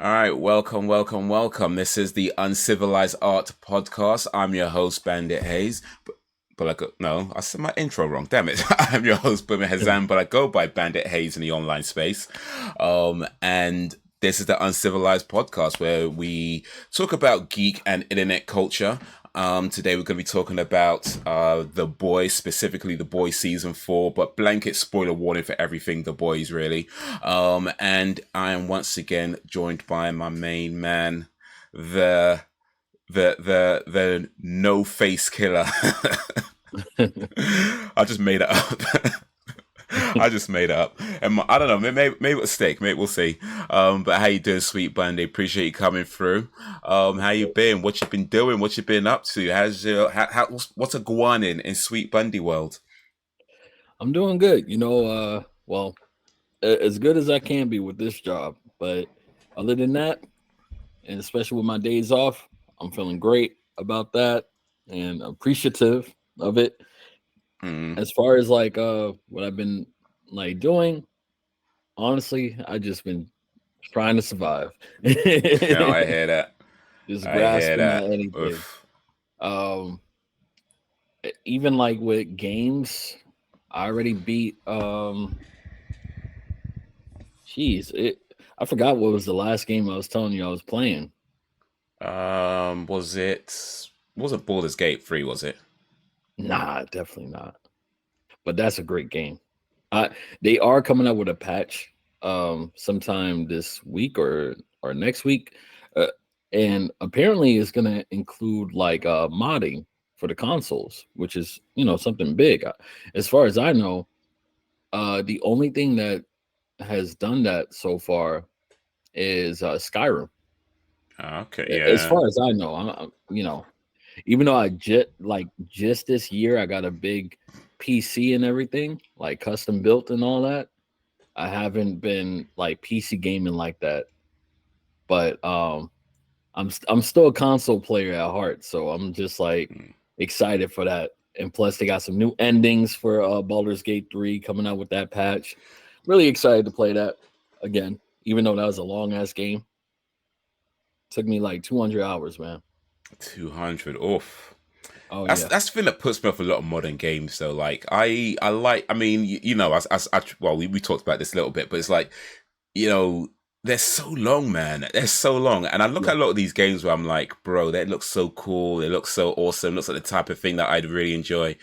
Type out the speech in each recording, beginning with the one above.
All right, welcome. This is the Uncivilized Art podcast. I'm your host, Bandit Haze. No, I said my intro wrong. Damn it! I'm your host, Boomer Hazan, but I go by Bandit Haze in the online space. And this is the Uncivilized podcast where we talk about geek and internet culture. Today we're going to be talking about The Boys, specifically The Boys season 4, but blanket spoiler warning for everything The Boys, really. And I am once again joined by my main man, the the no face killer. I just made it up. I just made it up, and I don't know. Maybe it'll stick. Maybe we'll see. But how you doing, sweet Bundy? Appreciate you coming through. How you been? What you been doing? What you been up to? How's your what's a guan in sweet Bundy world? I'm doing good. As good as I can be with this job. But other than that, and especially with my days off, I'm feeling great about that and appreciative of it. Mm. As far as what I've been like doing, honestly, I just been trying to survive. No, I hear that. Just I hear grasping at that. anything. Oof. Um Even like with games, I already beat jeez, I forgot what was the last game I was telling you I was playing. Was it wasn't Baldur's Gate 3, was it? Nah, definitely not. But that's a great game. They are coming up with a patch sometime this week or next week. Uh, and apparently it's going to include modding for the consoles, which is, something big. As far as I know, the only thing that has done that so far is Skyrim. Okay, As yeah. far as I know, even though just this year I got a big PC and everything, like custom built and all that. I haven't been like PC gaming like that, but I'm still a console player at heart, so I'm just like Mm. excited for that. And plus, they got some new endings for Baldur's Gate 3 coming out with that patch. Really excited to play that again, even though that was a long ass game. Took me like 200 hours, man. 200 off. Oh yeah. That's the thing that puts me off a lot of modern games though. Like I like, I mean, well, we talked about this a little bit, but it's like, you know, they're so long, man. They're so long. And I look Yeah. at a lot of these games where I'm like, bro, that looks so cool. It looks so awesome. It looks like the type of thing that I'd really enjoy.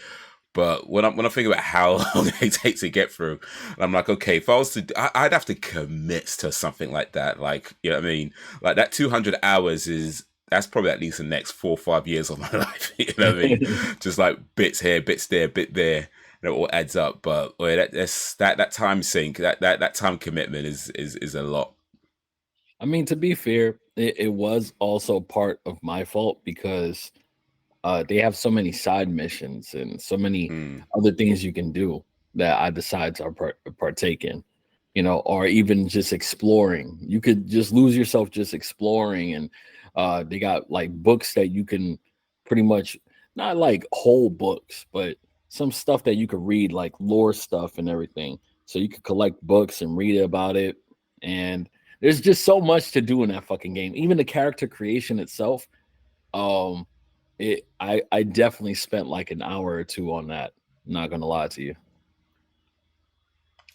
But when I think about how long they take to get through, I'm like, okay, if I was to, I'd have to commit to something like that. Like, you know what I mean? Like that 200 hours that's probably at least the next 4 or 5 years of my life. You know what I mean? Just like bits here, bits there, bit there. And it all adds up. But boy, that time sink, that time commitment is a lot. I mean, to be fair, it was also part of my fault because they have so many side missions and so many Mm. other things you can do that I decide to partake in, or even just exploring. You could just lose yourself just exploring, and they got like books that you can pretty much not like whole books, but some stuff that you could read, like lore stuff and everything. So you could collect books and read about it, and there's just so much to do in that fucking game. Even the character creation itself. Um, I definitely spent like an hour or two on that. Not gonna lie to you.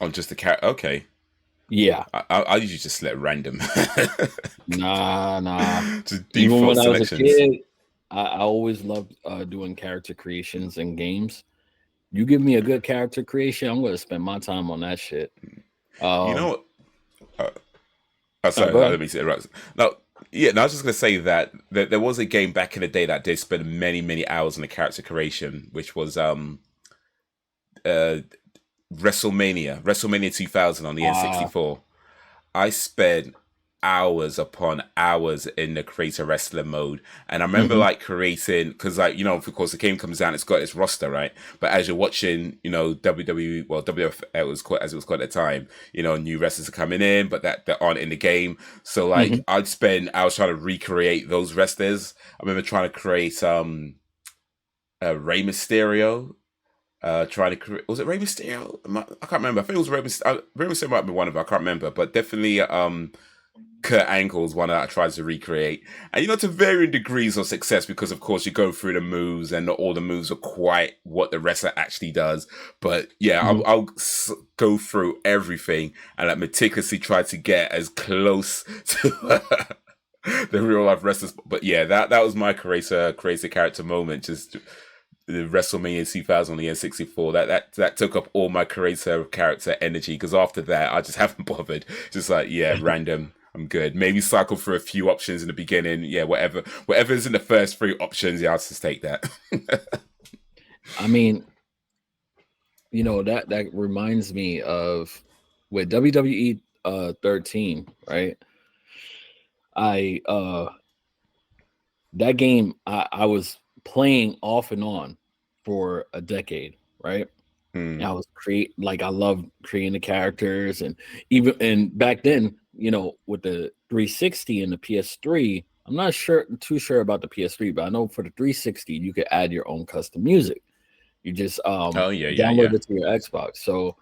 On just the cat. Okay. Yeah, I usually just select random. nah. Just Even default when I was a selections. kid, I always loved doing character creations in games. You give me a good character creation, I'm gonna spend my time on that shit. You Um, know, sorry, Go let ahead. me interrupt. No, yeah, no, I was just going to say that there was a game back in the day that did spend many hours on the character creation, which was uh WrestleMania 2000 on the Uh, N64. I spent hours upon hours in the creator wrestler mode, and I remember mhm. like creating, because like, of course the game comes out, it's got its roster, right? But as you're watching, WWE, well, WF, it was called, as it was called at the time, new wrestlers are coming in but that aren't in the game. So like Mhm. I was trying to recreate those wrestlers. I remember trying to create Rey Mysterio, trying to create, was it Rey Mysterio? I can't remember. I think it was Rey Mysterio. Rey Mysterio might be one of them. I can't remember, but definitely. Kurt Angle's one that I tried to recreate, and to varying degrees of success, because of course you go through the moves and not all the moves are quite what the wrestler actually does. But yeah, Mhm. I'll go through everything and like meticulously try to get as close to the real life wrestlers. But yeah, that was my creator character moment. Just the WrestleMania 2000 on the N64. That took up all my creator character energy, because after that I just haven't bothered. Just like, yeah, random. I'm good. Maybe cycle through a few options in the beginning. Yeah, whatever's in the first three options. Yeah, I'll just take that. I mean, that reminds me of with WWE 13, right? I that game I was playing off and on for a decade, right? And I was I love creating the characters, and back then, with the 360 and the PS3, I'm not too sure about the PS3, but I know for the 360 you could add your own custom music. You just Oh yeah, yeah, download yeah. it to your Xbox. So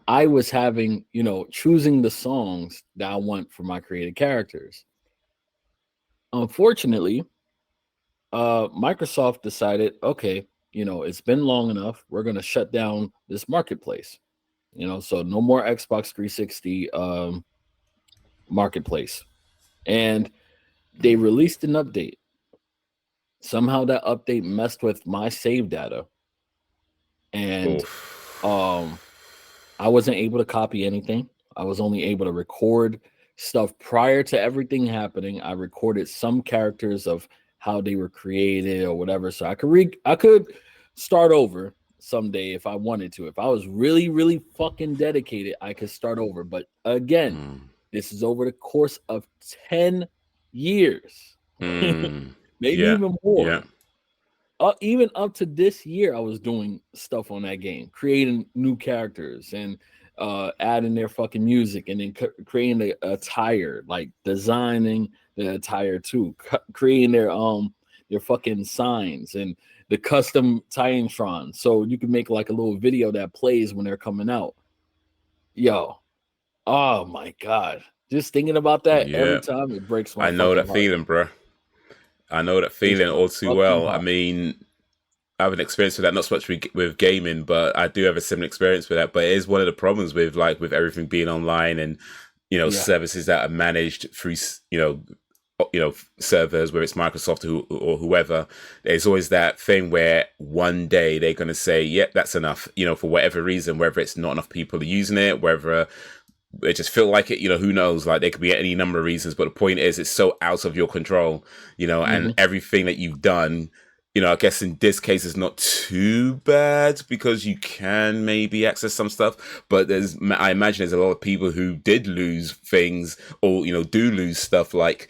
I was having, choosing the songs that I want for my created characters. Unfortunately, Microsoft decided, okay, it's been long enough. We're going to shut down this marketplace. So no more Xbox 360 marketplace. And they released an update. Somehow that update messed with my save data. And Oof. I wasn't able to copy anything. I was only able to record stuff prior to everything happening. I recorded some characters of how they were created or whatever. So I could start over someday if I wanted to. If I was really, really fucking dedicated, I could start over. But again, this is over the course of 10 years. Maybe Yeah, even more. yeah. Even up to this year, I was doing stuff on that game, creating new characters and adding their fucking music, and then creating the attire, like designing the attire too, creating their fucking signs and the custom Titantron, so you can make like a little video that plays when they're coming out. Yo, oh my god, just thinking about that every Yeah. time, it breaks my I know fucking that heart. feeling, bro. I know that Breaks feeling my all too fucking well. I heart. mean, I have an experience with that, not so much with gaming, but I do have a similar experience with that. But it is one of the problems with everything being online, and Yeah. services that are managed through servers, whether it's Microsoft or whoever. There's always that thing where one day they're going to say, "Yep, that's enough." For whatever reason, whether it's not enough people are using it, whether they just feel like it, who knows? Like, there could be any number of reasons, but the point is, it's so out of your control, and Mhm. everything that you've done, I guess in this case, it's not too bad because you can maybe access some stuff, but I imagine there's a lot of people who did lose things, or, do lose stuff. Like,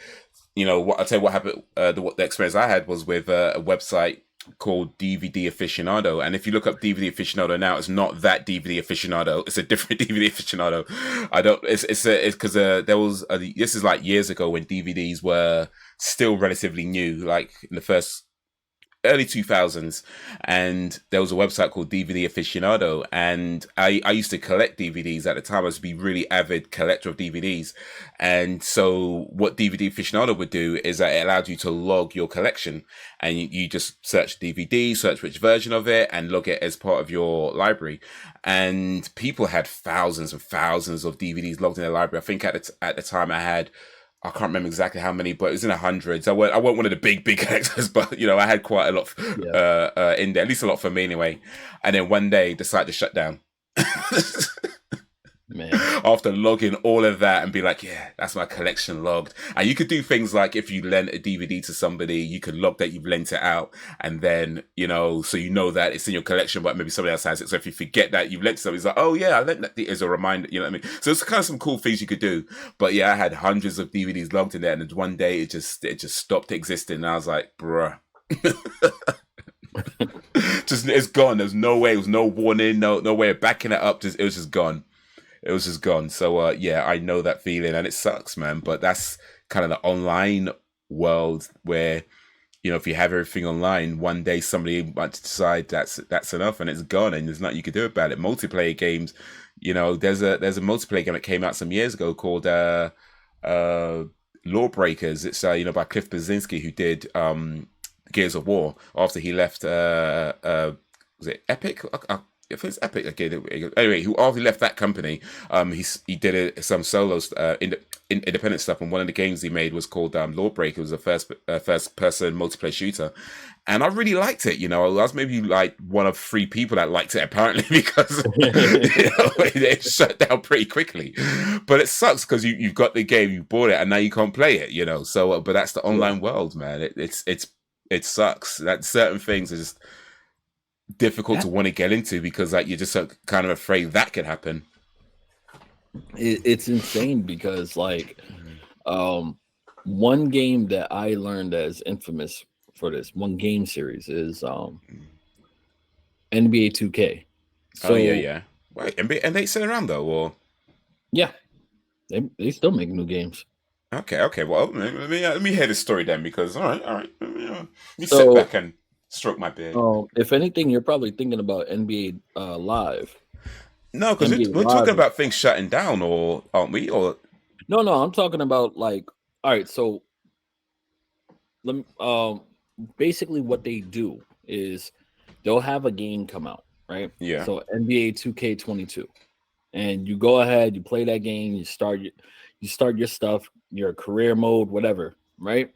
I'll tell you what happened. The experience I had was with a website called DVD Aficionado, and if you look up DVD Aficionado now, it's not that DVD Aficionado. It's a different DVD Aficionado. I don't. It's because there was this is like years ago when DVDs were still relatively new, like in the first early 2000s, and there was a website called DVD Aficionado, and I used to collect DVDs at the time. I was to be really avid collector of DVDs, and so what DVD Aficionado would do is that it allowed you to log your collection, and you just search DVD, search which version of it, and log it as part of your library. And people had thousands and thousands of DVDs logged in their library. I think at the time I can't remember exactly how many, but it was in the hundreds. I wasn't one of the big collectors, but I had quite a lot Yeah. in there, at least a lot for me anyway. And then one day decided to shut down. Man. After logging all of that and be like, yeah, that's my collection logged. And you could do things like, if you lent a DVD to somebody, you could log that you've lent it out, and then so that it's in your collection, but maybe somebody else has it. So if you forget that you've lent to somebody, it's like, oh yeah, I lent that as a reminder. You know what I mean? So it's kind of some cool things you could do. But yeah, I had hundreds of DVDs logged in there, and then one day it just stopped existing. And I was like, bruh. Just, it's gone. There's no way. There was no warning. No way of backing it up. It was just gone. It was just gone. So yeah, I know that feeling, and it sucks, man. But that's kind of the online world where, if you have everything online, one day somebody might decide that's enough, and it's gone, and there's nothing you can do about it. Multiplayer games, there's a multiplayer game that came out some years ago called Lawbreakers. It's by Cliff Blazinski, who did Gears of War after he left. Was it Epic? If it's Epic, okay. Anyway, who after he left that company, he did some solos, independent stuff, and one of the games he made was called Lawbreaker. It was a first person multiplayer shooter, and I really liked it. I was maybe like one of 3 people that liked it apparently because it shut down pretty quickly. But it sucks because you've got the game, you bought it, and now you can't play it. So, but that's the online world, man. It sucks that certain things are just difficult to want to get into because like you're just kind of afraid that could happen. It's insane because like one game that I learned as infamous for this one game series is NBA 2K. So yeah. Wait, and they still around though, or yeah, they still make new games. Okay. Well, let me hear the story then, because all right. Let me sit back and stroke my beard. If anything, you're probably thinking about NBA Live. No, because we're talking about things shutting down, or aren't we? Or no, I'm talking about like, all right. So, let me, basically what they do is they'll have a game come out, right? Yeah. So NBA 2K22, and you go ahead, you play that game, you start your stuff, your career mode, whatever, right?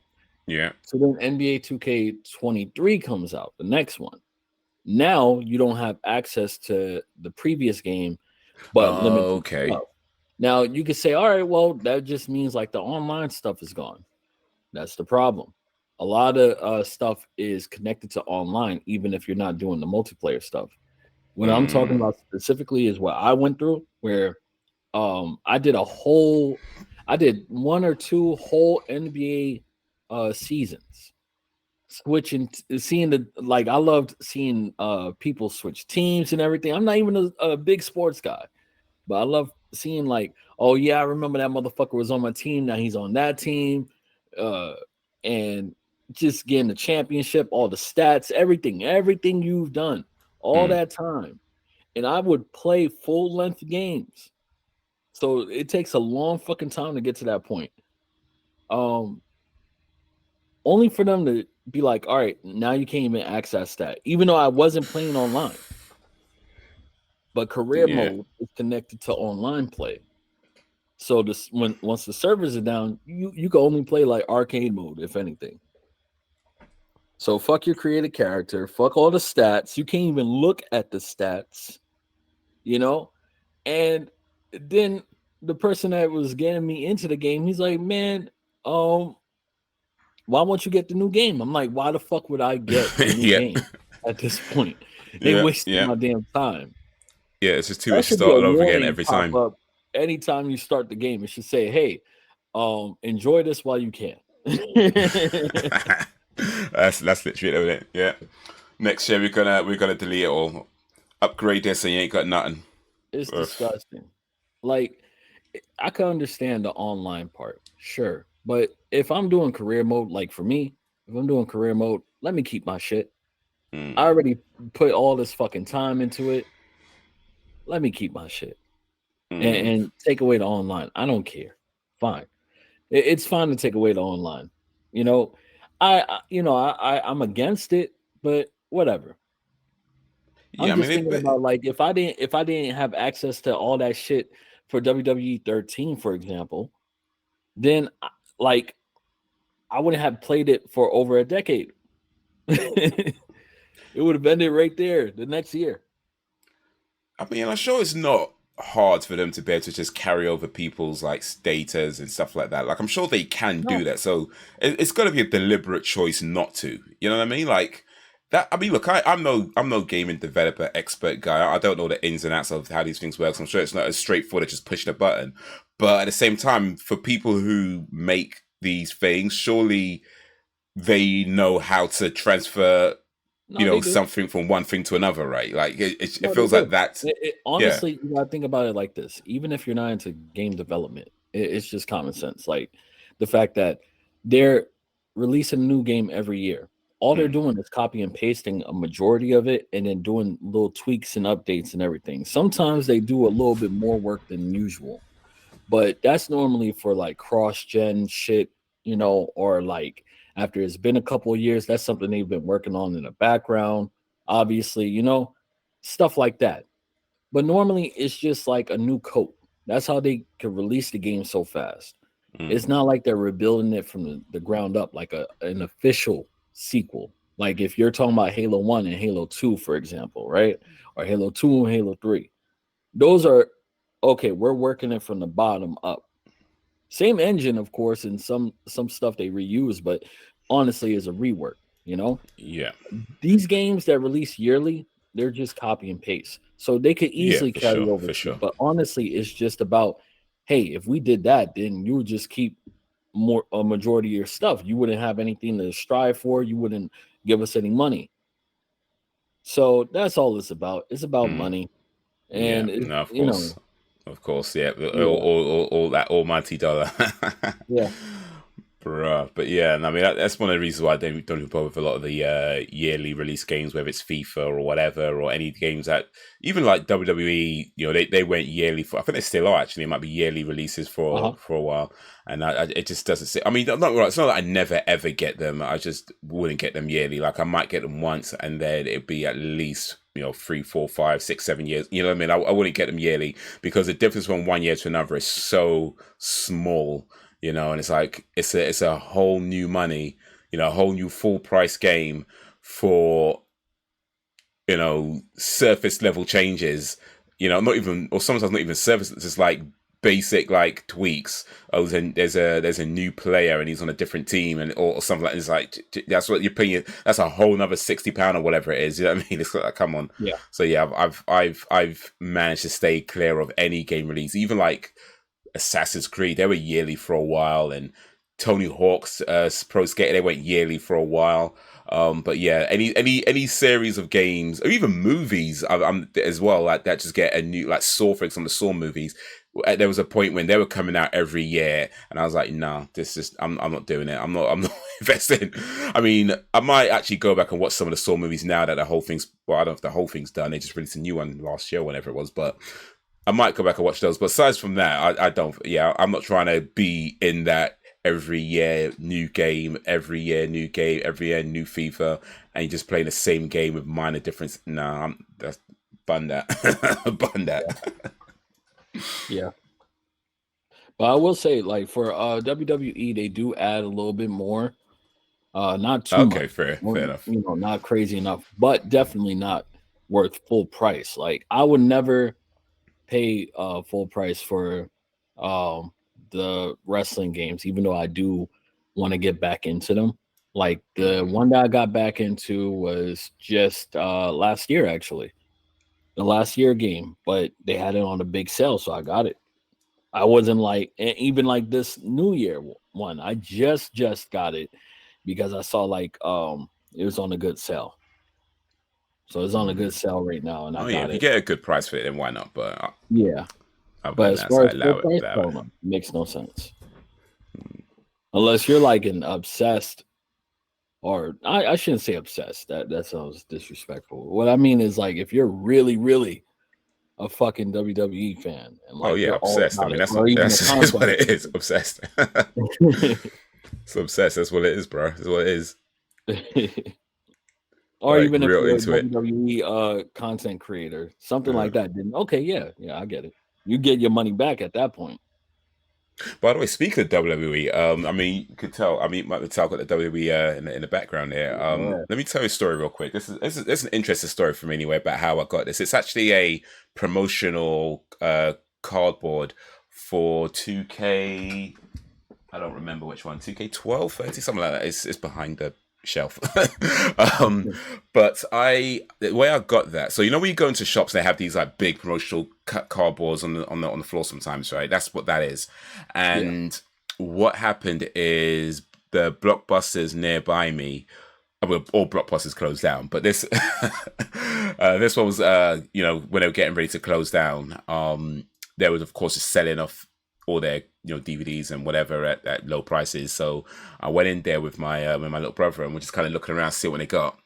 Yeah. So then NBA 2K23 comes out, the next one. Now you don't have access to the previous game, but limited. Okay. Stuff. Now you could say, all right, well, that just means like the online stuff is gone. That's the problem. A lot of stuff is connected to online, even if you're not doing the multiplayer stuff. What I'm talking about specifically is what I went through, where I did 1 or 2 whole NBA seasons, switching, seeing I loved seeing people switch teams and everything. I'm not even a big sports guy, but I love seeing like, oh yeah, I remember that motherfucker was on my team, now he's on that team, and just getting the championship, all the stats, everything you've done all that time. And I would play full length games, so it takes a long fucking time to get to that point. Only for them to be like, all right, now you can't even access that, even though I wasn't playing online. But career mode is connected to online play. So once the servers are down, you can only play like arcade mode, if anything. So fuck your created character, fuck all the stats. You can't even look at the stats, And then the person that was getting me into the game, he's like, man, why won't you get the new game? I'm like, why the fuck would I get the new game at this point? They wasted my damn time. Yeah, it's just too much starting over again every time. Anytime you start the game, it should say, hey, enjoy this while you can. That's literally it. Yeah. Next year we're gonna delete it all. Upgrade this and you ain't got nothing. It's disgusting. Like, I can understand the online part, sure. But if I'm doing career mode, like for me, if I'm doing career mode, let me keep my shit. I already put all this fucking time into it. Let me keep my shit and take away the online. I don't care. Fine. It's fine to take away the online. I'm against it, but whatever. Yeah, I'm just thinking about like if I didn't have access to all that shit for WWE 13, for example, then like I wouldn't have played it for over a decade. It would have ended right there the next year. I mean, I'm sure it's not hard for them to be able to just carry over people's like status and stuff like that. Like, I'm sure they can do that. So it's got to be a deliberate choice not to. You know what I mean? Like that. I mean, look, I'm no gaming developer expert guy. I don't know the ins and outs of how these things work. So I'm sure it's not as straightforward as just pushing a button. But at the same time, for people who make these things, surely they know how to transfer something from one thing to another, right? Like it feels like that. Honestly, you gotta think about it like this. Even if you're not into game development, it's just common sense. Like the fact that they're releasing a new game every year. All they're doing is copy and pasting a majority of it and then doing little tweaks and updates and everything. Sometimes they do a little bit more work than usual. but that's normally for like cross-gen shit, or like after it's been a couple of years, that's something they've been working on in the background, obviously, stuff like that. But normally it's just like a new coat. That's how they can release the game so fast. It's Mm. not like they're rebuilding it from the ground up, like an official sequel. Like if you're talking about Halo 1 and Halo 2, for example, right? Or Halo 2 and Halo 3. Those are okay, we're working it from the bottom up. Same engine, of course, and some stuff they reuse, but honestly is a rework, you know? Yeah. These games that release yearly, they're just copy and paste. So they could Yeah, easily for carry sure, over for to, sure. but honestly, it's just about, hey, if we did that, then you would just keep more a majority of your stuff. You wouldn't have anything to strive for. You wouldn't give us any money. So that's all it's about. It's about Mm. money. Yeah, And no, of course, yeah, yeah, all that almighty dollar. yeah, Bruh. But yeah, and I mean that's one of the reasons why I don't even bother with a lot of the yearly release games, whether it's FIFA or whatever, or any games that even like WWE, they went yearly for. I think they still are actually. It might be yearly releases uh-huh, for a while, and it just doesn't. I mean, not right. It's not that I never ever get them. I just wouldn't get them yearly. Like I might get them once, and then it'd be at least 3, 4, 5, 6, 7 years. You know what I mean? I wouldn't get them yearly because the difference from one year to another is so small. And it's like it's a whole new money, a whole new full price game for surface level changes. Not even, or sometimes not even surface. It's just like basic like tweaks. Oh, then there's a new player and he's on a different team and or something like. It's like that's what you're paying. That's a whole another £60 or whatever it is. You know what I mean? It's like come on. yeah, So yeah, I've managed to stay clear of any game release, even like Assassin's Creed. They were yearly for a while, and Tony Hawk's Pro Skater, they went yearly for a while. But yeah, any series of games or even movies, I'm as well, like that just get a new, like Saw, for example, the Saw movies. There was a point when they were coming out every year, and I was like, no, this is I'm not doing it. I'm not investing. I mean, I might actually go back and watch some of the Saw movies now that the whole thing's, well, I don't know if the whole thing's done. They just released a new one last year, whenever it was, but I might go back and watch those. But aside from that, I don't. Yeah, I'm not trying to be in that every year new game, every year new game, every year new FIFA, and you're just playing the same game with minor difference. Nah, that's bun that, bun yeah, that. yeah. But I will say, like for WWE, they do add a little bit more. Not too Okay, much, fair enough. not crazy enough, but definitely not worth full price. Like I would never pay full price for um the wrestling games, even though I do want to get back into them. Like the Mm. one that I got back into was just last year, actually, the last year game, but they had it on a big sale, so I got it. I wasn't like even like this New Year one. I just got it because I saw like it was on a good sale. So it's on a good Mm. sale right now, and I Oh yeah, got if you it. get a good price for it, then why not? But Yeah, other but than as that, so far I as full allow it, price, allow it. hell no, makes no sense. Unless you're like an obsessed, or I shouldn't say obsessed. That sounds disrespectful. What I mean is like if you're really a fucking WWE fan and Oh like yeah, you're all obsessed. I about mean, it, or even a that's comic is book what it is. fan. Obsessed. It's obsessed. That's what it is, bro. That's what it is. Or Like even if real you're a into it. WWE content creator, something Uh, like that, then okay, yeah, I get it. You get your money back at that point. by the way, speaking of WWE, I mean, you could tell. I mean, might tell got the WWE in the background there. Yeah. Let me tell you a story real quick. This is an interesting story for me anyway about how I got this. It's actually a promotional cardboard for 2K. I don't remember which one. 2K12, 30, something like that. It's behind the shelf. um, but the way I got that. So when you go into shops, they have these like big promotional cardboards on the floor sometimes, right? That's what that is. Yeah. And what happened is the blockbusters nearby me. Well, all blockbusters closed down, but this this one was when they were getting ready to close down. They was of course just selling off all their DVDs and whatever at low prices. So I went in there with my little brother and we're just kind of looking around, see what they got.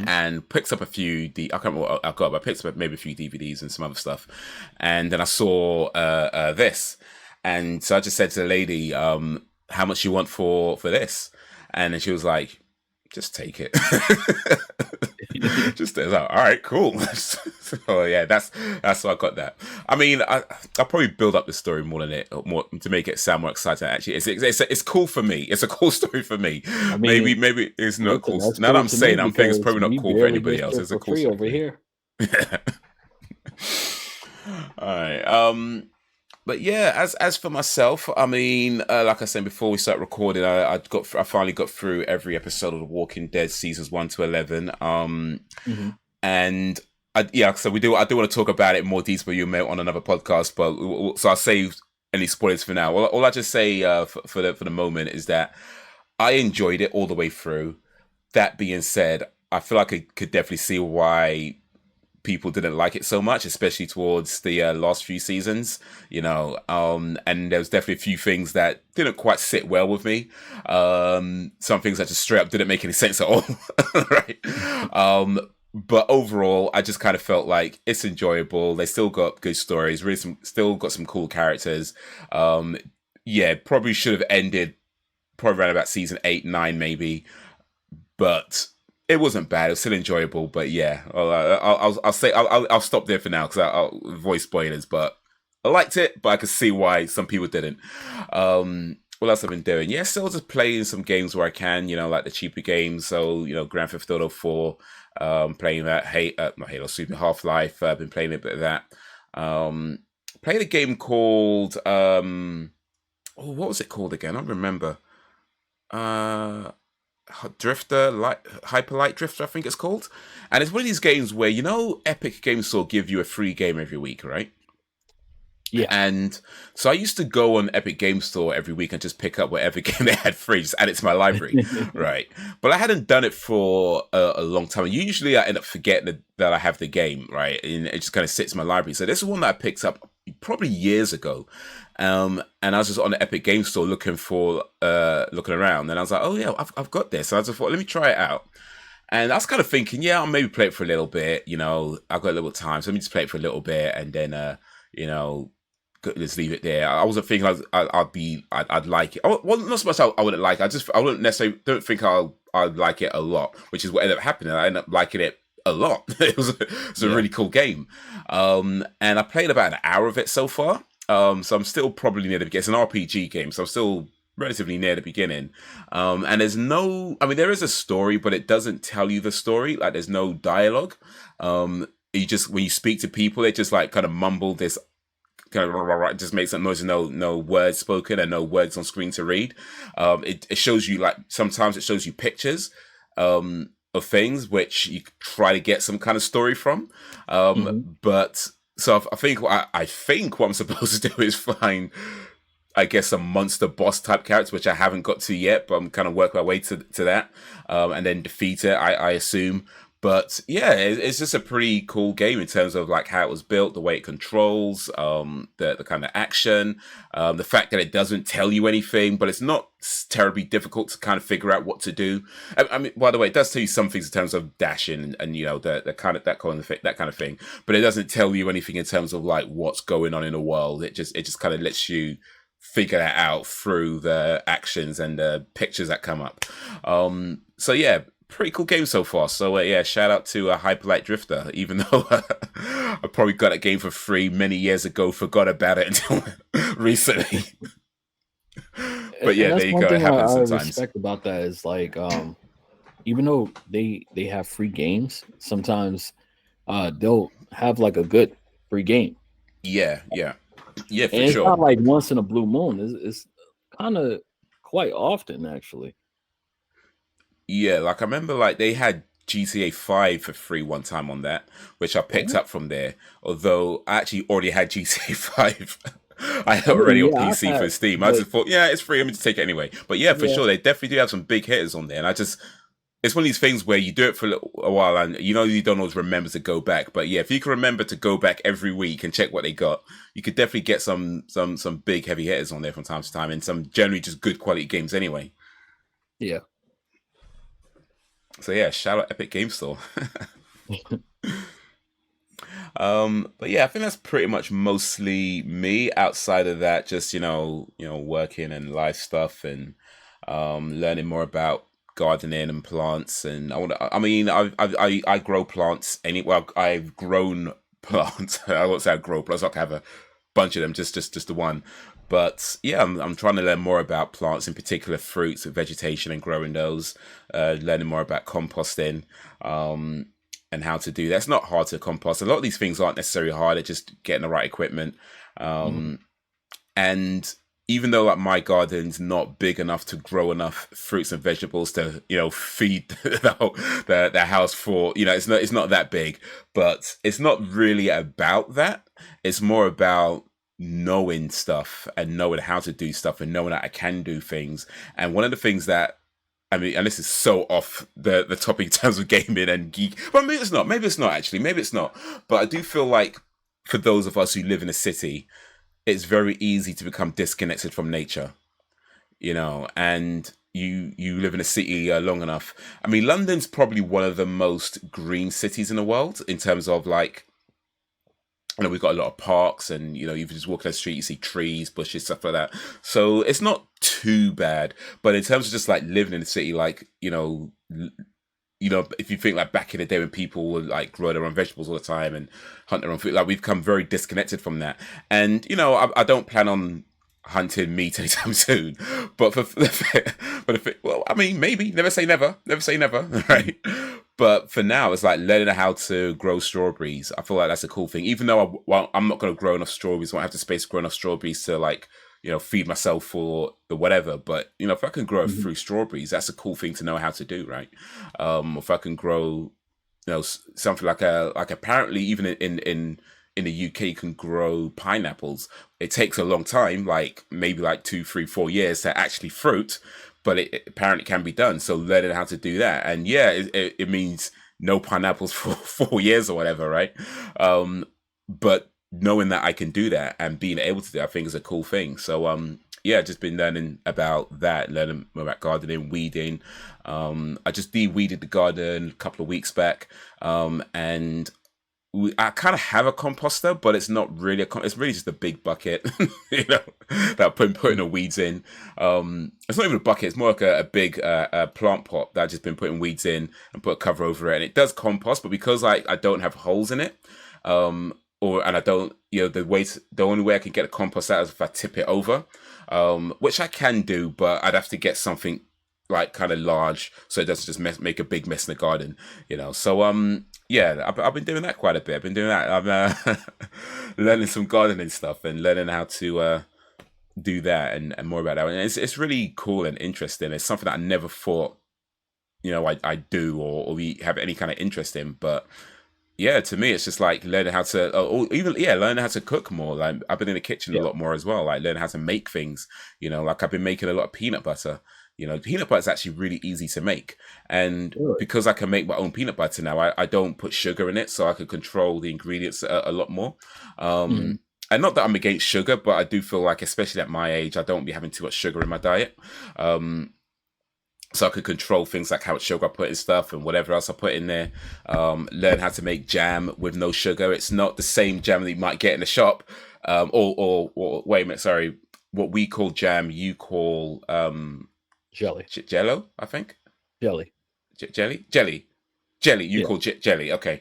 and picked up a few. I can't remember what I got, but I picked up maybe a few DVDs and some other stuff. And then I saw this, and so I just said to the lady, "How much you want for this?" And then she was like, "Just take it." Just all right, cool. So yeah, that's why I got that. I mean, I'll probably build up the story more to make it sound more exciting. Actually, it's cool for me. It's a cool story for me. I mean, maybe it's not cool. Now that I'm saying, I'm thinking it's probably not cool for anybody else. It's a cool story over here. All right. But yeah, as for myself, I mean, like I said before we start recording, I finally got through every episode of The Walking Dead seasons 1 to 11. And I do want to talk about it in more detail you may on another podcast, but so I'll save any spoilers for now. All I just say for the moment is that I enjoyed it all the way through. That being said, I feel like I could definitely see why people didn't like it so much, especially towards the last few seasons, and there was definitely a few things that didn't quite sit well with me. Some things that just straight up didn't make any sense at all. Right. But overall, I just kind of felt like it's enjoyable. They still got good stories, really still got some cool characters. Probably should have ended probably around about season 8, 9 maybe, but it wasn't bad. It was still enjoyable, but yeah, I'll say I'll stop there for now because I'll avoid spoilers. But I liked it, but I could see why some people didn't. What else I've been doing? Yeah, still just playing some games where I can, like the cheaper games. So Grand Theft Auto 4, playing that. Not Halo, Super Half-Life. I've been playing a bit of that. Played a game called what was it called again? I don't remember. Hyperlight Drifter, I think it's called. And it's one of these games where, Epic Games Store give you a free game every week, right? Yeah. And so I used to go on Epic Games Store every week and just pick up whatever game they had free, just add it to my library, right? But I hadn't done it for a long time. And usually I end up forgetting that I have the game, right? And it just kind of sits in my library. So this is one that I picked up probably years ago. And I was just on the Epic Games Store looking around. And I was like, oh yeah, I've got this. So I just thought, let me try it out. And I was kind of thinking, yeah, I'll maybe play it for a little bit. I've got a little time. So let me just play it for a little bit. And then, just leave it there. I wasn't thinking I'd like it. Well, not so much I wouldn't like it. I wouldn't necessarily don't think I'd like it a lot, which is what ended up happening. I ended up liking it a lot. It was a really cool game. And I played about an hour of it so far. So I'm still probably near the beginning. It's an RPG game, so I'm still relatively near the beginning. And there is a story, but it doesn't tell you the story. Like there's no dialogue. When you speak to people, they just like kind of mumble this kind of just makes some noise and no words spoken and no words on screen to read. It shows you sometimes it shows you pictures of things which you try to get some kind of story from. But so I think what I'm supposed to do is find, I guess, a monster boss type character, which I haven't got to yet, but I'm kind of working my way to that, and then defeat it, I assume. But yeah, it's just a pretty cool game in terms of like how it was built, the way it controls, the kind of action, the fact that it doesn't tell you anything, but it's not terribly difficult to kind of figure out what to do. I mean, by the way, it does tell you some things in terms of dashing and the kind of that kind of thing, but it doesn't tell you anything in terms of like what's going on in the world. It just kind of lets you figure that out through the actions and the pictures that come up. So yeah. Pretty cool game so far. So yeah, shout out to Hyperlight Drifter. Even though I probably got a game for free many years ago, forgot about it until recently. But yeah, there you go. It happens sometimes. What I respect about that is like, even though they have free games, sometimes they'll have like a good free game. Yeah, for and it's sure. Not like once in a blue moon. It's kind of quite often actually. Yeah, like I remember like they had GTA 5 for free one time on that, which I picked up from there. Although I actually already had GTA 5. I had already on PC for Steam. I just thought, yeah, it's free. Let me just take it anyway. But yeah, for sure, they definitely do have some big hitters on there. And it's one of these things where you do it for a while and you don't always remember to go back. But yeah, if you can remember to go back every week and check what they got, you could definitely get some big heavy hitters on there from time to time and some generally just good quality games anyway. Yeah. So yeah, shout out Epic Game Store. But yeah, I think that's pretty much mostly me. Outside of that, just working and life stuff, and learning more about gardening and plants. And I mean, I grow plants. Well, I've grown plants. I won't say I grow plants. I have a bunch of them, just the one. But yeah, I'm trying to learn more about plants, in particular fruits, vegetation, and growing those. Learning more about composting. And how to do that. It's not hard to compost. A lot of these things aren't necessarily hard. It's just getting the right equipment. And even though like my garden's not big enough to grow enough fruits and vegetables to feed the house for it's not that big, but it's not really about that. It's more about knowing stuff and knowing how to do stuff and knowing that I can do things. And one of the things that I mean, and this is so off the topic in terms of gaming and geek. Well, maybe it's not. Maybe it's not, actually. Maybe it's not. But I do feel like for those of us who live in a city, it's very easy to become disconnected from nature, and you live in a city long enough. I mean, London's probably one of the most green cities in the world in terms of like, we've got a lot of parks, and you just walk down the street, you see trees, bushes, stuff like that. So it's not too bad. But in terms of just like living in the city, like if you think like back in the day when people would like grow their own vegetables all the time and hunt their own food, like we've become very disconnected from that. And I don't plan on hunting meat anytime soon. But well, I mean, maybe. Never say never. Never say never. Right. But for now, it's like learning how to grow strawberries. I feel like that's a cool thing. Even though I'm not going to grow enough strawberries, I won't have the space to grow enough strawberries to like, feed myself for the whatever. But, if I can grow through strawberries, that's a cool thing to know how to do, right? If I can grow, something like apparently even in the UK you can grow pineapples. It takes a long time, like maybe like 2, 3, 4 years to actually fruit, but it apparently can be done. So learning how to do that, and yeah, it means no pineapples for 4 years or whatever, right? But knowing that I can do that and being able to do that, I think is a cool thing. So yeah, just been learning about that, learning more about gardening, weeding. I just de-weeded the garden a couple of weeks back, and I kind of have a composter, but it's not really it's really just a big bucket, that I'm putting the weeds in. It's not even a bucket; it's more like a big plant pot that I've just been putting weeds in and put a cover over it, and it does compost. But because I don't have holes in it, and I don't, the only way I can get a compost out is if I tip it over, which I can do, but I'd have to get something like kind of large so it doesn't just make a big mess in the garden, So yeah, I've been doing that quite a bit. I've been doing that. I'm learning some gardening stuff and learning how to do that and more about that. And it's really cool and interesting. It's something that I never thought, I do or we have any kind of interest in. But yeah, to me, it's just like learning how to, or even learning how to cook more. Like I've been in the kitchen a lot more as well. Like learning how to make things. Like I've been making a lot of peanut butter. Peanut butter is actually really easy to make. And because I can make my own peanut butter now, I don't put sugar in it, so I can control the ingredients a lot more. And not that I'm against sugar, but I do feel like, especially at my age, I don't be having too much sugar in my diet. So I could control things like how much sugar I put in stuff and whatever else I put in there. Learn how to make jam with no sugar. It's not the same jam that you might get in the shop. Or wait a minute, sorry. What we call jam, you call... jelly. Jello, I think. Jelly. Jelly. You call jelly. Okay.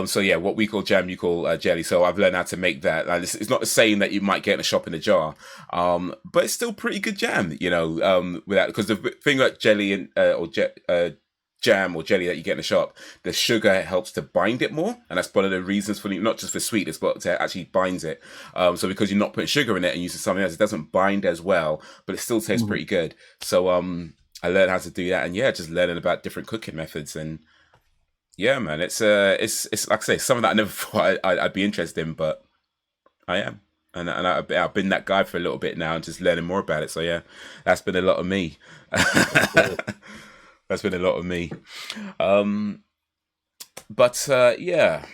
So yeah, what we call jam, you call jelly. So I've learned how to make that. And it's not the same that you might get in a shop in a jar, but it's still pretty good jam. Without, because the thing like jelly and jam or jelly that you get in the shop, the sugar helps to bind it more, and that's one of the reasons for not just for sweetness, but to actually binds it. So because you're not putting sugar in it and using something else, it doesn't bind as well, but it still tastes pretty good. So I learned how to do that, and yeah, just learning about different cooking methods, and yeah, man, it's like I say, something that I never thought I'd be interested in, but I am. And I've been that guy for a little bit now and just learning more about it. So yeah, that's been a lot of me. That's been a lot of me. But yeah,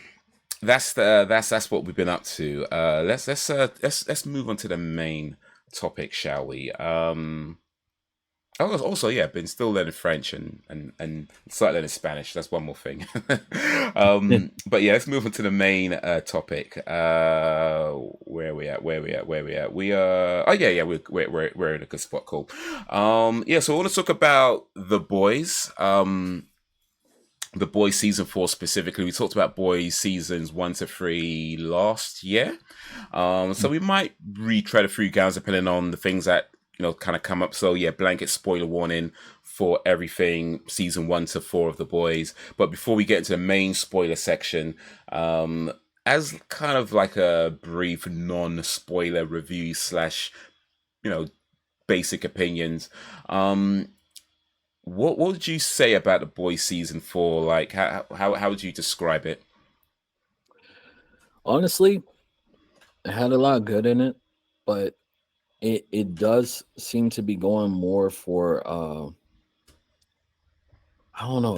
that's what we've been up to. Let's move on to the main topic, shall we? Oh, also, yeah, been still learning French and started learning Spanish. That's one more thing. But yeah, let's move on to the main topic. Where are we at? Where are we at? Where are we at? We are. Oh yeah, yeah. We're in a good spot. Cool. Yeah. So I want to talk about the boys. The boys season 4 specifically. We talked about boys seasons 1 to 3 last year. So we might retread a few grounds depending on the things that kind of come up. So yeah, blanket spoiler warning for everything season 1 to 4 of the boys. But before we get into the main spoiler section, as kind of like a brief non-spoiler review slash you know basic opinions, what would you say about the boys season 4? Like how would you describe it? Honestly, it had a lot good in it, but it does seem to be going more for I don't know.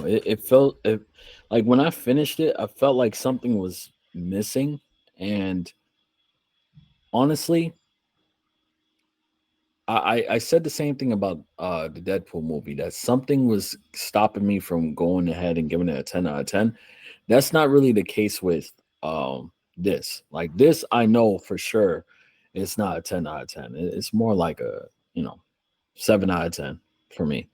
Like when I finished it, I felt like something was missing. And honestly, I said the same thing about the Deadpool movie, that something was stopping me from going ahead and giving it a 10 out of 10. That's not really the case with this. Like this, I know for sure it's not a 10 out of 10. It's more like a, 7 out of 10 for me.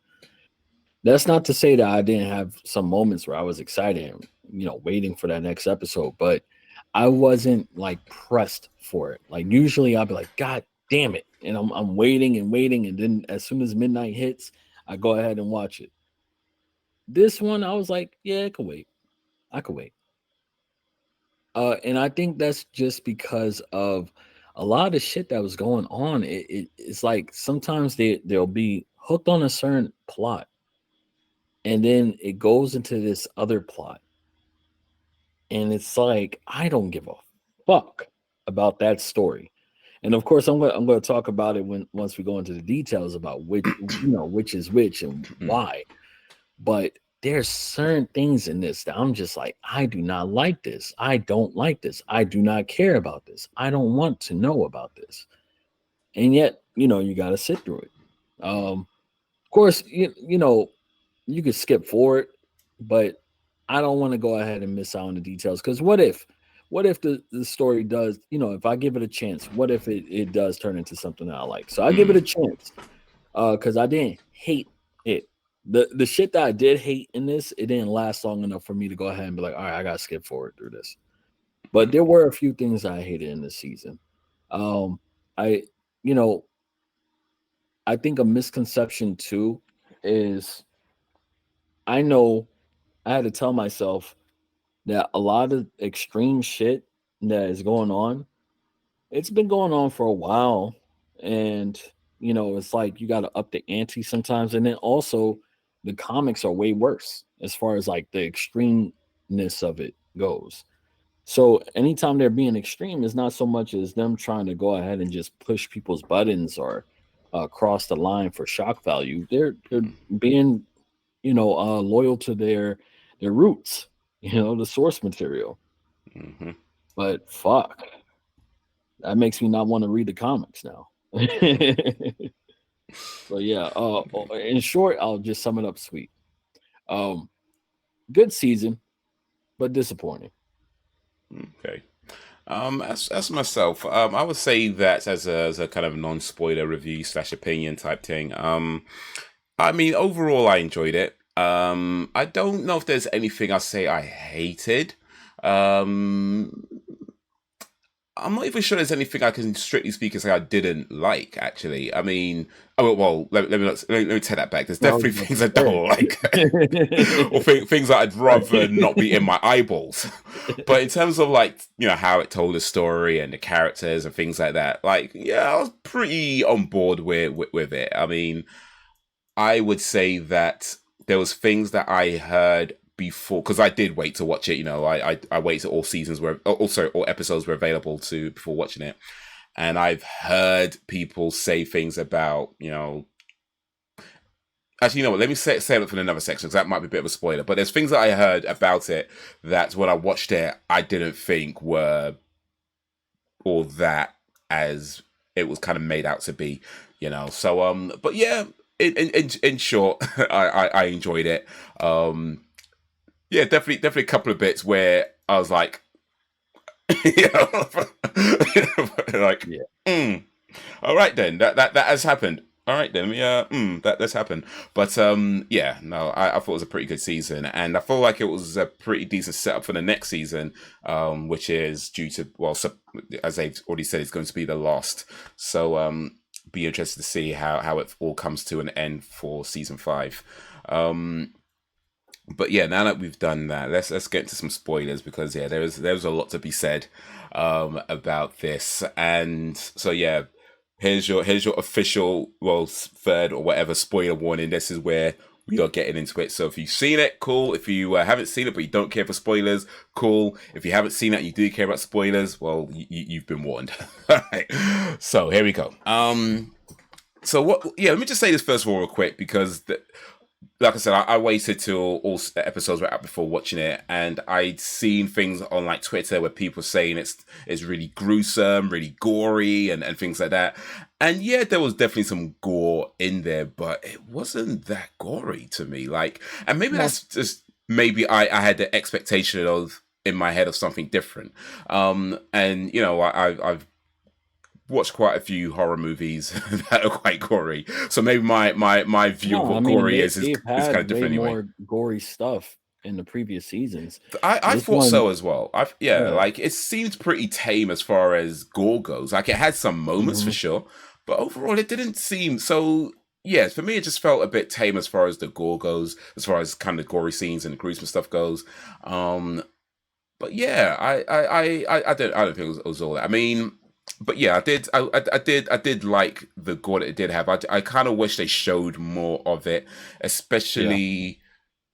That's not to say that I didn't have some moments where I was excited, waiting for that next episode, but I wasn't like pressed for it. Like usually I'll be like, God damn it. And I'm waiting and waiting. And then as soon as midnight hits, I go ahead and watch it. This one, I was like, yeah, it could wait. I could wait. And I think that's just because of a lot of shit that was going on. It's like sometimes they'll be hooked on a certain plot, and then it goes into this other plot, and it's like I don't give a fuck about that story. And of course, I'm gonna talk about it once we go into the details about which is which and why. But there's certain things in this that I'm just like, I do not like this. I don't like this. I do not care about this. I don't want to know about this. And yet, you got to sit through it. Of course, you could skip forward, but I don't want to go ahead and miss out on the details. Because what if the story does, if I give it a chance, what if it does turn into something that I like? So I give it a chance. Because I didn't hate it. The shit that I did hate in this, it didn't last long enough for me to go ahead and be like, all right, I gotta skip forward through this. But there were a few things I hated in this season. Um, I, you know, I think a misconception too is I know I had to tell myself that a lot of extreme shit that is going on, it's been going on for a while. And, it's like you got to up the ante sometimes. And then also, the comics are way worse as far as like the extremeness of it goes. So anytime they're being extreme, is not so much as them trying to go ahead and just push people's buttons or cross the line for shock value. They're being, loyal to their roots, the source material. Mm-hmm. But fuck, that makes me not want to read the comics now. So yeah, in short, I'll just sum it up sweet. Um, Good season, but disappointing. Okay. As myself, I would say that as a kind of non-spoiler review slash opinion type thing. I mean, overall, I enjoyed it. I don't know if there's anything I say I hated. Um, I'm not even sure there's anything I can strictly speak and say I didn't like. Actually, I mean, oh well. Let me take that back. There's I was definitely about things to I don't like, or things that I'd rather not be in my eyeballs. But in terms of like how it told the story and the characters and things like that, like yeah, I was pretty on board with it. I mean, I would say that there was things that I heard before because I did wait to watch it. I waited till all seasons were also all episodes were available to before watching it, and I've heard people say things about Actually, what? Let me say it for another section because that might be a bit of a spoiler. But there's things that I heard about it that when I watched it, I didn't think were all that as it was kind of made out to be. So but yeah, in short, I enjoyed it. Yeah, definitely a couple of bits where I was like, you know, like, Yeah. all right then, that has happened. All right then, yeah, that's happened. But yeah, no, I thought it was a pretty good season, and I feel like it was a pretty decent setup for the next season, which is due to, well, as they've already said, it's going to be the last. So be interested to see how it all comes to an end for season 5. Um, but yeah, now that we've done that, let's get into some spoilers, because yeah, there's a lot to be said about this. And so yeah, here's your official, well, third or whatever spoiler warning. This is where we are getting into it. So if you've seen it, cool. If you haven't seen it but you don't care for spoilers, cool. If you haven't seen it and you do care about spoilers, well, you've been warned. All right. So here we go. So what? Yeah, let me just say this first of all, real quick, because like I said, I waited till all episodes were out before watching it, and I'd seen things on like Twitter where people saying it's really gruesome, really gory, and things like that. And yeah, there was definitely some gore in there, but it wasn't that gory to me. Like, and maybe No. that's just, maybe I had the expectation of, in my head, of something different. And you know, I've watched quite a few horror movies that are quite gory, so maybe my view of No, I what mean gory is they've is kind of had way different anyway. more gory stuff in the previous seasons. I This thought one, so as well. Yeah, yeah. like it seemed pretty tame as far as gore goes. Like it had some moments for Hmm. sure, but overall it didn't seem so. Yeah, for me it just felt a bit tame as far as the gore goes, as far as kind of gory scenes and the gruesome stuff goes. Um, but yeah, I don't think it was all that. I mean, but yeah, I did like the gore that it did have. I kind of wish they showed more of it, Yeah. especially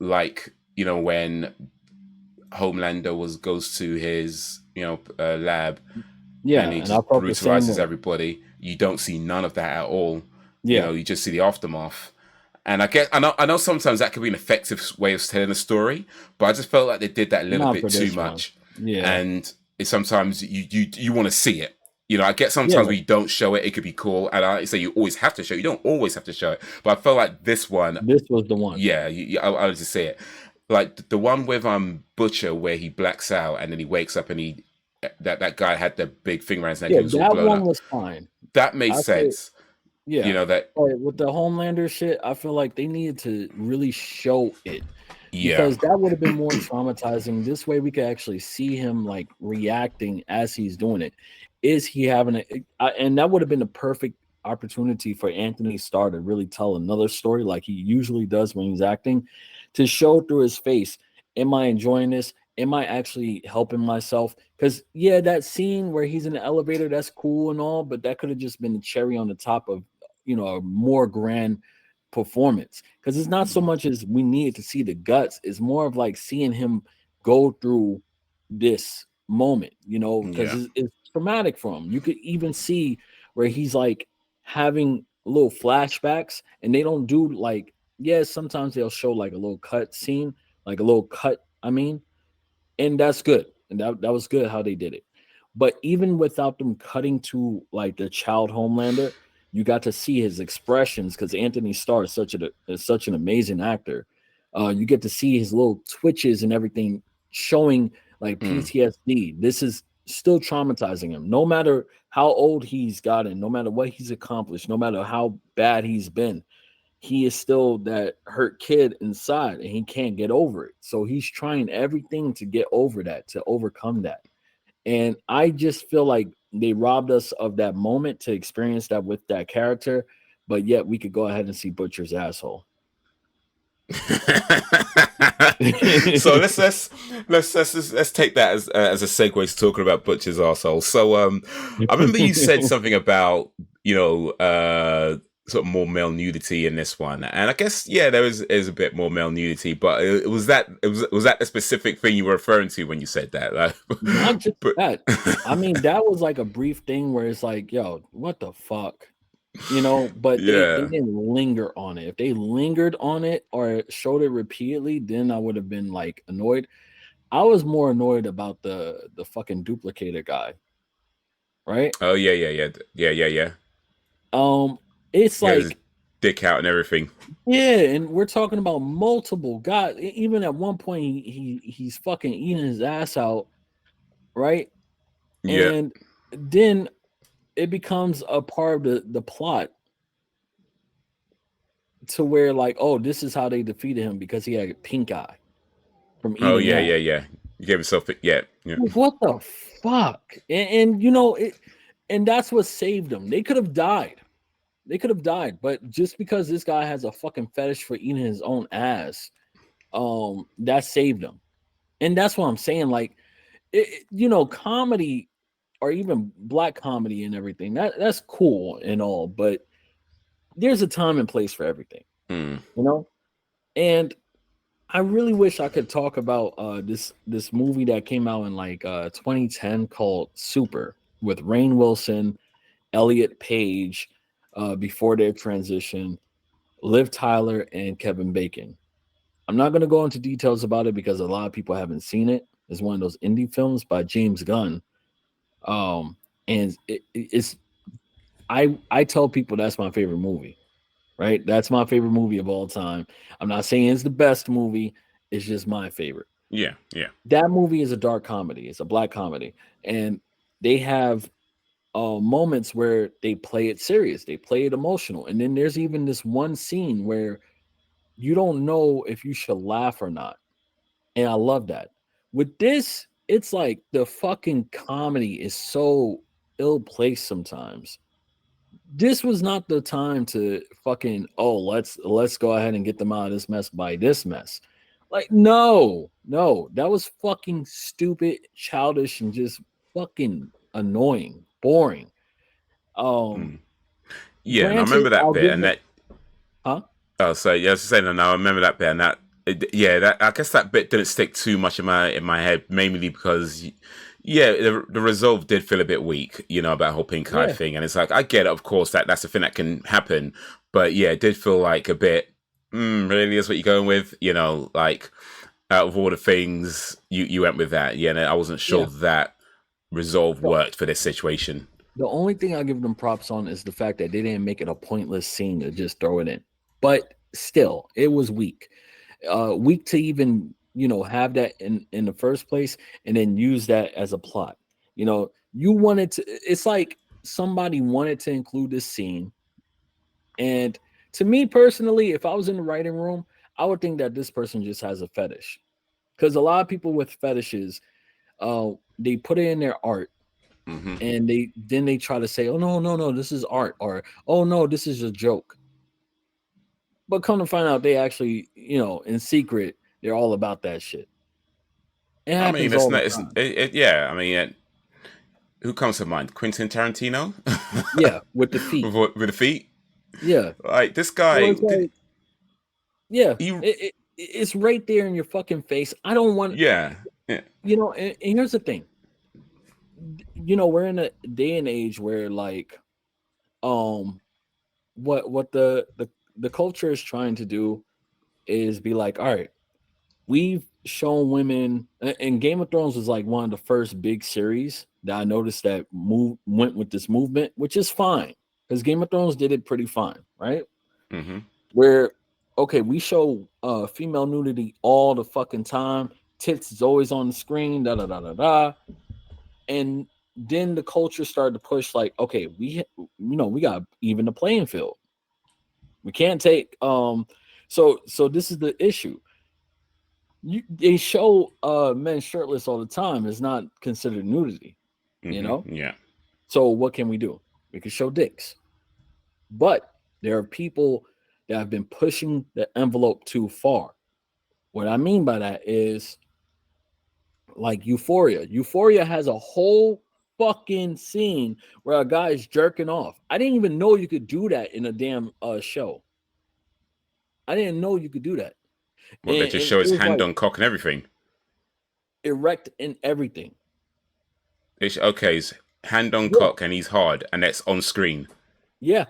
like, when Homelander goes to his lab, and Yeah, he and I just felt the same brutalizes way. everybody. You don't see none of that at all. Yeah. You just see the aftermath. And I know sometimes that could be an effective way of telling a story, but I just felt like they did that a little Not bit for too this one. much. Yeah. And sometimes you want to see it. I get sometimes Yeah. when you don't show it, it could be cool. And I say you always have to show it. You don't always have to show it. But I felt like this one, This was the one. yeah, I would just say it. Like the one with Butcher, where he blacks out and then he wakes up and that guy had the big thing around his neck and Yeah, he was all that blown one up. was fine. That made I say, sense. yeah. That, But with the Homelander shit, I feel like they needed to really show it, yeah. because that would have been more traumatizing. This way we could actually see him like reacting as he's doing it. Is he having and that would have been the perfect opportunity for Anthony Starr to really tell another story like he usually does when he's acting, to show through his face, am I enjoying this? Am I actually helping myself? Because yeah, that scene where he's in the elevator, that's cool and all, but that could have just been the cherry on the top of a more grand performance. Because it's not so much as we needed to see the guts, it's more of like seeing him go through this moment, because Yeah. it's traumatic for him. You could even see where he's like having little flashbacks, and they don't do like, yeah, sometimes they'll show like a little cut scene, like a little cut, I mean, and that's good. And that was good how they did it. But even without them cutting to like the child Homelander, you got to see his expressions, because Anthony Starr is such an amazing actor. You get to see his little twitches and everything, showing like Mm. PTSD. This is still traumatizing him, no matter how old he's gotten, no matter what he's accomplished, no matter how bad he's been. He is still that hurt kid inside, and he can't get over it. So he's trying everything to get over that, to overcome that. And I just feel like they robbed us of that moment to experience that with that character, but yet we could go ahead and see Butcher's asshole. So let's take that as a segue to talking about Butcher's arsehole. So I remember you said something about sort of more male nudity in this one, and I guess yeah, is a bit more male nudity, but was that a specific thing you were referring to when you said that? Like, Not just but that. I mean, that was like a brief thing where it's like, yo, what the fuck? But they yeah. didn't linger on it. If they lingered on it or showed it repeatedly, then I would have been like annoyed. I was more annoyed about the fucking duplicator guy, right? Oh yeah, yeah, yeah, yeah, yeah, yeah. Um, it's Yeah, there's like dick out and everything. Yeah, and we're talking about multiple guys. Even at one point, he's fucking eating his ass out, right? Yeah. And then it becomes a part of the plot to where like, oh, this is how they defeated him because he had pink eye from Oh eating yeah, ass. yeah, yeah. You gave yourself yeah. Like, what the fuck? And you know it, and that's what saved him. They could have died. They could have died, but just because this guy has a fucking fetish for eating his own ass, that saved him. And that's what I'm saying. Like, you know, comedy or even black comedy and everything that's cool and all, but there's a time and place for everything, Mm. you know. And I really wish I could talk about this movie that came out in like 2010 called Super with Rainn Wilson, Elliot Page, before their transition, Liv Tyler, and Kevin Bacon. I'm not going to go into details about it because a lot of people haven't seen it. It's one of those indie films by James Gunn. And it's I tell people that's my favorite movie, right? That's my favorite movie of all time. I'm not saying it's the best movie, it's just my favorite. Yeah, yeah. That movie is a dark comedy, it's a black comedy, and they have moments where they play it serious, they play it emotional, and then there's even this one scene where you don't know if you should laugh or not, and I love that. With this, it's like the fucking comedy is so ill placed sometimes. This was not the time to fucking, oh, let's go ahead and get them out of this mess by this mess. Like, no, that was fucking stupid, childish, and just fucking annoying, boring. Mm. Yeah, and I Granted, remember that I'll bit, give and them, that. huh? Oh, so yeah, I was just saying. No, I remember that bit, and that. Yeah, that I guess that bit didn't stick too much in my head, mainly because, yeah, the resolve did feel a bit weak, you know, about whole pink eye Yeah, thing, and it's like I get it, of course, that's a thing that can happen, but yeah, it did feel like a bit. Really, is what you're going with, you know, like out of all the things you went with that, yeah, and I wasn't sure yeah. that resolve The, worked for this situation. the only thing I give them props on is the fact that they didn't make it a pointless scene to just throw it in. But still, it was weak. Weak to even, you know, have that in the first place and then use that as a plot. You know, you wanted to, it's like somebody wanted to include this scene, and to me personally, if I was in the writing room, I would think that this person just has a fetish, because a lot of people with fetishes, they put it in their art, Hmm. and they try to say, oh no, this is art, or oh no, this is a joke. But come to find out, they actually, you know, in secret, they're all about that shit. It I mean, happens it's all not. the It's time. yeah. I mean, who comes to mind? Quentin Tarantino Yeah, with the feet. with the feet. Yeah. Like this So guy, it's like, yeah, he, it's right there in your fucking face. I don't want, yeah, yeah. you know, and here's the thing. You know, we're in a day and age where like, um, what the culture is trying to do is be like, all right, we've shown women, and Game of Thrones was like one of the first big series that I noticed that went with this movement, which is fine because Game of Thrones did it pretty fine, right? Hmm. Where, okay, we show female nudity all the fucking time, tits is always on the screen, da da da da da, and then the culture started to push like, okay, you know, we got even the playing field. We can't take so this is the issue. They show men shirtless all the time. It's not considered nudity, you Hmm. know. Yeah. So what can we do? We can show dicks, but there are people that have been pushing the envelope too far. What I mean by that is like Euphoria. Euphoria has a whole fucking scene where a guy is jerking off. I didn't even know you could do that in a damn show. I didn't know you could do that, What they just and show it his was hand like on cock and everything. erect and everything. It's okay. His hand on Yeah, cock and he's hard, and that's on screen. yeah.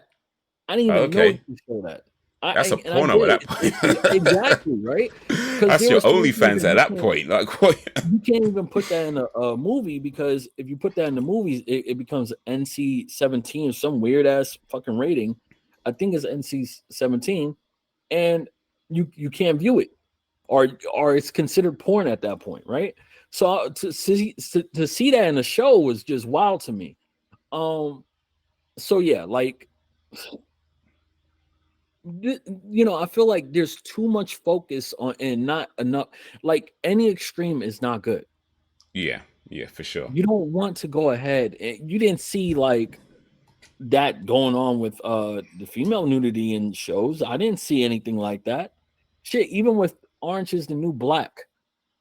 I didn't Oh, even know you okay, could show that. that's a I porno get at that it. Exactly, right? point. Because That's there your was certain things OnlyFans that at that point. Like what? you can't even put that in a movie, because if you put that in the movies, it becomes NC-17 or some weird ass fucking rating. I think it's NC-17, and you can't view it, or it's considered porn at that point, right? So to see that in the show was just wild to me. So yeah, like, I feel like there's too much focus on and not enough. Like, any extreme is not good. Yeah, for sure. You don't want to go ahead, and you didn't see like that going on with the female nudity in shows. I didn't see anything like that. Shit, even with Orange is the New Black,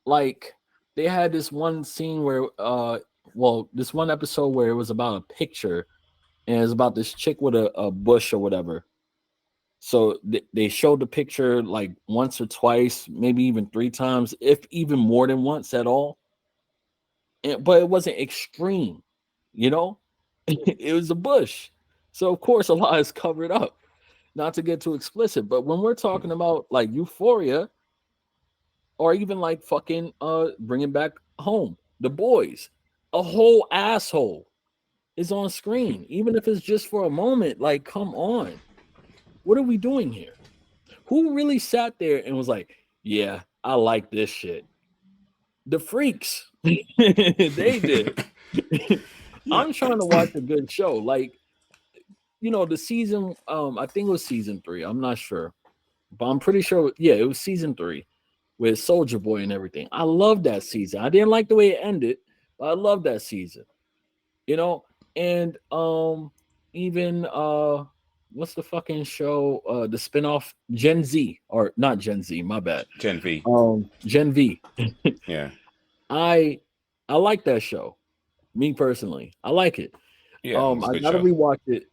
like, they had this one scene where this one episode where it was about a picture, and it was about this chick with a bush or whatever. So they showed the picture like once or twice, maybe even 3 times, if even more than once at all. But it wasn't extreme, you know? It was a bush. So of course a lot is covered up. Not to get too explicit, but when we're talking about like Euphoria, or even like fucking bringing back Home, The Boys, a whole asshole is on screen, even if it's just for a moment. Like, come on. What are we doing here? Who really sat there and was like, yeah, I like this shit? The freaks. They did. I'm trying to watch a good show. Like, the season, I think it was season 3. I'm not sure. But I'm pretty sure, yeah, it was season 3 with Soldier Boy and everything. I love that season. I didn't like the way it ended, but I love that season. And even what's the fucking show? The spinoff Gen Z, or not Gen Z, my bad. Gen V. Gen V. Yeah. I like that show. Me personally, I like it. Yeah. I gotta rewatch it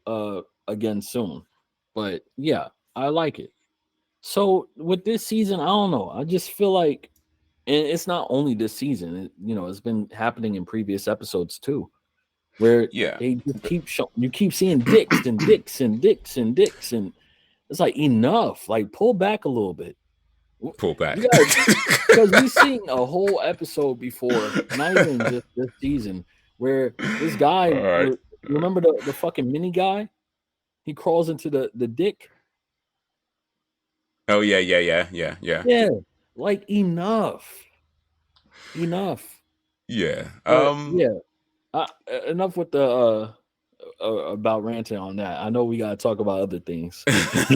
again soon. But yeah, I like it. So with this season, I don't know. I just feel like, and it's not only this season. It's been happening in previous episodes too, where they just you keep seeing dicks and dicks and dicks and dicks, and it's like, enough. Like, pull back a little bit. Pull back. Because we've seen a whole episode before, not even just this season, where this guy, right. remember the fucking mini guy? He crawls into the dick. Oh yeah. Yeah, like, enough. Yeah. Enough with the about ranting on that. I know we gotta talk about other things. I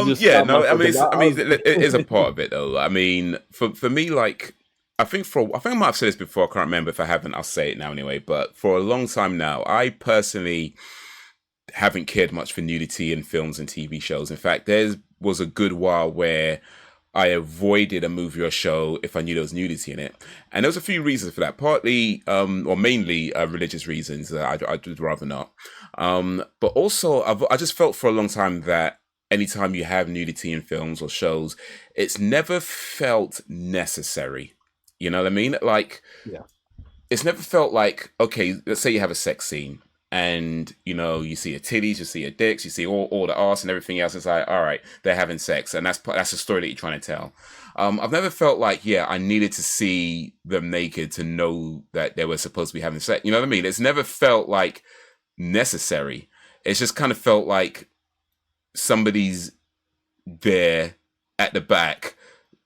mean, it is a part of it though. I mean, for me, like, I think I might have said this before. I can't remember. If I haven't, I'll say it now anyway. But for a long time now, I personally haven't cared much for nudity in films and TV shows. In fact, there was a good while where I avoided a movie or show if I knew there was nudity in it. And there was a few reasons for that. Partly, or mainly, religious reasons that I'd rather not. But also, I just felt for a long time that anytime you have nudity in films or shows, it's never felt necessary. You know what I mean? Like, it's never felt like, okay, let's say you have a sex scene. And, you see your titties, you see your dicks, you see all the arse and everything else. It's like, all right, they're having sex. And that's the story that you're trying to tell. I've never felt like, I needed to see them naked to know that they were supposed to be having sex. You know what I mean? It's never felt like necessary. It's just kind of felt like somebody's there at the back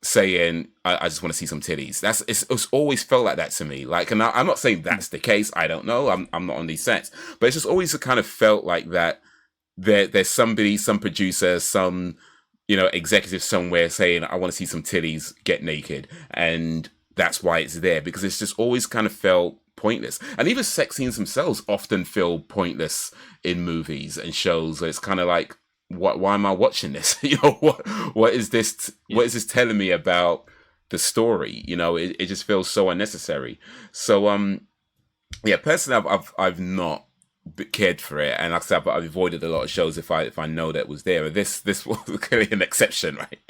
saying, I just want to see some titties. It's always felt like that to me. Like, and I'm not saying that's the case. I don't know. I'm not on these sets, but it's just always kind of felt like that. There's somebody, some producer, some executive somewhere saying, I want to see some titties, get naked, and that's why it's there, because it's just always kind of felt pointless. And even sex scenes themselves often feel pointless in movies and shows. Where it's kind of like, why am I watching this? What is this? What is this telling me about the story? It just feels so unnecessary. So personally, I've not cared for it, and like I said, I've avoided a lot of shows if I know that it was there. This was clearly an exception, right?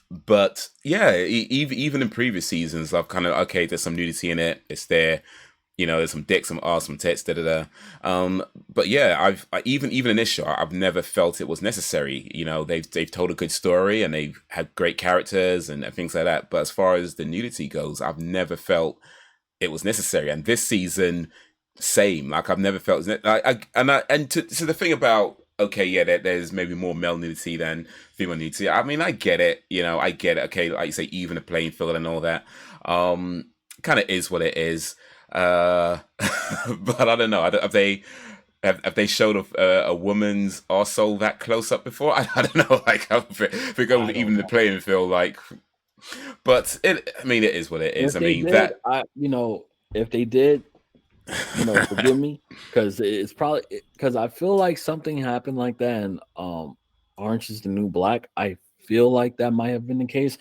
But yeah, even in previous seasons, I've kind of, okay, there's some nudity in it. It's there. There's some dicks, some arse, some tits, But yeah, even in this show, I've never felt it was necessary. They've told a good story and they've had great characters and things like that. But as far as the nudity goes, I've never felt it was necessary. And this season, same. Like, I've never felt and to the thing about okay, yeah, there's maybe more male nudity than female nudity. I mean, I get it. I get it. Okay, like you say, even the playing field and all that. Kind of is what it is. But I don't know. Have they showed a woman's arsehole that close up before? I don't know. Like, if we go with even the playing field, like, but I mean, it is what it is. If I they mean, did, if they did, forgive me, because it's probably because I feel like something happened like that in Orange is the New Black. I feel like that might have been the case,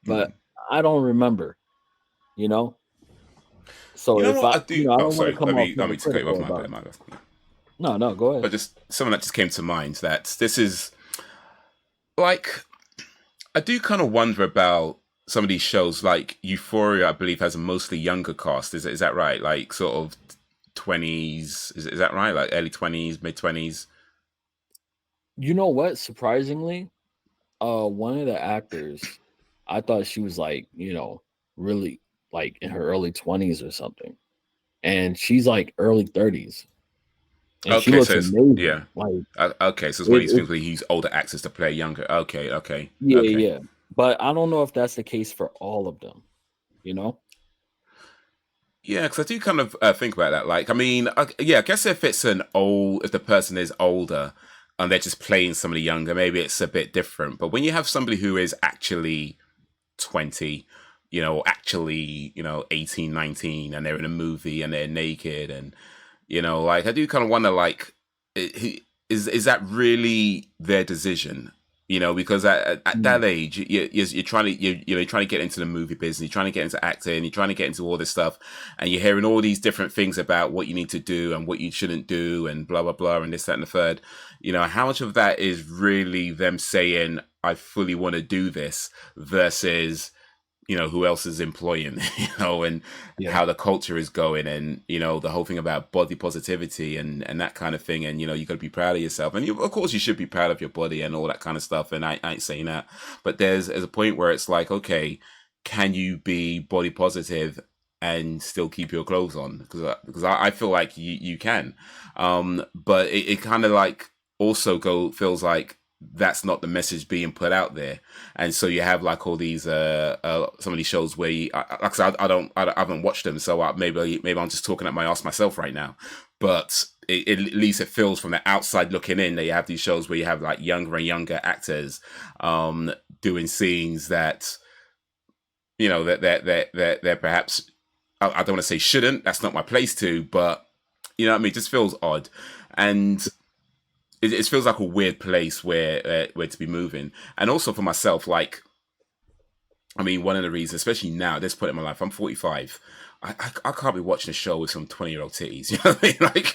but I don't remember. So You know if what I, I do? I Oh, don't want to sorry. come Let off me to cut you off. hypocritical My about bad. it. My bad. No, go ahead. But just something that just came to mind that this is like I do kind of wonder about some of these shows. Like Euphoria, I believe, has a mostly younger cast. Is that right? Like sort of 20s. Is that right? Like early 20s, mid 20s. You know what? Surprisingly, one of the actors, I thought she was like, really like in her early 20s or something. And she's like early 30s. And she Okay, looks so it's, amazing. yeah. Like Okay, so it's one of these it things where he's older actors to play younger. Okay, okay, yeah, okay. yeah. But I don't know if that's the case for all of them, you know? Yeah, because I do kind of think about that. Like, I mean, yeah, I guess if if the person is older and they're just playing somebody younger, maybe it's a bit different. But when you have somebody who is actually 20, actually, 18, 19, and they're in a movie and they're naked and, like, I do kind of wonder, like, is that really their decision? Because at that age, you're trying to you're trying to get into the movie business, you're trying to get into acting, you're trying to get into all this stuff, and you're hearing all these different things about what you need to do and what you shouldn't do, and blah blah blah, and this that and the third. How much of that is really them saying, "I fully want to do this," versus who else is employing, and Yeah. how the culture is going, and the whole thing about body positivity and that kind of thing, and you got to be proud of yourself, and of course you should be proud of your body and all that kind of stuff, and I ain't saying that, but there's a point where it's like, okay, can you be body positive and still keep your clothes on? Because I feel like you can, but it kind of like also feels like that's not the message being put out there, and so you have like all these some of these shows where like I said, I haven't watched them, so maybe I'm just talking at my ass myself right now, but at least it feels from the outside looking in that you have these shows where you have like younger and younger actors doing scenes that that they're perhaps, I don't want to say shouldn't, that's not my place to, but what I mean, it just feels odd, and it feels like a weird place where to be moving. And also for myself, like, I mean, one of the reasons, especially now at this point in my life, I'm 45. I can't be watching a show with some 20-year-old titties. You know what I mean? Like,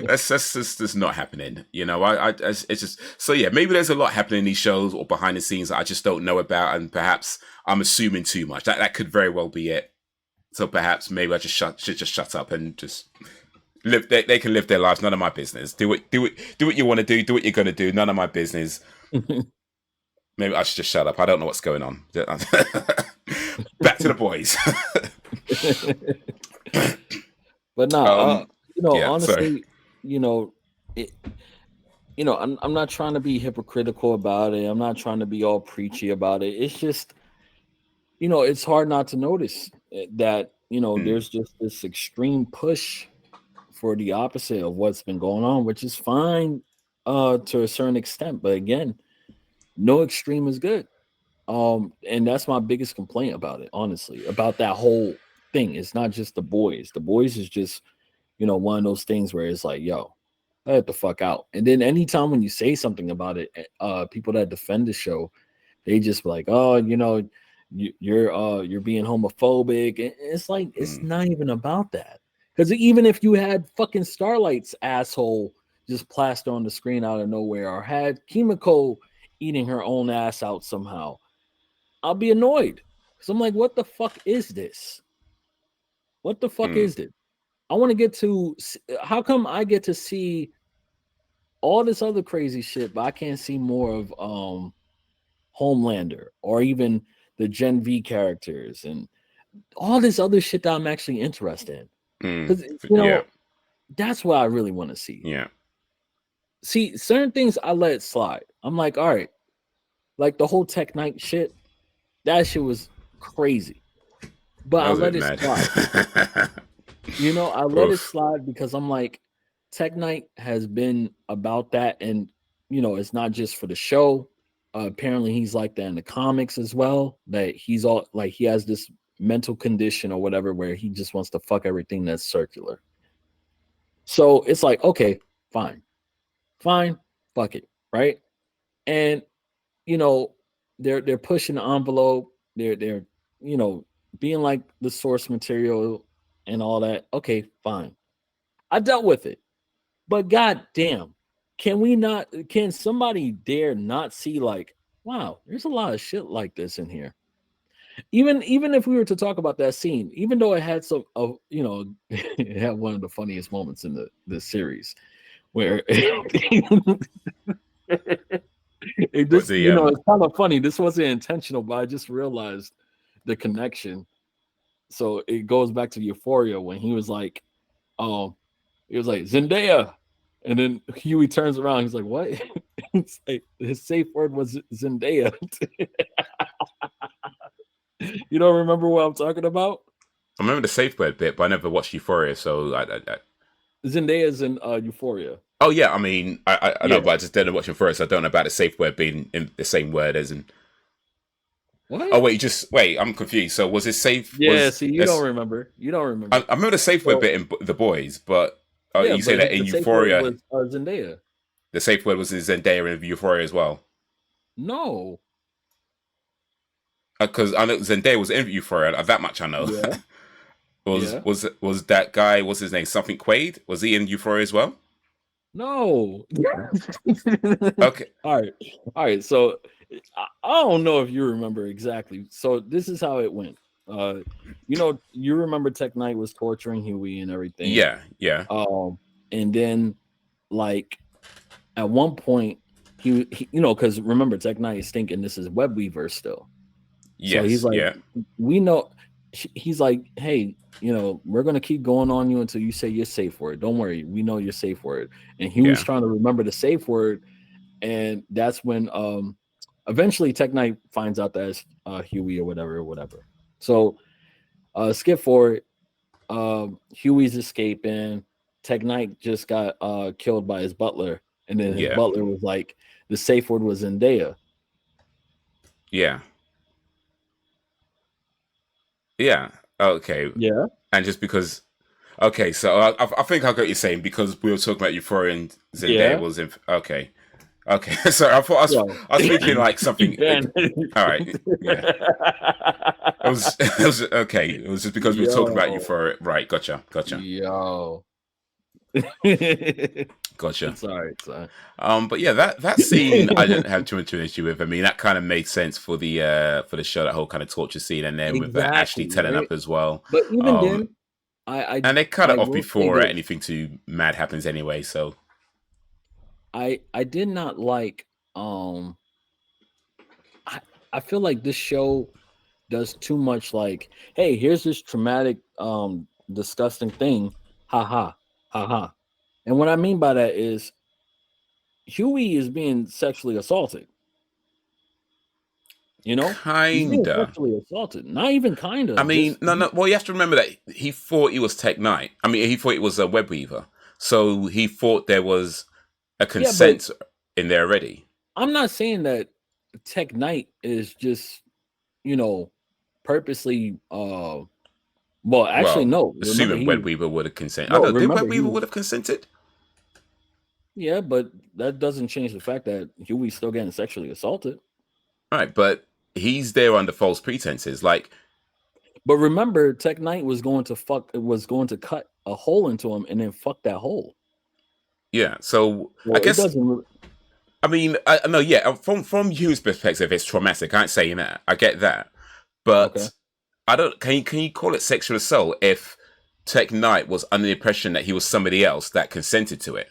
that's just not happening. It's just, so yeah, maybe there's a lot happening in these shows or behind the scenes that I just don't know about, and perhaps I'm assuming too much. That could very well be it. So perhaps maybe I should just shut up and just live. They can live their lives. None of my business. Do what you want to do. Do what you're going to do. None of my business. Maybe I should just shut up. I don't know what's going on. Back to the boys. But no, yeah, honestly, sorry. it, I'm not trying to be hypocritical about it. I'm not trying to be all preachy about it. It's just, it's hard not to notice that, there's just this extreme push for the opposite of what's been going on, which is fine to a certain extent. But again, no extreme is good. And that's my biggest complaint about it, honestly, about that whole thing. It's not just the boys. The boys is just, one of those things where it's like, yo, let the fuck out. And then anytime when you say something about it, people that defend the show, they just be like, oh, you're being homophobic. And it's like, it's not even about that. Because even if you had fucking Starlight's asshole just plaster on the screen out of nowhere, or had Kimiko eating her own ass out somehow, I'll be annoyed. Because I'm like, what the fuck is this? What the fuck is it? I want to get to, how come I get to see all this other crazy shit, but I can't see more of Homelander or even the Gen V characters and all this other shit that I'm actually interested in? Because, Yeah. that's what I really want to see. Yeah. see, certain things I let slide. I'm like, all right, like the whole Tech Knight shit, that shit was crazy. But That I was a let bit it slide. mad. I let it Oof. slide because I'm like, Tech Knight has been about that, and it's not just for the show. Apparently, he's like that in the comics as well. That he's all like he has this mental condition or whatever where he just wants to fuck everything that's circular. So it's like, okay, fine, fine, fuck it, right? And you know, they're pushing the envelope. They're being like the source material and all that. Okay, fine. I dealt with it. But goddamn, can somebody dare not see like, wow, there's a lot of shit like this in here. Even if we were to talk about that scene, even though it had some of it had one of the funniest moments in the series where it But just the it's kind of funny. This wasn't intentional, but I just realized the connection. So it goes back to Euphoria when he was like, oh, he was like Zendaya, and then Huey turns around. He's like, "What?" It's like his safe word was Zendaya. You don't remember what I'm talking about? I remember the safe word bit, but I never watched Euphoria, so Zendaya's in Euphoria. Oh yeah, I mean, I know, Yeah. but I just didn't watch it first. So I don't know about the safe word being in the same word as in. Oh What? wait, wait. I'm confused. So was it safe? Yeah. See, you don't remember. You don't remember. I remember the safe word So bit in The Boys, but yeah, you say but that in the safe word Euphoria, was Zendaya. the safe word was in Zendaya in Euphoria as well. No. Because I know Zendaya was in Euphoria. That much I know. Yeah. was Yeah. was was that guy? What's his name? Something Quaid? Was he in Euphoria as well? No. Okay. All right. All right. So I don't know if you remember exactly. So this is how it went. Uh, you remember Tech Knight was torturing Huey and everything. Yeah. Yeah. And then like at one point he because remember Tech Knight is thinking this is Web Weaver still. So he's Yes. like, Yeah. we know. He's like, hey, we're gonna keep going on you until you say your safe word. Don't worry, we know your safe word. And Huey's Yeah. trying to remember the safe word, and that's when eventually Tech Knight finds out that it's Huey or whatever. So skip forward. Huey's escaping. Tech Knight just got killed by his butler, and then his Yeah. butler was like, the safe word was Zendaya. Yeah. Yeah. Okay. Yeah. And just because. Okay, so I think I got what you're saying because we were talking about Euphoria and Zendaya Yeah. was in. Okay. Okay. So I thought Yo. I was thinking like something. Ben. All right. Yeah. It was okay. It was just because we were talking about Yo. Euphoria. Right. Gotcha. Gotcha. Yo. Gotcha. It's all right, son. But yeah, that scene I didn't have too much of an issue with. I mean, that kind of made sense for the show, that whole kind of torture scene, and then with Ashley Exactly, telling right? up as well. But even Um, then, I and they cut I it off will say before this. anything too mad happens anyway. So I did not like I, I feel like this show does too much like, hey, here's this traumatic disgusting thing. Ha ha. Ha ha. And what I mean by that is Huey is being sexually assaulted. He's being kinda. sexually assaulted. Not even I kinda. mean, Just no. Well, you have to remember that he thought he was Tech Knight. I mean, he thought it was a web weaver, so he thought there was a yeah, but consent in there already. I'm not saying that Tech Knight is just, you know, purposely well, actually Well, no. Remember assuming he Web Weaver would have consented. I no, don't know. Did remember Web he Weaver was would have consented? yeah, but that doesn't change the fact that Huey's still getting sexually assaulted. Right, but he's there under false pretenses. Like, But remember, Tech Knight was going to cut a hole into him and then fuck that hole. yeah. So I Well, it guess doesn't. I mean, I no, yeah. From Hugh's perspective, it's traumatic. I ain't saying that. I get that, Okay. but I don't. Can you call it sexual assault if Tech Knight was under the impression that he was somebody else that consented to it?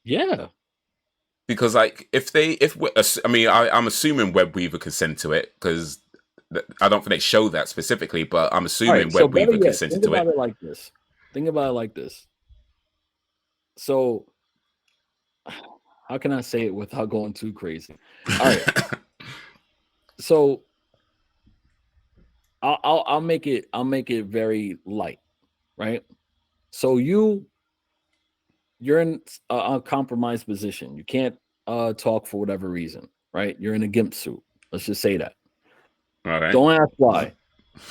Yeah. Because like, I mean, I'm assuming Web Weaver consented to it because I don't think they show that specifically, but I'm All right. assuming So Web better Weaver yet, consented think to about it. it like this. Think about it like this. So how can I say it without going too crazy? All right. So I'll make it very light, right? So you're in a compromised position. You can't talk for whatever reason, right? You're in a gimp suit. Let's just say that. Okay. Don't ask why.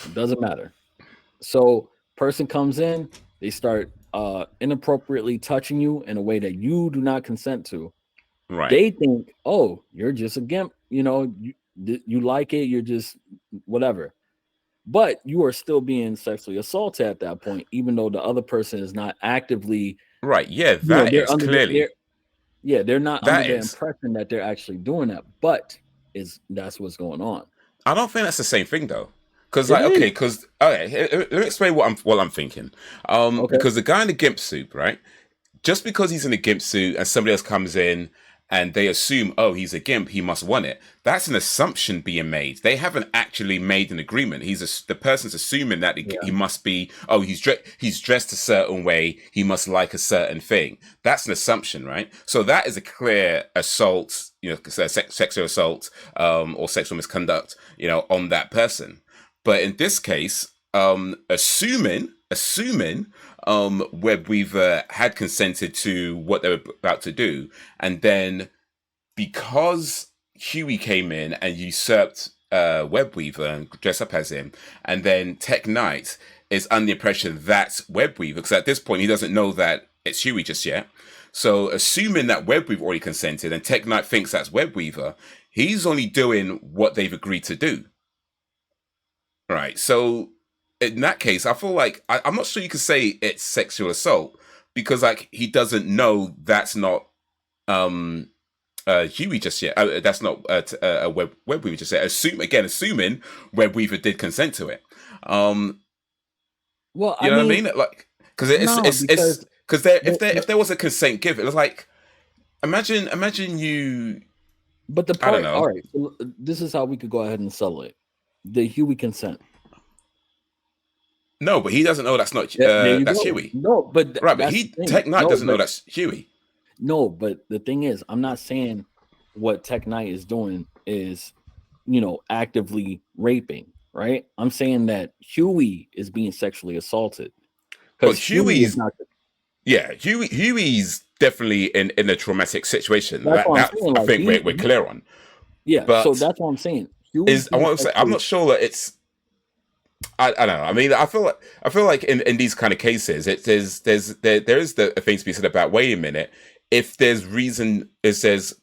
It doesn't matter. So person comes in, they start inappropriately touching you in a way that you do not consent to. Right. They think, oh, you're just a gimp. You like it. You're just whatever. But you are still being sexually assaulted at that point, even though the other person is not actively. Right. Yeah, that They're is under clearly. they're not under That the is. impression that they're actually doing that, but that's what's going on. I don't think that's the same thing though. Because It like, is. okay, let me explain what I'm thinking. Okay. Because the guy in the gimp suit, right? Just because he's in a gimp suit and somebody else comes in and they assume, oh, he's a gimp, he must want it. That's an assumption being made. They haven't actually made an agreement. The person's assuming that he must be, oh, he's dressed a certain way, he must like a certain thing. That's an assumption, right? So that is a clear assault, sexual assault, or sexual misconduct, on that person. But in this case, assuming Web Weaver had consented to what they were about to do, and then because Huey came in and usurped Web Weaver and dressed up as him, and then Tech Knight is under the impression that's Web Weaver, because at this point he doesn't know that it's Huey just yet. So assuming that Web Weaver already consented and Tech Knight thinks that's Web Weaver, he's only doing what they've agreed to do. Right. So in that case, I feel like I'm not sure you could say it's sexual assault because like he doesn't know that's not Huey just yet. That's not Web Weaver just yet. Assuming Web Weaver did consent to it. Well, you know what I mean? Like because it's because if there was a consent given, it's like imagine you. But the part, I don't know. all right. So this is how we could go ahead and settle it. The Huey consent. No, but he doesn't know that's not that's go. Huey. No, but right, but Tech Knight doesn't know that's Huey. No, but the thing is, I'm not saying what Tech Knight is doing is, actively raping, right? I'm saying that Huey is being sexually assaulted. But Huey's Huey's definitely in a traumatic situation. That's what I'm saying. I think we're clear on. Yeah, but so that's what I'm saying. I'm not sure that it's. I don't know. I mean, I feel like in these kind of cases, there is the thing to be said about wait a minute. If there's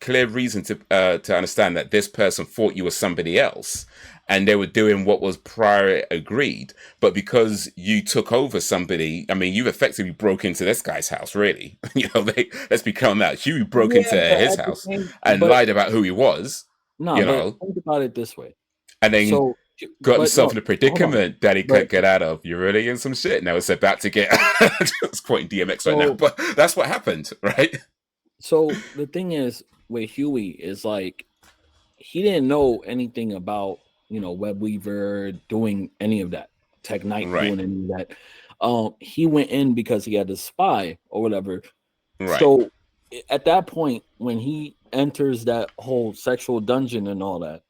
clear reason to understand that this person thought you were somebody else, and they were doing what was prior agreed, but because you took over somebody, I mean, you've effectively broke into this guy's house, really. Let's be clear on that. Huey broke into his house and lied about who he was. No, but think about it this way. And then got himself in a predicament that he couldn't get out of. You're really in some shit. Now it's about to get. It's quoting DMX right now, but that's what happened, right? So the thing is with Huey is like he didn't know anything about Web Weaver doing any of that, Tech Knight doing any of that. He went in because he had to spy or whatever. Right. So at that point, when he enters that whole sexual dungeon and all that,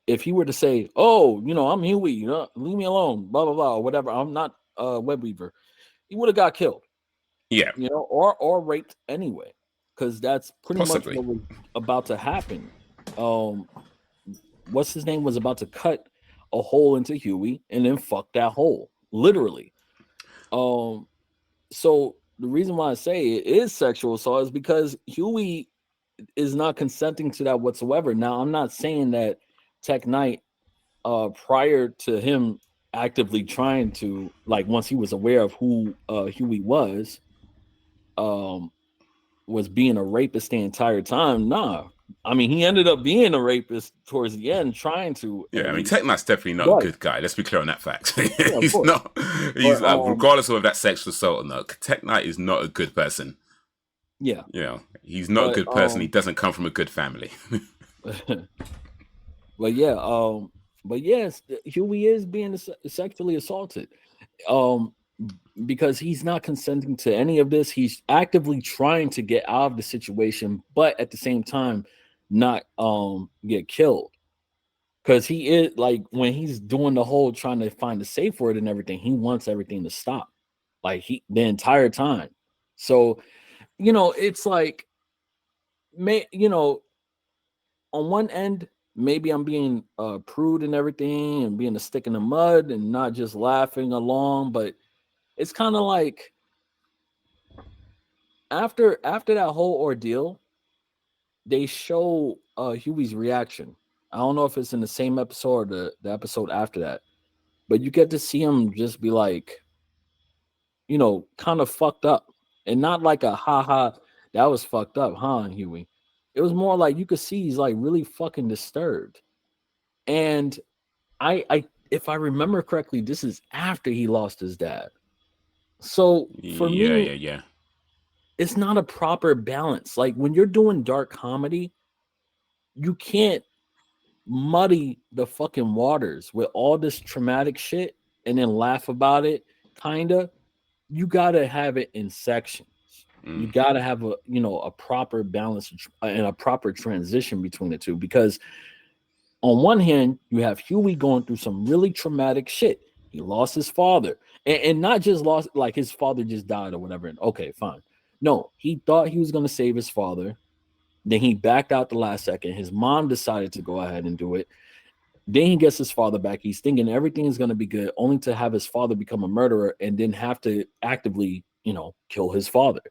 if he were to say, "Oh, I'm Huey, leave me alone," blah blah blah, or whatever, I'm not Web Weaver, he would have got killed. Yeah, or raped anyway, because that's pretty much what was about to happen. What's his name was about to cut a hole into Huey and then fuck that hole, literally. So the reason why I say it is sexual assault is because Huey is not consenting to that whatsoever. Now, I'm not saying that Tech Knight, prior to him actively trying to, like, once he was aware of who Huey was being a rapist the entire time. Nah. I mean, he ended up being a rapist towards the end, trying to. Yeah, I mean, Tech Knight's definitely not a good guy. Let's be clear on that fact. He's not. He's regardless of that sexual assault or not. Tech Knight is not a good person. Yeah, he's not a good person. He doesn't come from a good family. But yes, Huey is being sexually assaulted. because he's not consenting to any of this. He's actively trying to get out of the situation, but at the same time, not get killed. Because he is like when he's doing the whole trying to find a safe word and everything, he wants everything to stop, like he the entire time. So it's like, may on one end, maybe I'm being prude and everything and being a stick in the mud and not just laughing along, but it's kind of like after that whole ordeal, they show Huey's reaction. I don't know if it's in the same episode or the episode after that, but you get to see him just be like, kind of fucked up. And not like a haha, that was fucked up, huh, Huey? It was more like you could see he's like really fucking disturbed. And I if I remember correctly, this is after he lost his dad. So for Yeah, me, yeah, yeah. it's not a proper balance. Like when you're doing dark comedy, you can't muddy the fucking waters with all this traumatic shit and then laugh about it, kinda. You gotta have it in sections. You Mm. gotta have a proper balance and a proper transition between the two, because on one hand, you have Huey going through some really traumatic shit. He lost his father, and not just lost, like his father just died or whatever. And okay, fine. No, he thought he was going to save his father. Then he backed out the last second. His mom decided to go ahead and do it. Then he gets his father back. He's thinking everything is going to be good, only to have his father become a murderer and then have to actively, kill his father.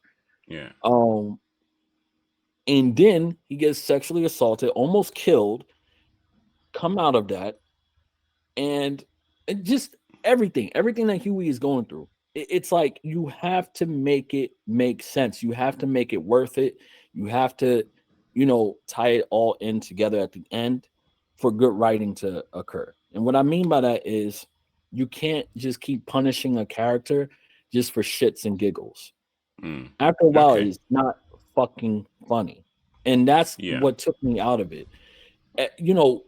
Yeah. Um, and then he gets sexually assaulted, almost killed. Come out of that, and just everything that Huey is going through. It's like you have to make it make sense. You have to make it worth it. You have to, tie it all in together at the end for good writing to occur. And what I mean by that is you can't just keep punishing a character just for shits and giggles. Mm. After a while, Okay. it's not fucking funny. And that's Yeah. what took me out of it.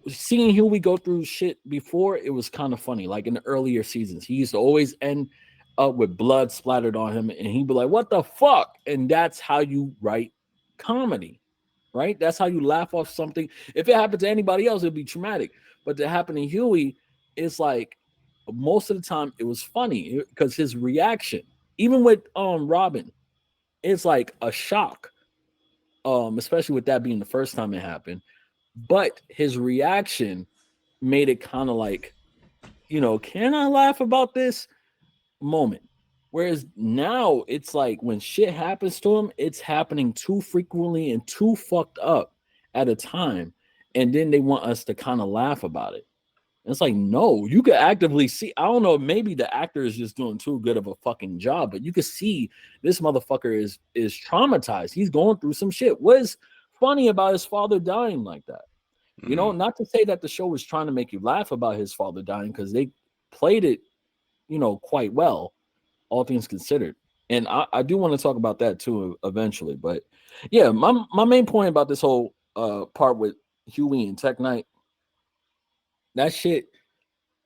Seeing Huey go through shit before, it was kind of funny. Like in the earlier seasons, he used to always end up with blood splattered on him, and he'd be like, "What the fuck?" And that's how you write comedy, right? That's how you laugh off something. If it happened to anybody else, it'd be traumatic. But to happen to Huey, it's like most of the time it was funny because his reaction, even with Robin, it's like a shock. Especially with that being the first time it happened. But his reaction made it kind of like, can I laugh about this moment? Whereas now it's like when shit happens to him, it's happening too frequently and too fucked up at a time. And then they want us to kind of laugh about it. And it's like, no, you could actively see. I don't know, maybe the actor is just doing too good of a fucking job, but you could see this motherfucker is traumatized. He's going through some shit. What is funny about his father dying like that? Mm. Not to say that the show was trying to make you laugh about his father dying, because they played it, quite well, all things considered. And I do want to talk about that too eventually. But yeah, my main point about this whole part with Huey and Tech Knight, that shit,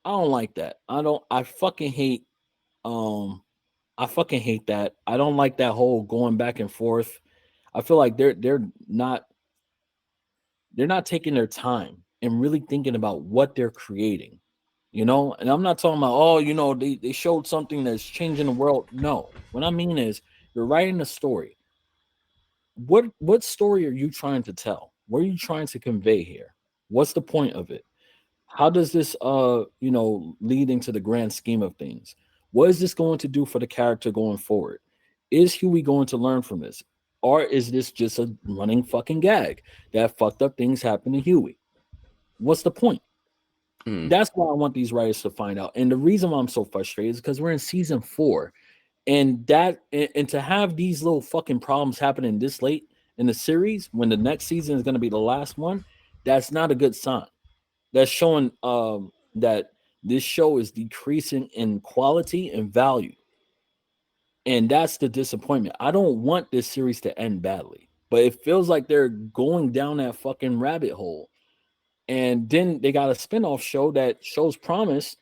I don't like that. I fucking hate um I fucking hate that. I don't like that whole going back and forth. I feel like they're not taking their time and really thinking about what they're creating. And I'm not talking about, oh, they showed something that's changing the world. No, what I mean is you're writing a story. What story are you trying to tell? What are you trying to convey here? What's the point of it? How does this lead into the grand scheme of things? What is this going to do for the character going forward? Is Huey going to learn from this? Or is this just a running fucking gag that fucked up things happen to Huey? What's the point? Mm. That's why I want these writers to find out. And the reason why I'm so frustrated is because we're in season 4. And to have these little fucking problems happening this late in the series when the next season is going to be the last one, that's not a good sign. That's showing that this show is decreasing in quality and value. And that's the disappointment. I don't want this series to end badly, but it feels like they're going down that fucking rabbit hole. And then they got a spinoff show that shows promise,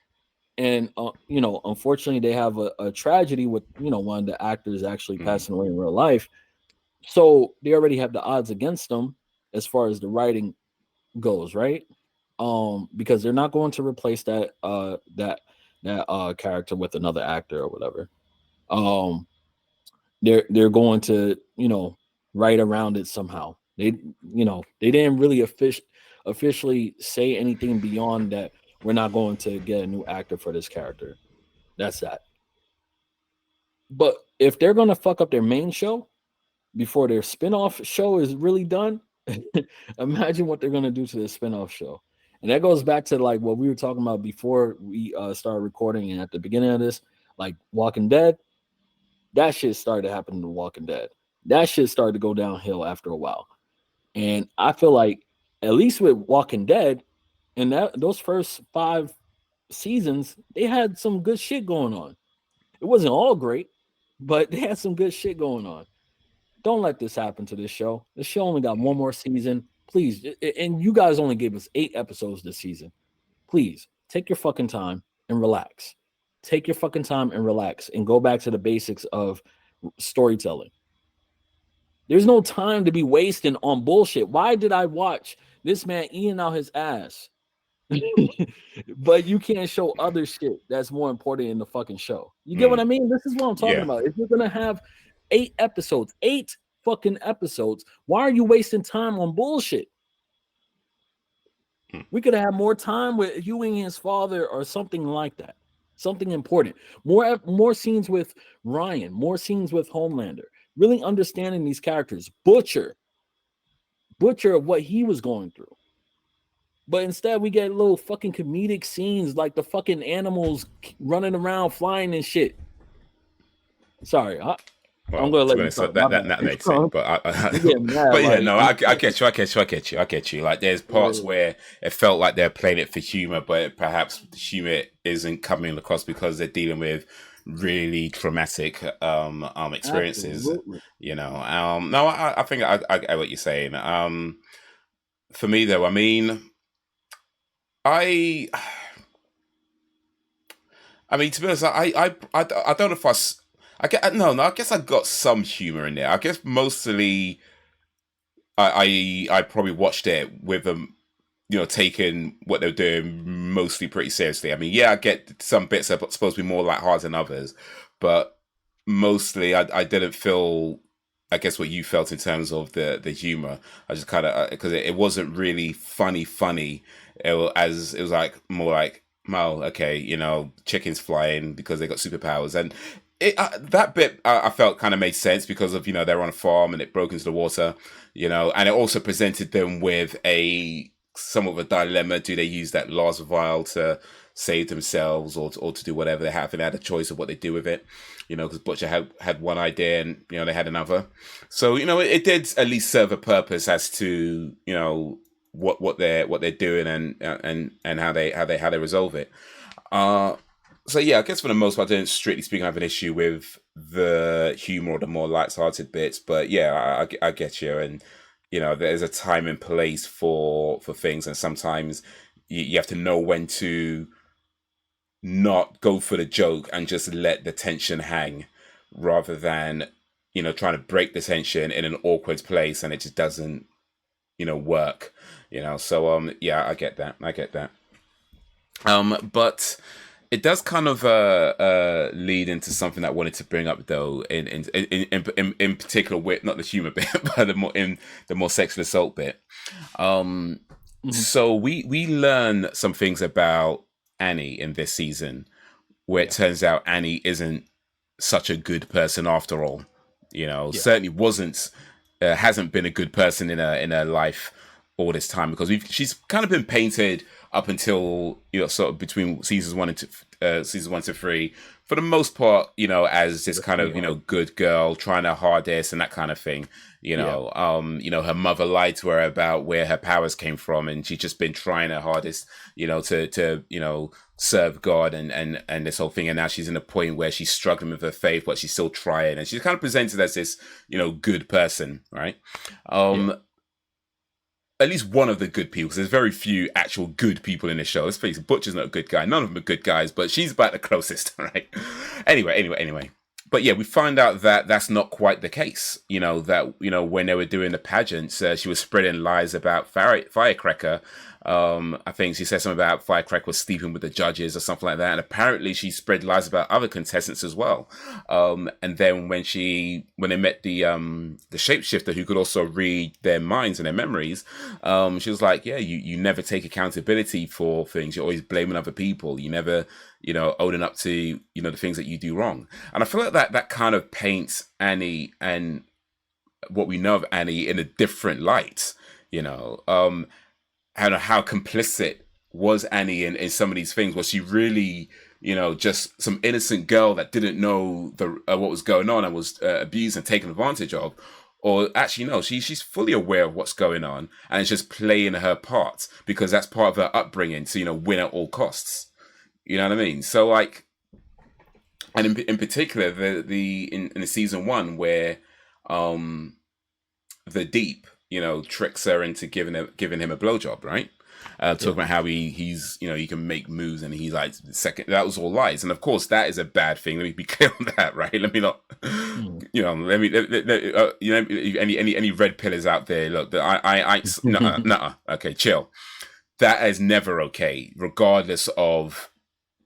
And you know, unfortunately, they have a tragedy with, you know, one of the actors actually Mm. passing away in real life. So they already have the odds against them as far as the writing goes, right? Because they're not going to replace that character with another actor or whatever. Um, they're going to, you know, write around it somehow. They, you know, they didn't really officially say anything beyond that. We're not going to get a new actor for this character. That's that. But if they're going to fuck up their main show before their spin-off show is really done, imagine what they're going to do to the spin-off show. And that goes back to like what we were talking about before we started recording, and at the beginning of this, like Walking Dead. That shit started happening to Walking Dead. That shit started to go downhill after a while. And I feel like at least with Walking Dead, and that those first 5 seasons, they had some good shit going on. It wasn't all great, but they had some good shit going on. Don't let this happen to this show. This show only got one more season. Please. And you guys only gave us 8 episodes this season. Please take your fucking time and relax. Take your fucking time and relax and go back to the basics of storytelling. There's no time to be wasting on bullshit. Why did I watch this man eating out his ass? But you can't show other shit that's more important in the fucking show. You get what I mean? This is what I'm talking about. If you're gonna have 8 episodes, 8 fucking episodes, why are you wasting time on bullshit? We could have more time with Hughie and his father or something like that. Something important. More scenes with Ryan, more scenes with Homelander. Really understanding these characters. Butcher of what he was going through. But instead, we get little fucking comedic scenes like the fucking animals running around, flying and shit. Sorry, I'm gonna let you talk. That makes sense, but mad, but yeah, like, no, I get you. Like, there's parts where it felt like they're playing it for humor, but perhaps the humor isn't coming across because they're dealing with really traumatic experiences. Absolutely. You know, no, I think I get what you're saying. For me though, I mean, I. I mean, to be honest, I don't know if I get no. I guess I got some humor in there. I guess mostly, I probably watched it with them, you know, taking what they're doing mostly pretty seriously. I mean, yeah, I get some bits are supposed to be more like hard than others, but mostly I didn't feel. I guess what you felt in terms of the humor. I just kind of because it wasn't really funny. It was like more like, well, okay, you know, chickens flying because they got superpowers, and that bit I felt kind of made sense because of, you know, they're on a farm and it broke into the water, you know, and it also presented them with a some of a dilemma. Do they use that last vial to save themselves or to do whatever they have? And they had a choice of what they do with it, you know, because Butcher had one idea and, you know, they had another. So, you know, it did at least serve a purpose as to, you know, what they're doing and how they resolve it. So yeah, I guess for the most part, I didn't strictly speaking have an issue with the humor or the more light-hearted bits, but yeah, I get you, and you know, there's a time and place for things, and sometimes you have to know when to not go for the joke and just let the tension hang, rather than, you know, trying to break the tension in an awkward place and it just doesn't, you know, work. You know, so yeah, I get that. But it does kind of lead into something that I wanted to bring up though, in particular with not the humor bit, but the more sexual assault bit. So we learn some things about Annie in this season, where it turns out Annie isn't such a good person after all. You know, certainly hasn't been a good person in her life all this time, because she's kind of been painted up until, you know, sort of between seasons 1 to 3, for the most part, you know, as this kind of, you know, good girl trying her hardest and that kind of thing. You know, you know, her mother lied to her about where her powers came from, and she's just been trying her hardest, you know, to you know, serve God and this whole thing. And now she's in a point where she's struggling with her faith, but she's still trying, and she's kind of presented as this, you know, good person, right? at least one of the good people, because there's very few actual good people in the show. Let's face it, Butcher's not a good guy. None of them are good guys, but she's about the closest, right? Anyway. But yeah, we find out that that's not quite the case. When they were doing the pageants, she was spreading lies about Firecracker. I think she said something about Firecracker was sleeping with the judges or something like that. And apparently she spread lies about other contestants as well. And then when they met the shapeshifter who could also read their minds and their memories, she was like, yeah, you never take accountability for things. You're always blaming other people. You never, owning up to, the things that you do wrong. And I feel like that kind of paints Annie and what we know of Annie in a different light, I don't know how complicit was Annie in some of these things. Was she really, just some innocent girl that didn't know what was going on and was abused and taken advantage of? Or actually, no, she's fully aware of what's going on and is just playing her part because that's part of her upbringing to, win at all costs. You know what I mean? So like, and in particular, in the season 1 where the Deep, tricks her into giving him a blowjob, right? Talking about how he's he can make moves and he's like second. That was all lies, and of course that is a bad thing. Let me be clear on that, right? Let me not, any red pillars out there. Look, no, okay, chill. That is never okay, regardless of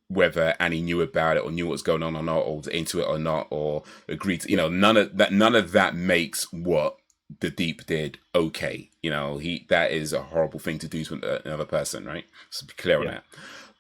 whether Annie knew about it or knew what was going on or not, or was into it or not, or agreed to, none of that makes what the Deep did okay. That is a horrible thing to do to another person, right? So be clear on that.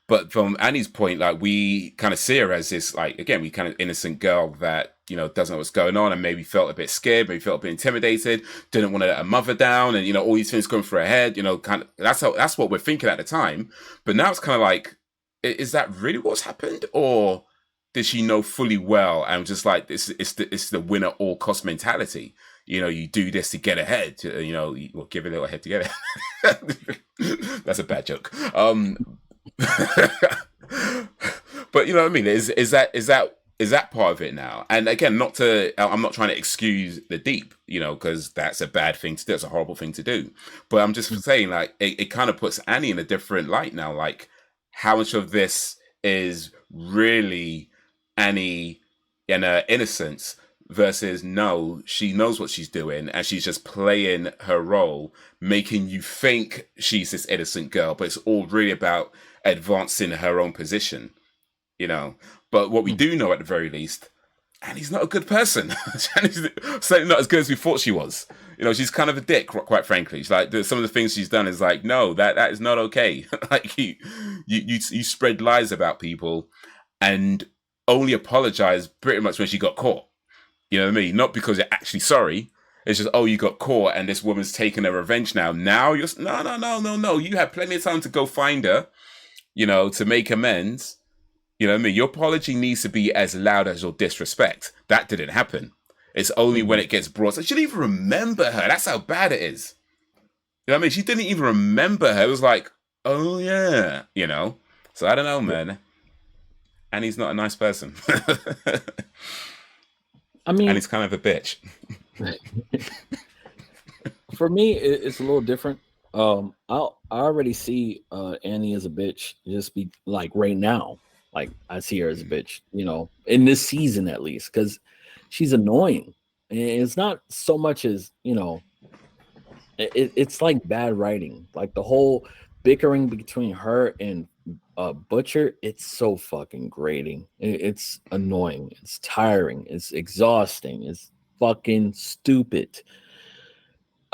But from Annie's point, like, we kind of see her as this, like, again, we kind of innocent girl that, doesn't know what's going on and maybe felt a bit scared, maybe felt a bit intimidated, didn't want to let her mother down, and, all these things going through her head, kind of, that's what we're thinking at the time. But now it's kind of like, is that really what's happened? Or did she know fully well and just like, it's the win at all cost mentality? You do this to get ahead, or give it a little head together. That's a bad joke. But you know what I mean? Is that part of it now? And again, I'm not trying to excuse the Deep, because that's a bad thing to do. It's a horrible thing to do. But I'm just saying, like, it kind of puts Annie in a different light now. Like, how much of this is really Annie and her innocence versus no, she knows what she's doing and she's just playing her role, making you think she's this innocent girl, but it's all really about advancing her own position, But what we do know at the very least, Annie's not a good person. Annie's certainly not as good as we thought she was. She's kind of a dick, quite frankly. She's like, some of the things she's done is like, no, that is not okay. Like, you spread lies about people and only apologize pretty much when she got caught. You know what I mean? Not because you're actually sorry. It's just, you got caught and this woman's taking her revenge now. Now you're, no. You had plenty of time to go find her, to make amends. You know what I mean? Your apology needs to be as loud as your disrespect. That didn't happen. It's only when it gets brought. So she didn't even remember her. That's how bad it is. You know what I mean? She didn't even remember her. It was like, oh yeah, So I don't know, man. And he's not a nice person. I mean, and he's kind of a bitch. For me, it's a little different. I already see Annie as a bitch. Just be like right now, like I see her as a bitch. In this season at least, because she's annoying. And it's not so much as it's like bad writing. Like the whole bickering between her and Butcher, it's so fucking grating. It's annoying. It's tiring. It's exhausting. It's fucking stupid.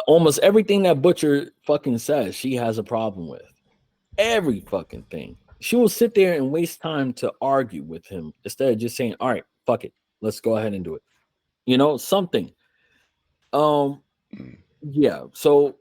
Almost everything that Butcher fucking says, she has a problem with. Every fucking thing. She will sit there and waste time to argue with him instead of just saying, all right, fuck it. Let's go ahead and do it. Something. Yeah. So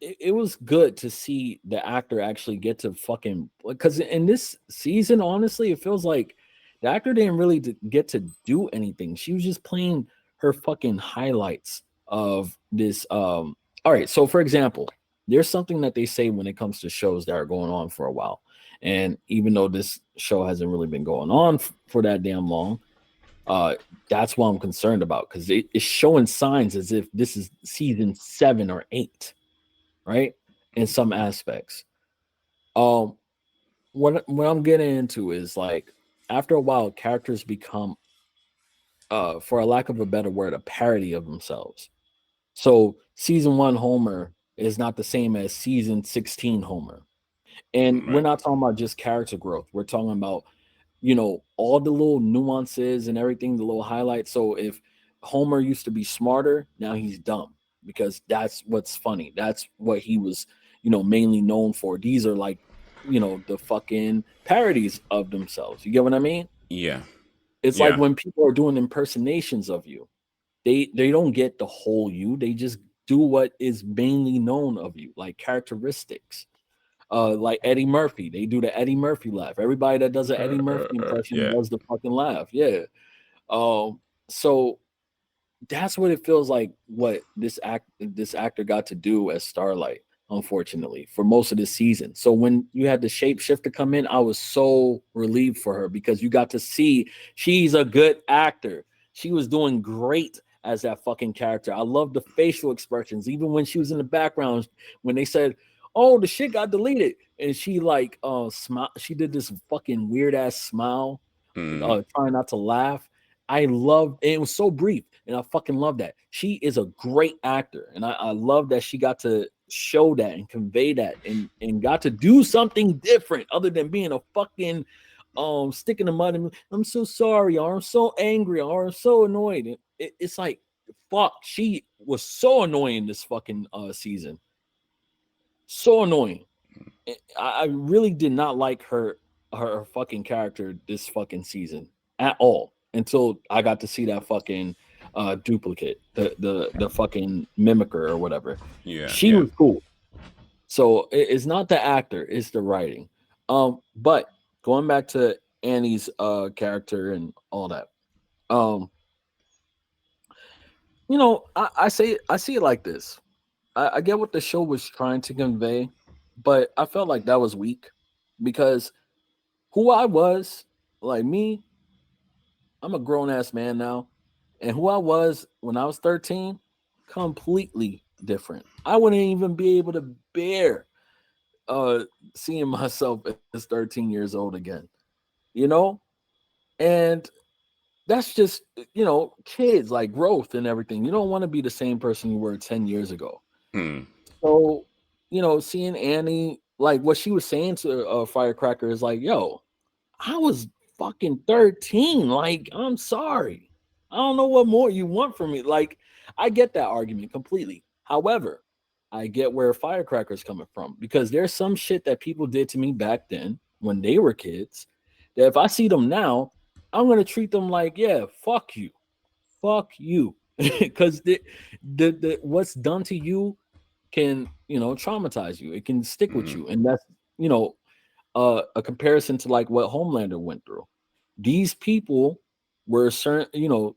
it was good to see the actor actually get to fucking, because in this season, honestly, it feels like the actor didn't really get to do anything. She was just playing her fucking highlights of this. All right. So for example, there's something that they say when it comes to shows that are going on for a while. And even though this show hasn't really been going on for that damn long, that's what I'm concerned about, because it's showing signs as if this is season 7 or 8. Right? in some aspects. Um, what I'm getting into is like after a while, characters become, for a lack of a better word, a parody of themselves. So season 1 Homer is not the same as season 16 Homer. And we're Right. not talking about just character growth. We're talking about, all the little nuances and everything, the little highlights. So if Homer used to be smarter, now he's dumb because that's what's funny. That's what he was, mainly known for. These are like, the fucking parodies of themselves. You get what I mean? Yeah. It's like Yeah. when people are doing impersonations of you, they don't get the whole you. They just do what is mainly known of you, like characteristics. Like Eddie Murphy, they do the Eddie Murphy laugh. Everybody that does an Eddie Murphy impression Yeah. does the fucking laugh. Yeah. So that's what it feels like. What this actor got to do as Starlight, unfortunately, for most of the season. So when you had the shapeshifter come in, I was so relieved for her because you got to see she's a good actor. She was doing great as that fucking character. I love the facial expressions, even when she was in the background when they said, "Oh, the shit got deleted," and she like smile. She did this fucking weird ass smile, Mm. trying not to laugh. I love it. Was so brief, and I fucking love that. She is a great actor, and I love that she got to show that and convey that, and got to do something different other than being a fucking stick in the mud. And I'm so sorry, or I'm so angry, or I'm so annoyed. It's like fuck. She was so annoying this fucking season. So annoying. I really did not like her fucking character this fucking season at all until I got to see that fucking duplicate, the fucking mimicker or whatever. Yeah. She Yeah. was cool. So it's not the actor, it's the writing. But going back to Annie's character and all that. Um, I see it like this. I get what the show was trying to convey, but I felt like that was weak because who I was, like me, I'm a grown ass man now, and who I was when I was 13, completely different. I wouldn't even be able to bear uh seeing myself as 13 years old again, you know? And that's just, kids like growth and everything. You don't want to be the same person you were 10 years ago. Mm. So, seeing Annie, like what she was saying to Firecracker is like, yo, I was fucking 13. Like, I'm sorry. I don't know what more you want from me. Like, I get that argument completely. However, I get where Firecracker's coming from because there's some shit that people did to me back then when they were kids that if I see them now, I'm going to treat them like, yeah, fuck you. Fuck you. Because the what's done to you can, traumatize you. It can stick with Mm. you. And that's, you know, a comparison to like what Homelander went through. These people were certain,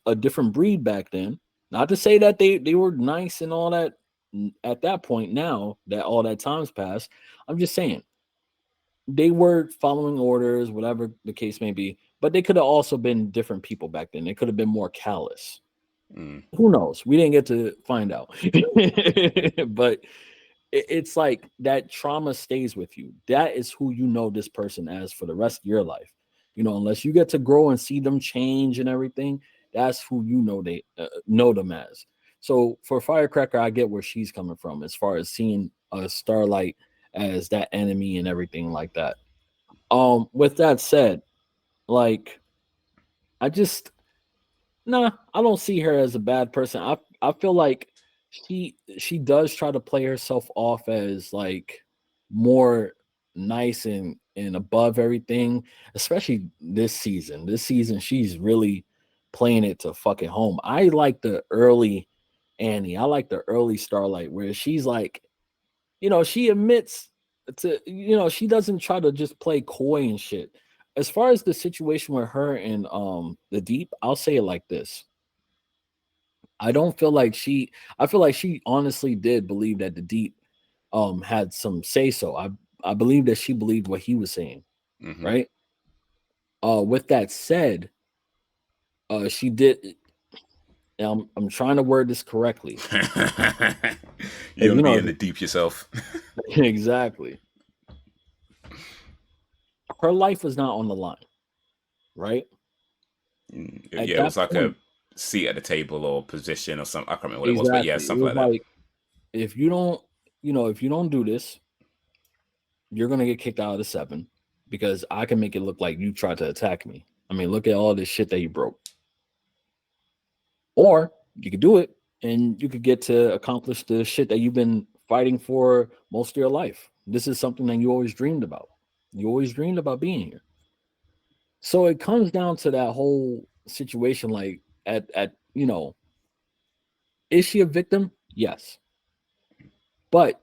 a different breed back then. Not to say that they were nice and all that at that point. Now that all that time's passed, I'm just saying they were following orders, whatever the case may be. But they could have also been different people back then. They could have been more callous. Mm. Who knows? We didn't get to find out. But it's like that trauma stays with you. That is who you know this person as for the rest of your life. Unless you get to grow and see them change and everything, that's who you know they know them as. So for Firecracker, I get where she's coming from as far as seeing Starlight as that enemy and everything like that. With that said, like I just nah, I don't see her as a bad person. I feel like she does try to play herself off as like more nice and above everything, especially this season. This season she's really playing it to fucking home. I like the early Annie. I like the early Starlight where she's like, she admits to, she doesn't try to just play coy and shit. As far as the situation with her and the Deep, I'll say it like this. I don't feel like I feel like she honestly did believe that the Deep had some say so. I believe that she believed what he was saying, Mm-hmm. right? With that said, she did And I'm trying to word this correctly. You want to You be know, in the deep yourself. exactly. Her life is not on the line, right? At Yeah, it that was like a point, seat at the table or position or something. I can't remember what it was, but yeah, exactly. It something was like that. like, if you don't, if you don't do this, you're gonna get kicked out of the seven because I can make it look like you tried to attack me. I mean, look at all this shit that you broke. Or you could do it and you could get to accomplish the shit that you've been fighting for most of your life. This is something that you always dreamed about. You always dreamed about being here. So it comes down to that whole situation, like at is she a victim? Yes. But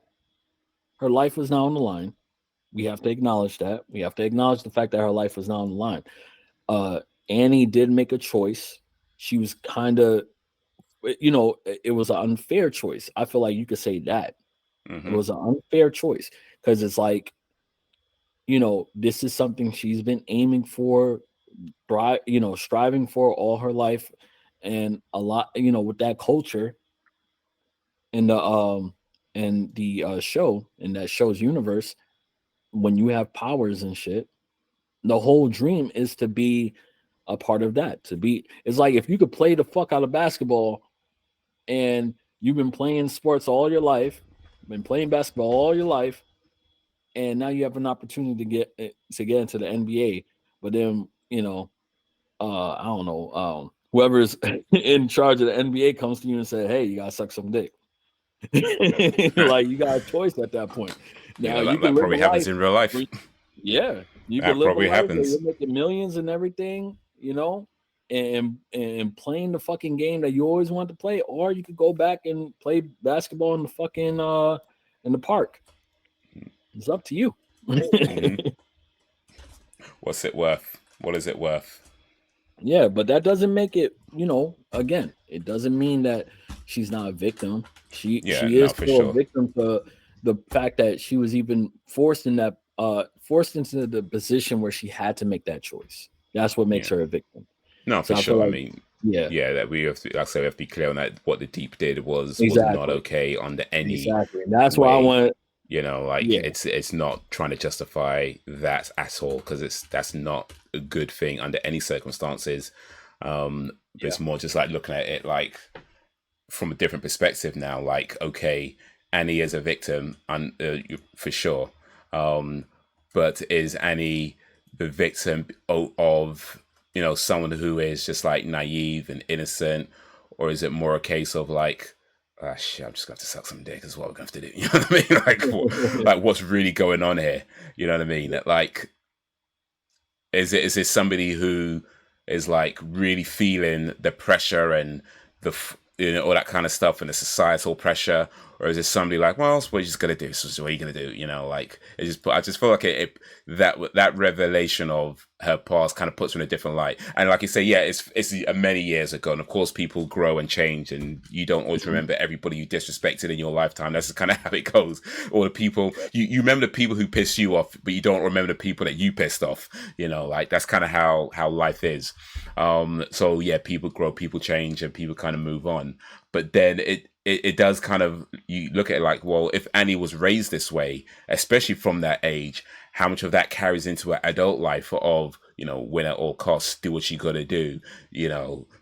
her life was now on the line. We have to acknowledge that. We have to acknowledge the fact that her life was now on the line. Uh Annie did make a choice. She was kind of, it was an unfair choice. I feel like you could say that. It Hmm. was an unfair choice because it's like, this is something she's been aiming for, striving for all her life. And a lot, with that culture in the show, in that show's universe, when you have powers and shit, the whole dream is to be a part of that. To be, it's like if you could play the fuck out of basketball and you've been playing sports all your life, been playing basketball all your life, and now you have an opportunity to get into the NBA. But then, I don't know, whoever's in charge of the NBA comes to you and say, "Hey, you gotta suck some dick." Like you got a choice at that point. Now you can That live a probably happens life in real life. where, yeah, you can That live a probably life where happens. you're making millions and everything, and playing the fucking game that you always wanted to play, or you could go back and play basketball in the fucking in the park. It's up to you. Hmm. What's it worth? What is it worth? Yeah, but that doesn't make it, again, it doesn't mean that she's not a victim. She Yeah, she is no, for still a sure. victim to the fact that she was even forced into the position where she had to make that choice. That's what makes Yeah, her a victim. no, for So I feel sure. I like, mean, yeah, yeah, that we have to, like I say, we have to be clear on that. What the deep did was not exactly. okay under any Exactly. And that's why I way. want, Like yeah, it's not trying to justify that at all because that's not a good thing under any circumstances. But yeah, it's more just like looking at it like from a different perspective now. Like, okay, Annie is a victim, for sure. Um, but is Annie the victim of someone who is just like naive and innocent, or is it more a case of like, ah, shit, I'm just going to have to suck some dick is what we're going to have to do. You know what I mean? Like what's really going on here? You know what I mean? yeah, Like, is it somebody who is like really feeling the pressure and all that kind of stuff and the societal pressure, or is it somebody like, well, what are you just gonna do? So what are you gonna do? Like it just. I just feel like that revelation of her past kind of puts her in a different light. And like you say, yeah, it's many years ago, and of course people grow and change, and you don't always mhm, remember everybody you disrespected in your lifetime. That's just kind of how it goes. Or the people you remember the people who pissed you off, but you don't remember the people that you pissed off. Like that's kind of how life is. So yeah, people grow, people change, and people kind of move on. But then it does kind of, you look at it like, well, if Annie was raised this way, especially from that age, how much of that carries into her adult life of, win at all costs, do what you got to do.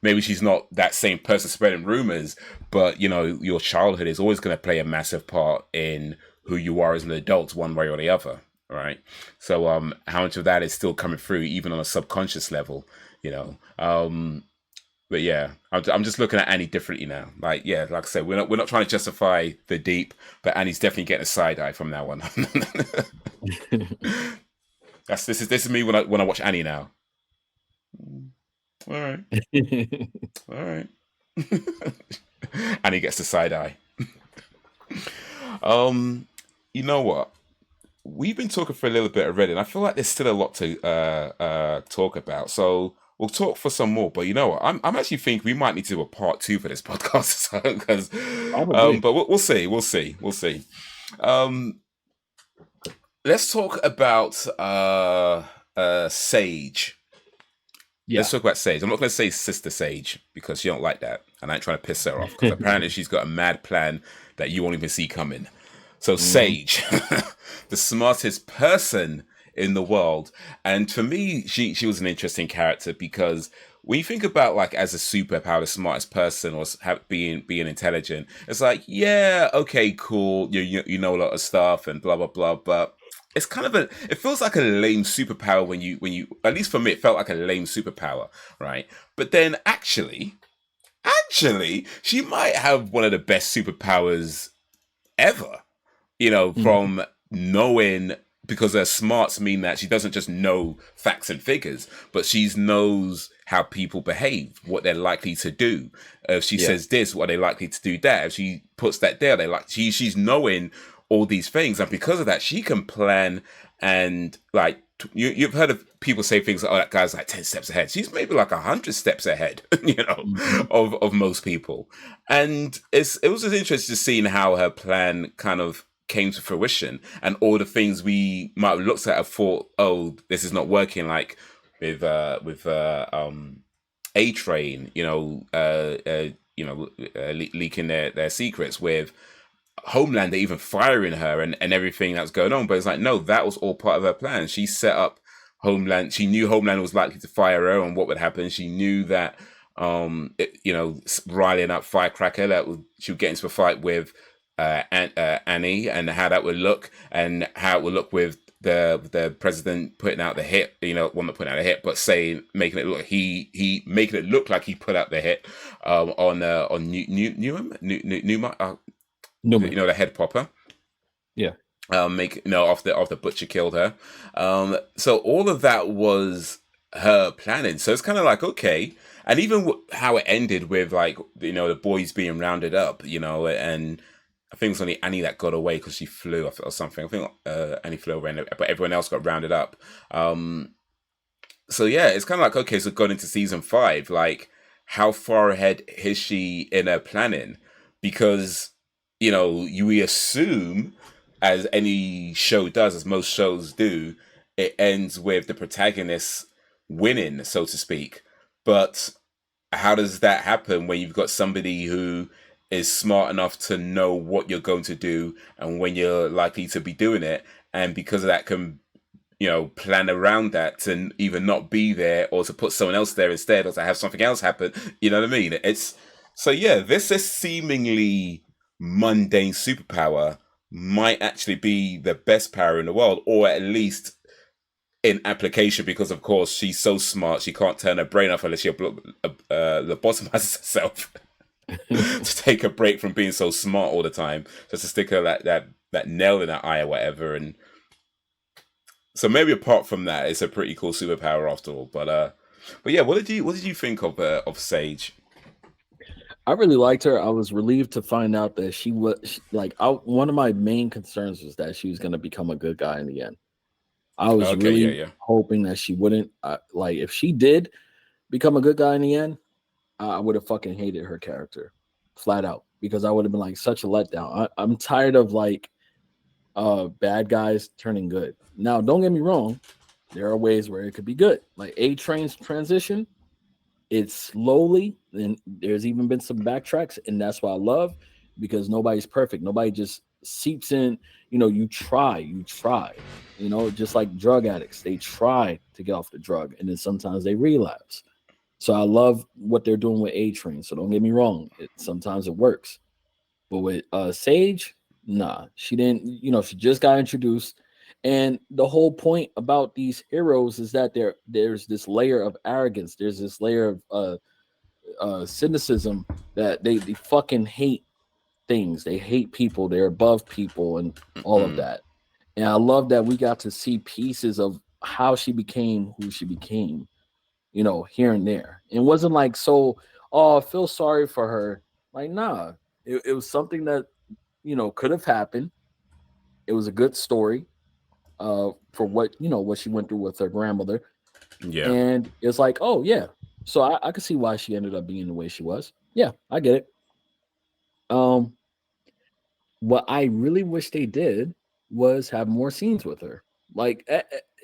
Maybe she's not that same person spreading rumors, but your childhood is always going to play a massive part in who you are as an adult, one way or the other. Right. So how much of that is still coming through even on a subconscious level, you know but yeah, I'm just looking at Annie differently now. Like, yeah, like I said, we're not trying to justify the deep, but Annie's definitely getting a side eye from now on. This is me when I watch Annie now. All right, all right. Annie gets the side eye. Um, you know what? We've been talking for a little bit already, and I feel like there's still a lot to talk about. So we'll talk for some more. But you know what? I'm actually think we might need to do a part two for this podcast. Because, probably. but we'll see. We'll see. We'll see. Um, let's talk about Sage. Yeah. let's talk about Sage. I'm not going to say Sister Sage because she don't like that, and I ain't trying to piss her off because apparently she's got a mad plan that you won't even see coming. So Hmm. Sage, the smartest person in the world, and for me, she was an interesting character because when you think about like as a superpower, the smartest person or being intelligent, it's like yeah, okay, cool, you know a lot of stuff and blah blah blah, but it's kind of it feels like a lame superpower when you at least for me it felt like a lame superpower, right? But then actually she might have one of the best superpowers ever, Hmm. from knowing, because her smarts mean that she doesn't just know facts and figures, but she knows how people behave, what they're likely to do. If she Yeah. says this, what they're likely to do that. If she puts that there, she's knowing all these things, and because of that, she can plan and like. You've heard of people say things like, "Oh, that guy's like 10 steps ahead." She's maybe like 100 steps ahead, Hmm. of most people. And it was just interesting to seeing how her plan kind of came to fruition and all the things we might have looked at and thought, oh, this is not working, like with A Train, leaking their secrets, with Homelander even firing her and everything that's going on. But it's like, no, that was all part of her plan. She set up Homeland. She knew Homeland was likely to fire her and what would happen. She knew that, riling up Firecracker, she would get into a fight with Annie, and how that would look, and how it would look with the president putting out the hit, one that put out a hit, but saying, making it look, he making it look like he put out the hit, on Newman, Newman. the head popper, Yeah. after Butcher killed her. So all of that was her planning. So it's kind of like, okay, and even how it ended with, like, the boys being rounded up, and I think it was only Annie that got away because she flew or something. I think Annie flew away, but everyone else got rounded up. So yeah, it's kind of like, okay, so going into season 5, like, how far ahead is she in her planning? Because we assume, as any show does, as most shows do, it ends with the protagonist winning, so to speak. But how does that happen when you've got somebody who is smart enough to know what you're going to do and when you're likely to be doing it, and because of that can plan around that to either not be there or to put someone else there instead, or to have something else happen. You know what I mean? It's so yeah, this is seemingly mundane superpower might actually be the best power in the world, or at least in application, because of course she's so smart she can't turn her brain off unless she lobotomizes herself to take a break from being so smart all the time, just to stick her that nail in her eye or whatever. And so maybe apart from that, it's a pretty cool superpower after all. But yeah, what did you think of Sage? I really liked her. I was relieved to find out that she was like, one of my main concerns was that she was going to become a good guy in the end. I was Okay, yeah, really yeah, hoping that she wouldn't. Like, if she did become a good guy in the end, I would have fucking hated her character flat out, because I would have been like such a letdown. I'm tired of like bad guys turning good. Now, don't get me wrong, there are ways where it could be good. Like A Train's transition, it's slowly, and there's even been some backtracks, and that's what I love, because nobody's perfect. Nobody just seeps in. You try. Just like drug addicts, they try to get off the drug, and then sometimes they relapse. So I love what they're doing with A Train. So don't get me wrong, sometimes it works. But with Sage, nah, she didn't. She just got introduced, and the whole point about these heroes is that there's this layer of arrogance. There's this layer of cynicism, that they fucking hate things. They hate people. They're above people and all of mm, that. And I love that we got to see pieces of how she became who she became. Here and there. It wasn't like, so, oh, I feel sorry for her. Like, nah, it was something that could have happened. It was a good story for what she went through with her grandmother. yeah, And it's like, oh yeah. So I could see why she ended up being the way she was. Yeah, I get it. Um, what I really wish they did was have more scenes with her. Like,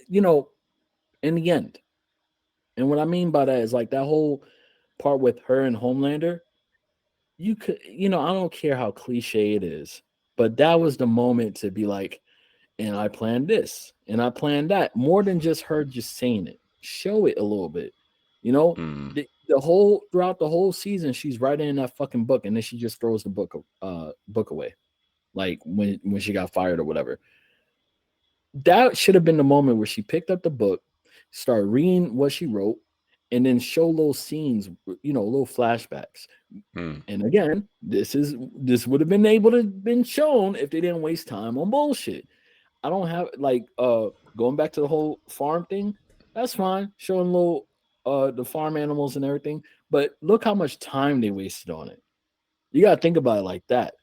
you know, in the end, And what I mean by that is like that whole part with her and Homelander. You could, I don't care how cliche it is, but that was the moment to be like, and I planned this and I planned that, more than just her just saying it. Show it a little bit. You know, Mm. the whole throughout the whole season, she's writing in that fucking book, and then she just throws the book away, like when she got fired or whatever. That should have been the moment where she picked up the book, started reading what she wrote, and then show little scenes, little flashbacks. Mm. And again, this would have been able to been shown if they didn't waste time on bullshit. I don't have like going back to the whole farm thing. That's fine, showing little the farm animals and everything. But look how much time they wasted on it. You gotta think about it like that.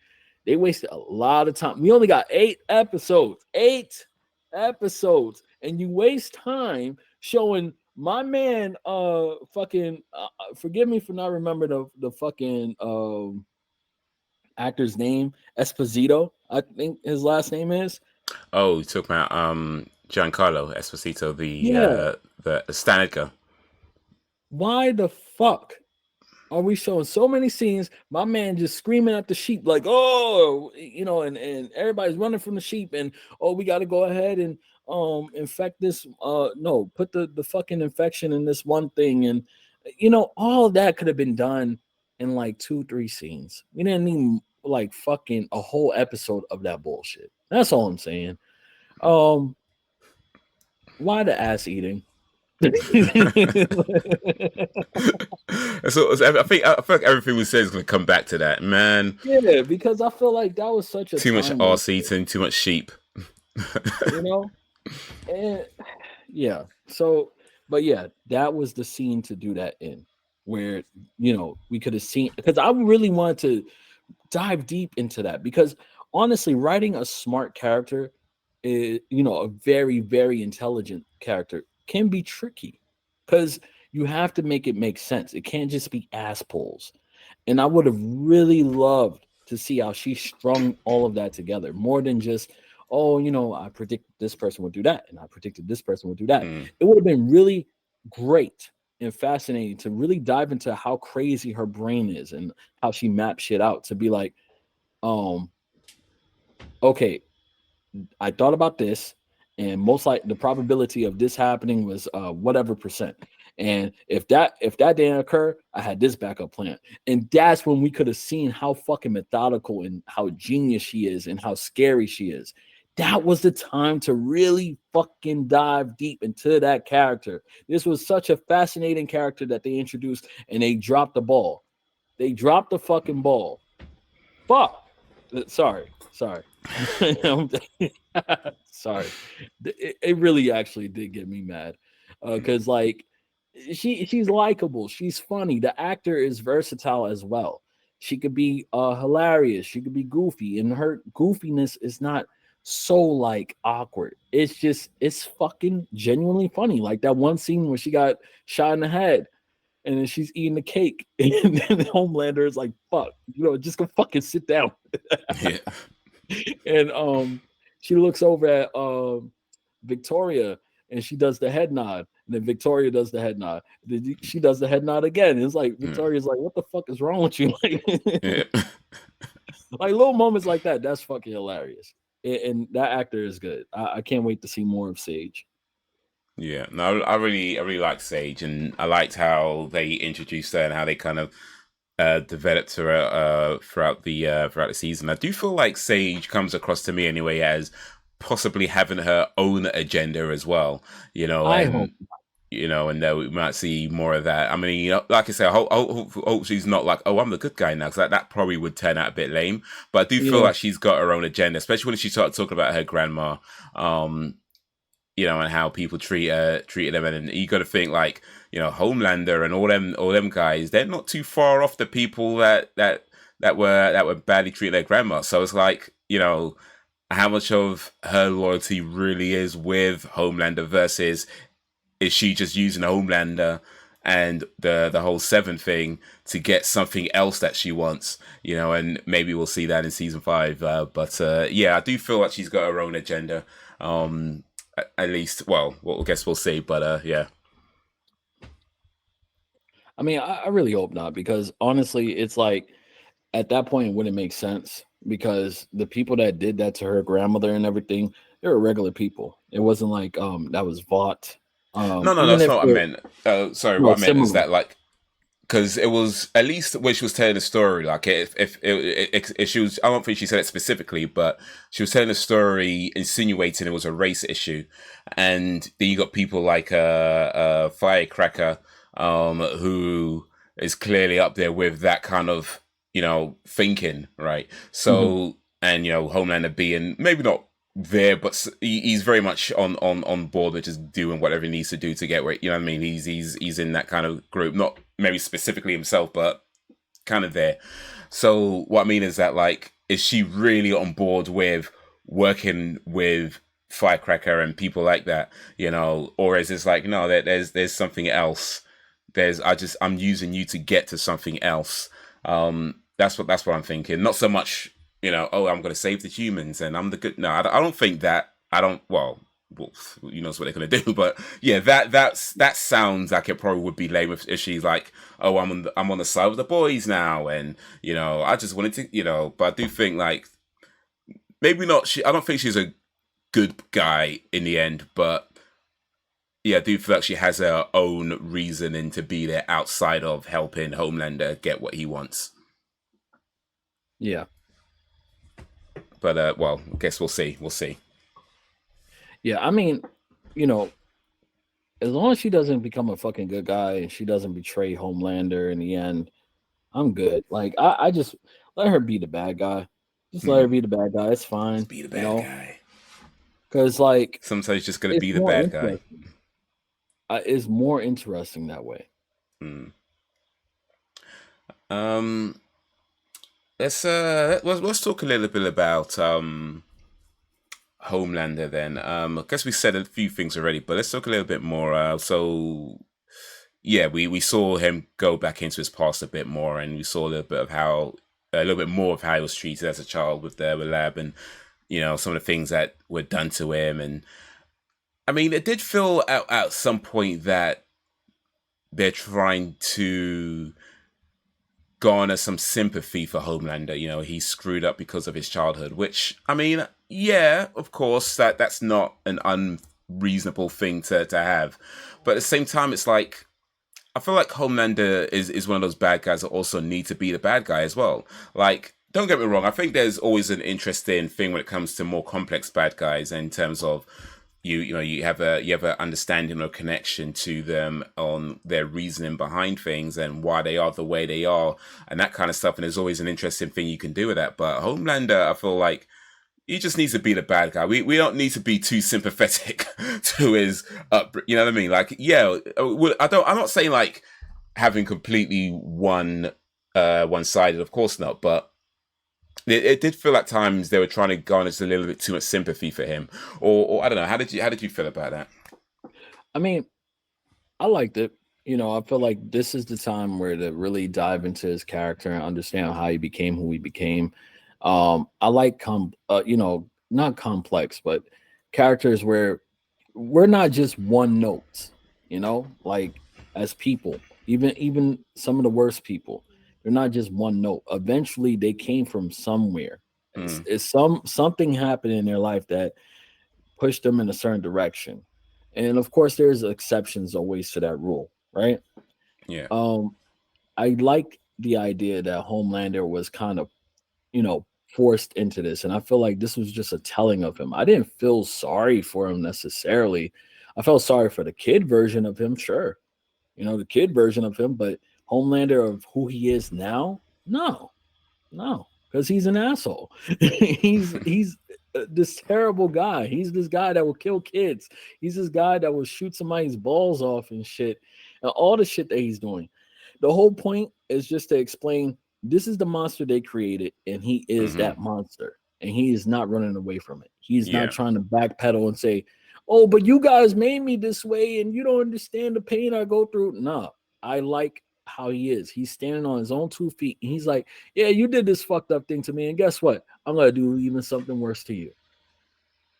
They wasted a lot of time. We only got 8 episodes. 8 episodes. And you waste time showing my man fucking forgive me for not remembering the fucking actor's name, Esposito, I think his last name is. Oh, you talking about Giancarlo Esposito, Yeah. the standard guy. Why the fuck are we showing so many scenes? My man just screaming at the sheep, like, oh, and everybody's running from the sheep, and oh, we got to go ahead and infect this. No, put the fucking infection in this one thing, and all that could have been done in like 2-3 scenes. We didn't need like fucking a whole episode of that bullshit. That's all I'm saying. Why the ass eating? So I feel like everything we said is going to come back to that, man. Yeah, because I feel like that was such a Too much time arse waster, eating, too much sheep. you know? And yeah, so but yeah, that was the scene to do that in, where we could have seen, because I really wanted to dive deep into that, because honestly, writing a smart character is, a very, very intelligent character can be tricky, because you have to make it make sense. It can't just be ass pulls. And I would have really loved to see how she strung all of that together, more than just, oh, I predicted this person would do that, and I predicted this person would do that. Mm. It would have been really great and fascinating to really dive into how crazy her brain is and how she maps shit out, to be like, okay, I thought about this, and most like the probability of this happening was whatever percent. And if that didn't occur, I had this backup plan. And that's when we could have seen how fucking methodical and how genius she is and how scary she is. That was the time to really fucking dive deep into that character. This was such a fascinating character that they introduced, and they dropped the ball. They dropped the fucking ball. Fuck. Sorry. Sorry. It really actually did get me mad, because like she's likable, she's funny, the actor is versatile as well. She could be hilarious, she could be goofy, and her goofiness is not so like awkward. It's fucking genuinely funny, like that one scene where she got shot in the head and then she's eating the cake and then Homelander is like, fuck, just go fucking sit down. Yeah. And she looks over at Victoria, and she does the head nod, and then Victoria does the head nod, then she does the head nod again. It's like Victoria's like, what the fuck is wrong with you? Like, Yeah. like little moments like that, that's fucking hilarious. And that actor is good. I can't wait to see more of Sage. Yeah, no, I really like Sage, and I liked how they introduced her and how they kind of developed her throughout the season. I do feel like Sage comes across to me anyway as possibly having her own agenda as well, I hope. and we might see more of that. I mean, like I say, I hope she's not like, oh, I'm the good guy now, because that probably would turn out a bit lame. But I do feel like she's got her own agenda, especially when she started talking about her grandma. And how people treated them, and you got to think like, Homelander and all them guys, they're not too far off the people that were badly treating their grandma. So it's like, how much of her loyalty really is with Homelander versus is she just using Homelander and the whole Seven thing to get something else that she wants, and maybe we'll see that in season 5. But I do feel like she's got her own agenda. At least, well, I guess we'll see. But yeah. I mean, I really hope not, because honestly, it's like at that point it wouldn't make sense, because the people that did that to her grandmother and everything, they were regular people. It wasn't like that was Vought. No, Even that's if not what I they're meant. Sorry, no what I meant is similar. that like because it was at least when she was telling the story. Like if she was, I don't think she said it specifically, but she was telling the story, insinuating it was a race issue, and then you got people like Firecracker, who is clearly up there with that kind of thinking, right? Mhm. So and Homelander being maybe not there, but he's very much on board with just doing whatever he needs to do to get where you know what I mean. He's in that kind of group, not maybe specifically himself, but kind of there. So what I mean is that like, is she really on board with working with Firecracker and people like that, or is this like no, there's something else. I'm using you to get to something else. That's what I'm thinking. Not so much, oh, I'm going to save the humans and I'm the good. No, I don't think that. I don't. Well, who knows what they're gonna do? But yeah, that sounds like it probably would be lame if she's like, oh, I'm on the side with the boys now, and I just wanted to, But I do think like maybe not. I don't think she's a good guy in the end, but yeah, I do feel like she has her own reasoning to be there outside of helping Homelander get what he wants. Yeah. But well, I guess we'll see. We'll see. Yeah. I mean, you know, as long as she doesn't become a fucking good guy and she doesn't betray Homelander in the end, I'm good. Like I just let her be the bad guy. Just let her be the bad guy. It's Just fine, be the bad guy. because like Sometimes you're just gonna it's be the more bad guy. interesting. It's more interesting that way. Mm. Um, let's talk a little bit about Homelander then. I guess we said a few things already, but let's talk a little bit more. So yeah, we saw him go back into his past a bit more, and we saw a little bit more of how he was treated as a child with the lab, and some of the things that were done to him. And I mean, it did feel at some point that they're trying to garner some sympathy for Homelander. He screwed up because of his childhood, which I mean, yeah, of course, that's not an unreasonable thing to have. But at the same time, it's like I feel like Homelander is one of those bad guys that also need to be the bad guy as well. Like, don't get me wrong, I think there's always an interesting thing when it comes to more complex bad guys in terms of you have a understanding or connection to them on their reasoning behind things and why they are the way they are and that kind of stuff. And there's always an interesting thing you can do with that. But Homelander, I feel like he just needs to be the bad guy. We don't need to be too sympathetic to his you know what I mean? Like, yeah, I'm not saying like having completely one sided, of course not, but it did feel at times they were trying to garnish a little bit too much sympathy for him, or I don't know. How did you feel about that? I mean, I liked it. I feel like this is the time where to really dive into his character and understand how he became who he became. I like not complex, but characters where we're not just one note, like as people, even some of the worst people, they're not just one note. Eventually they came from somewhere. Mm, It's something happened in their life that pushed them in a certain direction. And of course there's exceptions always to that rule, right? yeah. Um, I like the idea that Homelander was kind of, forced into this. And I feel like this was just a telling of him. I didn't feel sorry for him necessarily. I felt sorry for the kid version of him, sure. The kid version of him, but Homelander of who he is now, no, no, because he's an asshole. he's this terrible guy. He's this guy that will kill kids. He's this guy that will shoot somebody's balls off and shit, and all the shit that he's doing. The whole point is just to explain this is the monster they created, and he is Hmm. that monster, and he is not running away from it. He's not Yeah. trying to backpedal and say, "Oh, but you guys made me this way, and you don't understand the pain I go through." No, I like how he is. He's standing on his own 2 feet, and he's like, "Yeah, you did this fucked up thing to me, and guess what? I'm gonna do even something worse to you."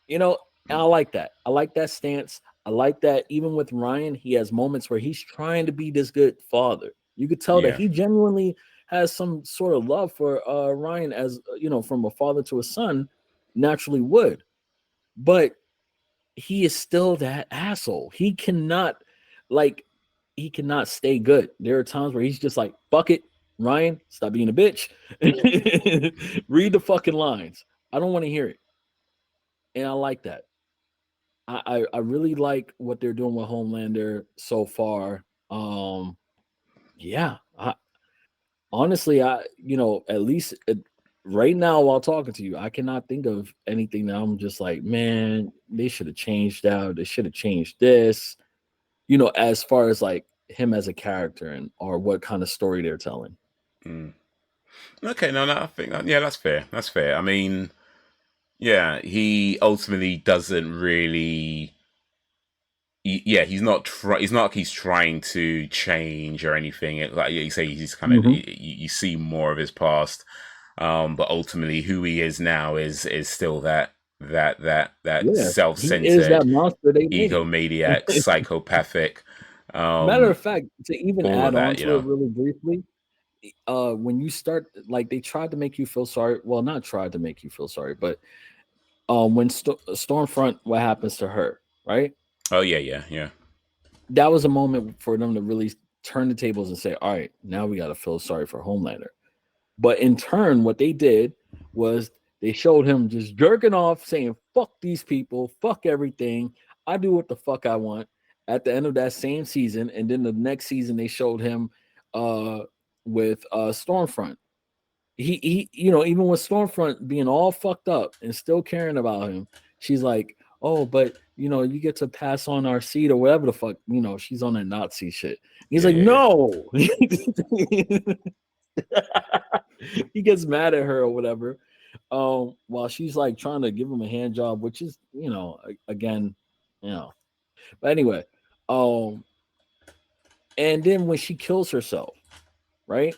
And I like that. I like that stance. I like that even with Ryan, he has moments where he's trying to be this good father. You could tell that Yeah. he genuinely has some sort of love for Ryan, as from a father to a son naturally would. But he is still that asshole. He cannot stay good. There are times where he's just like, fuck it, Ryan, stop being a bitch. Read the fucking lines. I don't want to hear it. And I like that. I really like what they're doing with Homelander so far. Yeah. Honestly, at least right now while talking to you, I cannot think of anything that I'm just like, man, they should have changed that. They should have changed this. As far as like him as a character and or what kind of story they're telling. Mm. Okay, no, I think yeah, that's fair. That's fair. I mean, yeah, he ultimately doesn't really. Yeah, he's not. It's not like he's trying to change or anything. Like you say, he's kind of. Mm-hmm. You see more of his past, but ultimately, who he is now is still that Yeah, he is self-centered, that monster they made. egomaniac, psychopathic, Matter of um, fact, to even all of add on that. You to it know. really briefly, when you start, like, they tried to make you feel sorry. Well, not tried to make you feel sorry, but when Stormfront, what happens to her, right? Oh yeah, yeah, yeah. That was a moment for them to really turn the tables and say, all right, now we got to feel sorry for Homelander. But in turn, what they did was they showed him just jerking off, saying, fuck these people, fuck everything. I do what the fuck I want at the end of that same season. And then the next season, they showed him uh, with Stormfront. Even with Stormfront being all fucked up and still caring about him, she's like, oh, but you get to pass on our seed or whatever the fuck, she's on that Nazi shit. He's Yeah, like, yeah, yeah. no. He gets mad at her or whatever. While she's like trying to give him a hand job, which is, again, you know. But anyway, um, and then when she kills herself, right?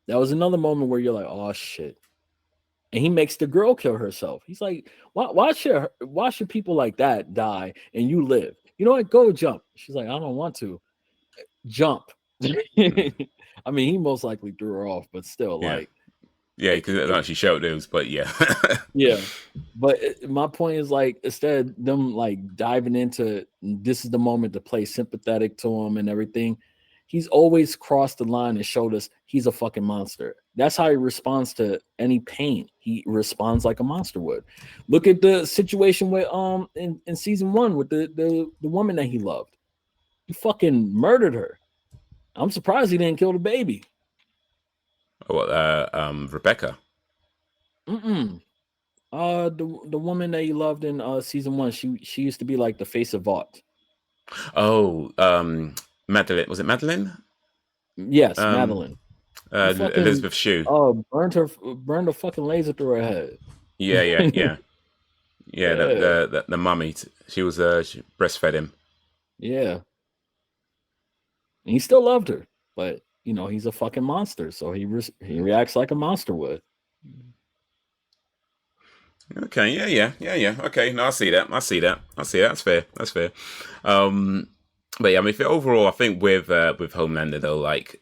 That was another moment where you're like, oh shit. And he makes the girl kill herself. He's like, why should people like that die and you live? You know what? Go jump. She's like, I don't want to. Jump. Mm. I mean, he most likely threw her off, but still, Yeah. like, Yeah, because it doesn't actually show those, but yeah. yeah. But my point is, like, instead of them like diving into this is the moment to play sympathetic to him and everything, he's always crossed the line and showed us he's a fucking monster. That's how he responds to any pain. He responds like a monster would. Look at the situation with in season 1 with the woman that he loved. He fucking murdered her. I'm surprised he didn't kill the baby. What, Rebecca? Mm-mm. The woman that he loved in season 1, she used to be like the face of Vought. Oh, Madeline. Was it Madeline? Yes, Um, Madeline. He fucking Elizabeth Shue. burned a fucking laser through her head. Yeah, yeah, yeah, yeah. The Yeah, the mummy. She was she breastfed him. yeah. And he still loved her, but he's a fucking monster, so he reacts like a monster would. Okay, yeah, yeah, yeah, yeah. Okay, no, I see that. I see that. I see that. That's fair. That's fair. Um, but yeah, I mean, overall, I think with Homelander though, like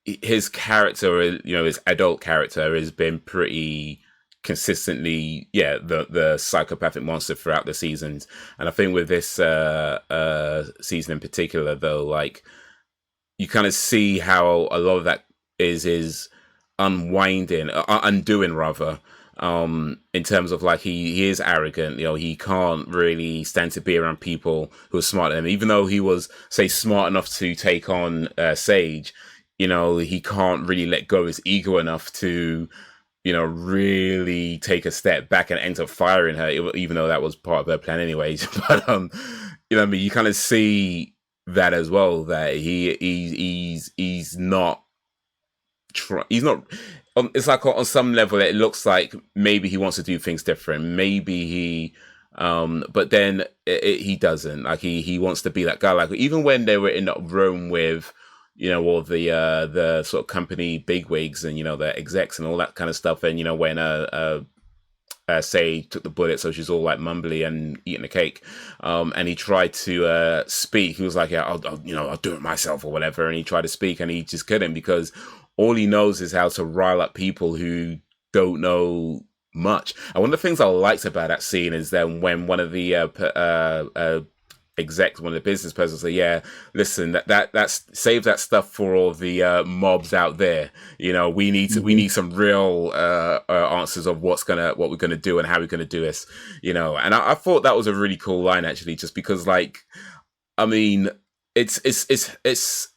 his character, his adult character has been pretty consistently, yeah, the psychopathic monster throughout the seasons. And I think with this season in particular, though, like you kind of see how a lot of that is undoing rather. In terms of like he is arrogant, he can't really stand to be around people who are smarter than him, even though he was, say, smart enough to take on Sage. He can't really let go of his ego enough to, really take a step back and end up firing her, even though that was part of her plan anyways. But I mean, you kind of see that as well, that he's not he's not. It's like on some level, it looks like maybe he wants to do things different. Maybe he, but then he doesn't. Like he wants to be that guy. Like even when they were in that room with, all the sort of company bigwigs and the execs and all that kind of stuff. And when say took the bullet, so she's all like mumbly and eating the cake. And he tried to speak. He was like, "Yeah, I'll do it myself or whatever." And he tried to speak, and he just couldn't because all he knows is how to rile up people who don't know much. And one of the things I liked about that scene is then when one of the execs, one of the business persons, say, "Yeah, listen, that's save that stuff for all the mobs out there. We need some real answers of what we're gonna do and how we're gonna do this. And I thought that was a really cool line actually, just because I mean, it's.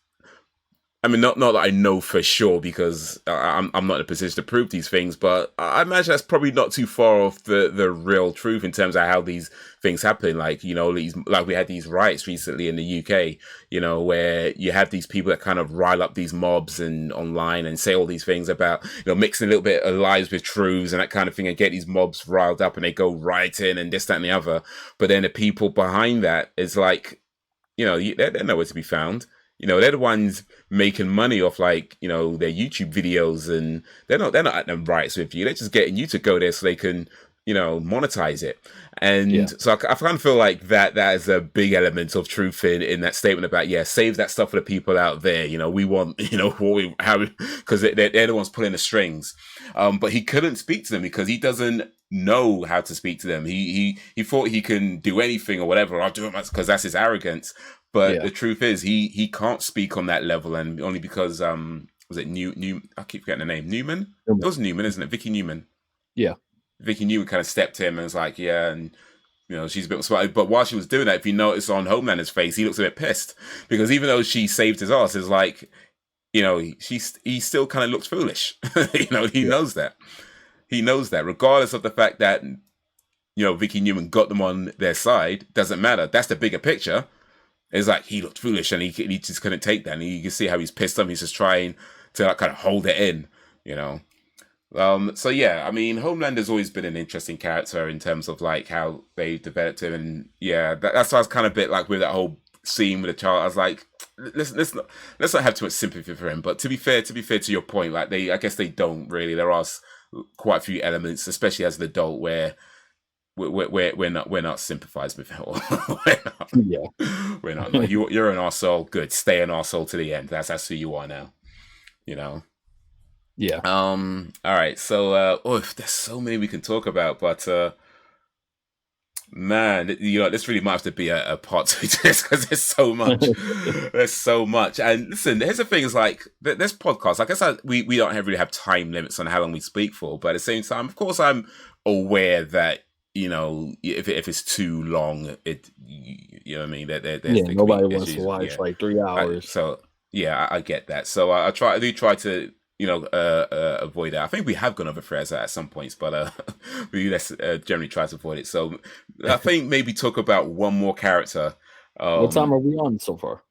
I mean, not that I know for sure because I'm not in a position to prove these things, but I imagine that's probably not too far off the real truth in terms of how these things happen. Like we had these riots recently in the UK, where you have these people that kind of rile up these mobs and online and say all these things about mixing a little bit of lies with truths and that kind of thing, and get these mobs riled up and they go rioting and this, that, and the other. But then the people behind that is like, they're nowhere to be found. They're the ones making money off their YouTube videos, and they're not at them rights with you. They're just getting you to go there so they can, monetize it. And so I kind of feel like that is a big element of truth in that statement about, save that stuff for the people out there. We want, because they're the ones pulling the strings. But he couldn't speak to them because he doesn't know how to speak to them. He thought he can do anything or whatever. I'll do it because that's his arrogance. But the truth is, he can't speak on that level, and only because was it New? I keep forgetting the name. Newman. It was Newman, isn't it? Vicky Newman. Yeah. Vicky Newman kind of stepped in and was like, and she's a bit smart. But while she was doing that, if you notice on Homelander's face, he looks a bit pissed because even though she saved his ass, it's like, he still kind of looks foolish. He knows that. He knows that, regardless of the fact that Vicky Newman got them on their side, doesn't matter. That's the bigger picture. It's like he looked foolish and he just couldn't take that. And you can see how he's pissed off. He's just trying to kind of hold it in, So I mean, Homelander's always been an interesting character in terms of how they developed him, and that's why I was kind of a bit like with that whole scene with the child. I was like, let's not have too much sympathy for him. But to be fair to your point, I guess they don't really. There are quite a few elements, especially as an adult, where we're not sympathized with him. We're not. Like, you're an arsehole. Good, stay an arsehole to the end. That's who you are now. Yeah. All right. So there's so many we can talk about, but man, this really might have to be a part 2 to this because there's so much. There's so much. And listen, here's the thing: is this podcast. I guess we don't really have time limits on how long we speak for, but at the same time, of course, I'm aware that. If it's too long, what I mean. That nobody wants to watch 3 hours. I get that. So I do try to avoid that. I think we have gone over threads at some points, but we generally try to avoid it. So I think maybe talk about one more character. What time are we on so far?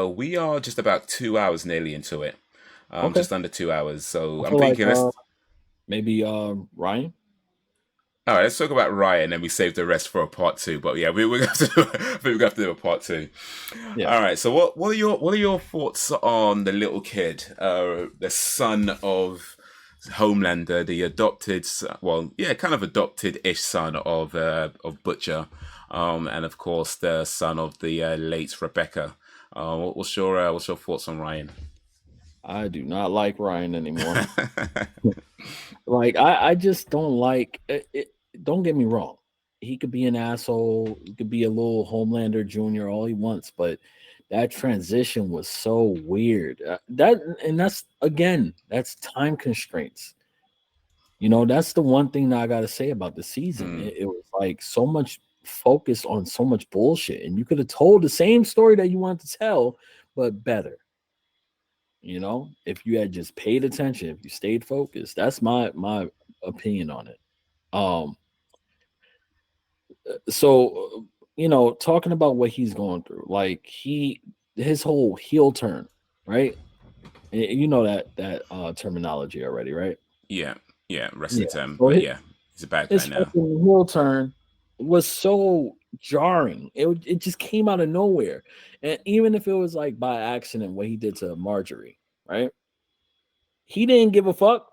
We are just about 2 hours nearly into it. Just under 2 hours. So I'm thinking maybe Ryan. All right, let's talk about Ryan, and we save the rest for a part 2. But we're going to have to do a part 2. Yeah. All right. So what are your thoughts on the little kid, the son of Homelander, the adopted, kind of adopted-ish son of Butcher, and of course the son of the late Rebecca. What's your thoughts on Ryan? I do not like Ryan anymore. I just don't like it. Don't get me wrong. He could be an asshole. He could be a little Homelander Jr. all he wants, but that transition was so weird. That's time constraints. That's the one thing that I got to say about the season. It was like so much focus on so much bullshit, and you could have told the same story that you wanted to tell, but better. If you had just paid attention, if you stayed focused. That's my opinion on it. So talking about what he's going through, his whole heel turn, right? You know that terminology already, right? Yeah, wrestling term, but he's a bad guy now. His heel turn was so jarring. It just came out of nowhere, and even if it was by accident, what he did to Marjorie, right? He didn't give a fuck.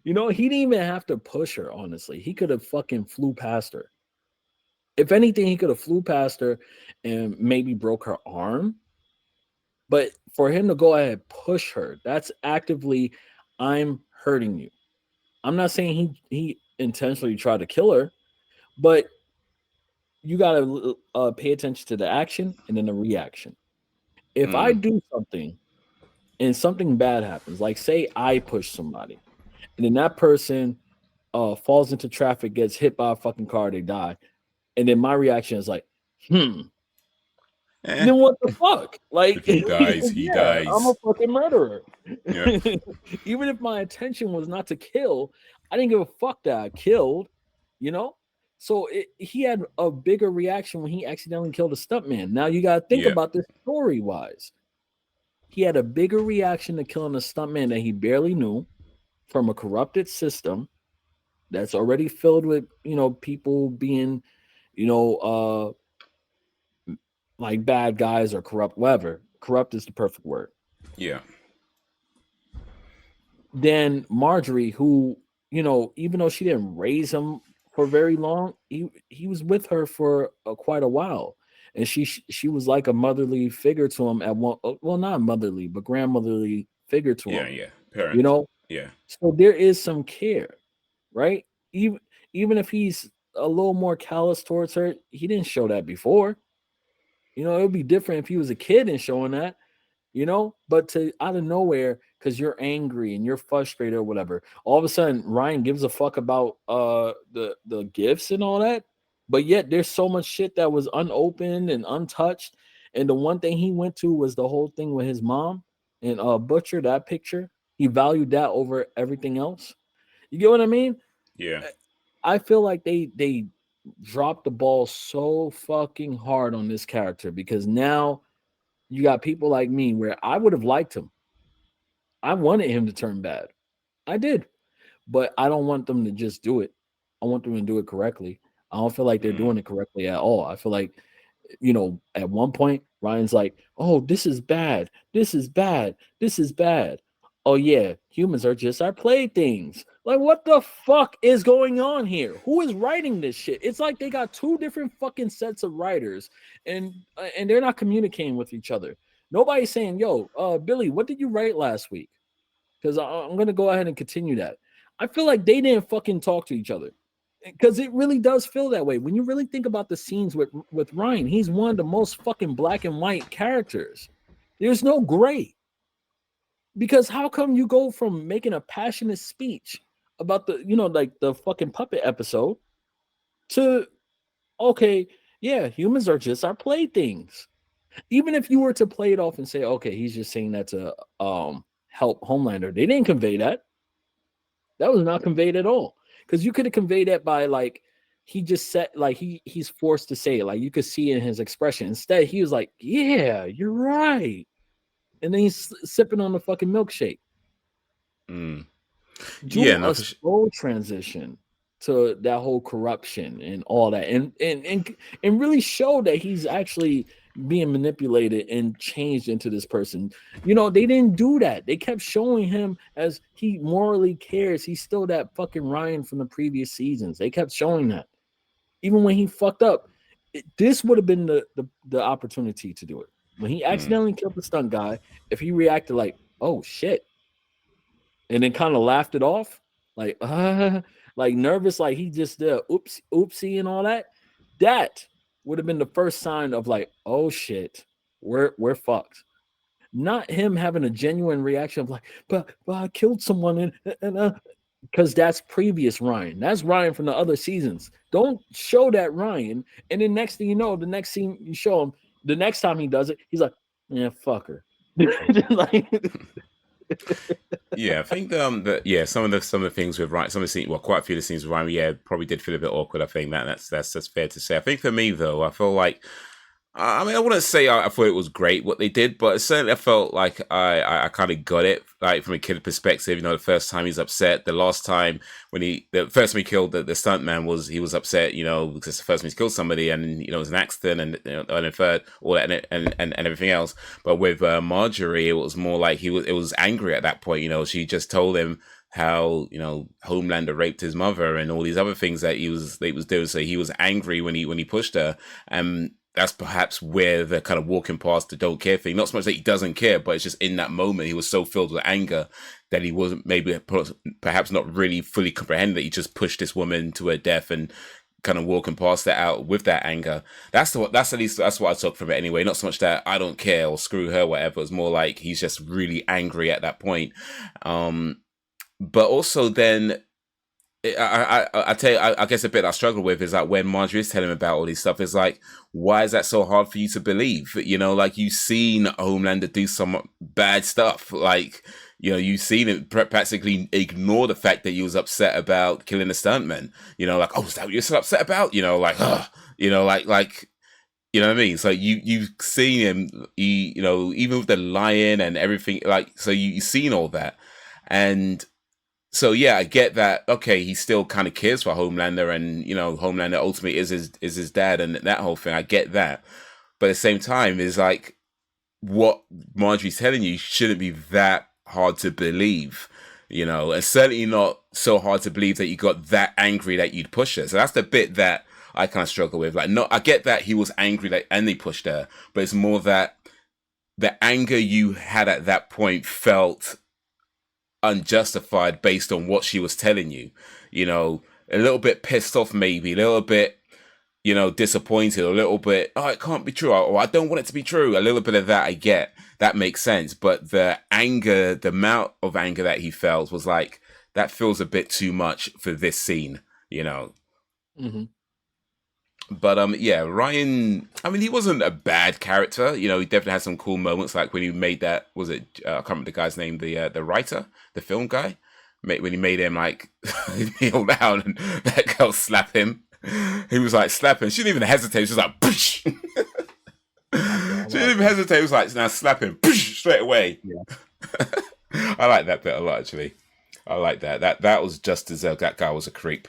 You know, he didn't even have to push her, honestly. He could have fucking flew past her. If anything, he could have flew past her and maybe broke her arm. But for him to go ahead push her, that's actively, I'm hurting you. I'm not saying he intentionally tried to kill her, but you gotta pay attention to the action and then the reaction. If I Mm. do something and something bad happens, like say I push somebody, and then that person falls into traffic, gets hit by a fucking car, they die, and then my reaction is like, Eh. then what the fuck? Like, If he dies, he yeah, I'm a dies. fucking murderer. Yeah. Even if my intention was not to kill, I didn't give a fuck that I killed, you know? So he had a bigger reaction when he accidentally killed a stuntman. Now you got to think Yeah. about this story wise. He had a bigger reaction to killing a stuntman that he barely knew from a corrupted system that's already filled with, people being, you know, like bad guys or corrupt, whatever. Corrupt is the perfect word. Yeah. Then Marjorie, who, even though she didn't raise him for very long, he was with her for quite a while, and she was like a motherly figure to him at one. Well, not motherly, but grandmotherly figure to Yeah. him. Yeah. You Parent. know, Yeah. so there is some care, right? Even if he's a little more callous towards her, he didn't show that before. It would be different if he was a kid and showing that. But to out of nowhere, because you're angry and you're frustrated or whatever, all of a sudden Ryan gives a fuck about the gifts and all that, but yet there's so much shit that was unopened and untouched, and the one thing he went to was the whole thing with his mom and Butcher, that picture. He valued that over everything else. You get what I mean? Yeah. I feel like they dropped the ball so fucking hard on this character, because now you got people like me where I would have liked him. I wanted him to turn bad. I did. But I don't want them to just do it. I want them to do it correctly. I don't feel like they're Mm. doing it correctly at all. I feel like, at one point, Ryan's like, oh, this is bad. This is bad. This is bad. Oh, yeah, humans are just our playthings. Like, what the fuck is going on here? Who is writing this shit? It's like they got two different fucking sets of writers, and they're not communicating with each other. Nobody's saying, yo, Billy, what did you write last week? Because I'm going to go ahead and continue that. I feel like they didn't fucking talk to each other, because it really does feel that way. When you really think about the scenes with Ryan, he's one of the most fucking black and white characters. There's no gray. Because how come you go from making a passionate speech about like the fucking puppet episode to, okay, yeah, humans are just our playthings. Even if you were to play it off and say, okay, he's just saying that to help Homelander, they didn't convey that. That was not conveyed at all. Because you could have conveyed that by like he just said, like he's forced to say it. Like you could see in his expression. Instead, he was like, "Yeah, you're right," and then he's sipping on the fucking milkshake. Mm. Yeah. Do No. a slow transition to that whole corruption and all that, and really show that he's actually being manipulated and changed into this person. They didn't do that. They kept showing him as he morally cares. He's still that fucking Ryan from the previous seasons. They kept showing that. Even when he fucked up, this would have been the opportunity to do it. When he accidentally killed the stunt guy, if he reacted like, oh shit, and then kind of laughed it off, like like nervous, like he just did oopsie and all that, that would have been the first sign of like, oh shit, we're fucked. Not him having a genuine reaction of like, but I killed someone, and because that's previous Ryan. That's Ryan from the other seasons. Don't show that Ryan, and then next thing you know, the next scene you show him, the next time he does it, he's like, yeah, fuck her. Like, Yeah, I think yeah, some of the things with Ryan, some of the scenes, well, quite a few of the scenes with Ryan, yeah, probably did feel a bit awkward. I think that's fair to say. I think for me though, I feel like, I mean, I wouldn't say I thought it was great what they did, but certainly I felt like I kind of got it, like from a kid perspective. The first time he's upset, the last time the first time he killed the stuntman he was upset, because the first time he's killed somebody, and it was an accident, and and the third, all that, and everything else. But with Marjorie, it was more like it was angry at that point. She just told him how Homelander raped his mother and all these other things that he was doing. So he was angry when he pushed her, and that's perhaps where the kind of walking past the don't care thing. Not so much that he doesn't care, but it's just in that moment he was so filled with anger that he wasn't maybe perhaps not really fully comprehending that he just pushed this woman to her death and kind of walking past that out with that anger. That's at least that's what I took from it anyway. Not so much that I don't care or screw her, whatever. It's more like he's just really angry at that point. But also then I tell you, I guess a bit I struggle with is like when Marjorie is telling him about all these stuff, it's like, why is that so hard for you to believe? Like you've seen Homelander do some bad stuff. Like, you've seen him practically ignore the fact that he was upset about killing the stuntman. Like, oh, is that what you're so upset about? Like, like, you know what I mean? So you've seen him, even with the lion and everything, like, so you've seen all that. And so yeah, I get that. Okay, he still kind of cares for Homelander, and Homelander ultimately is his dad, and that whole thing. I get that, but at the same time, is like what Marjorie's telling you shouldn't be that hard to believe, and certainly not so hard to believe that you got that angry that you'd push her. So that's the bit that I kind of struggle with. Like, no, I get that he was angry and they pushed her, but it's more that the anger you had at that point felt unjustified based on what she was telling you, a little bit pissed off, maybe a little bit, disappointed, a little bit, oh, it can't be true, or I don't want it to be true. A little bit of that I get, that makes sense. But the anger, the amount of anger that he felt was like, that feels a bit too much for this scene, Mm-hmm. But yeah, Ryan, I mean, he wasn't a bad character. He definitely had some cool moments, like when he made that, was it, I can't remember the guy's name, the writer, the film guy, when he made him like kneel down and that girl slap him. He was like slapping. She didn't even hesitate. She was like, push. She didn't even hesitate. It was like, now slap him, push, straight away. Yeah. I like that bit a lot, actually. I like that. That was just as that guy was a creep.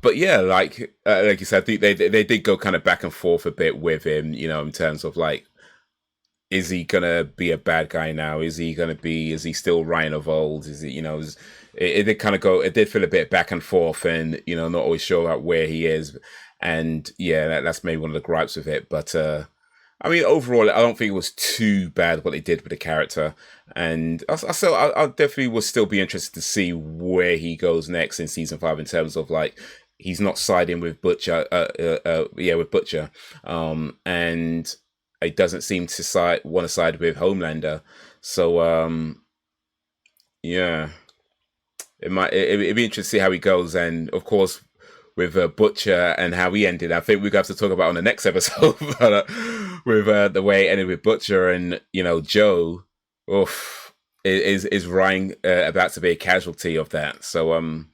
But yeah, like you said, I think they did go kind of back and forth a bit with him, in terms of like, is he gonna be a bad guy now? Is he still Ryan of old? Is he, it did kind of go, it did feel a bit back and forth, and not always sure about where he is. And yeah, that's maybe one of the gripes with it. But I mean, overall, I don't think it was too bad what they did with the character. And I definitely would still be interested to see where he goes next in season 5 in terms of like, he's not siding with Butcher, with Butcher, and he doesn't seem to want to side with Homelander. So yeah, it'd be interesting to see how he goes, and of course with Butcher and how he ended. I think we're going to have to talk about on the next episode with the way it ended with Butcher and Joe. Oof, is Ryan about to be a casualty of that? So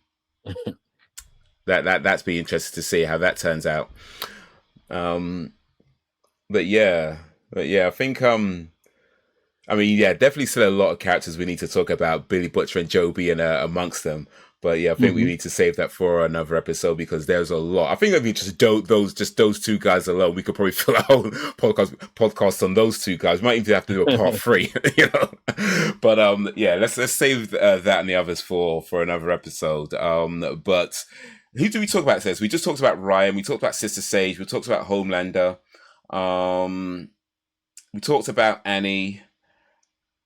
that's be interesting to see how that turns out. But yeah, I think I mean, yeah, definitely still a lot of characters we need to talk about, Billy Butcher and Joe being amongst them. But yeah, I think we need to save that for another episode because there's a lot. I think if we just those two guys alone, we could probably fill a whole podcast on those two guys. We might even have to do a part 3, But yeah, let's save that and the others for another episode. But who do we talk about today? So we just talked about Ryan. We talked about Sister Sage. We talked about Homelander. We talked about Annie.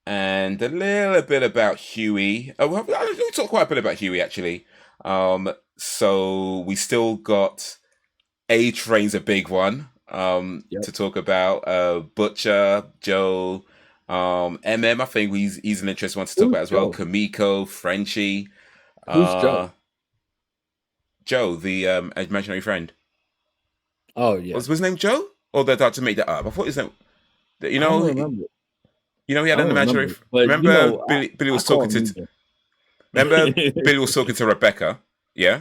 And a little bit about Huey. We talked quite a bit about Huey, actually. So we still got A-Train's a big one to talk about. Butcher, Joe, MM, I think he's an interesting one to talk about as well. Kamiko, Frenchie. Who's Joe? Joe, the imaginary friend. Oh, yeah. Was his name Joe? Or did I to make that up? I thought his name... I don't remember. He had an imaginary. Remember, Billy was talking to. Remember, Billy was talking to Rebecca. Yeah.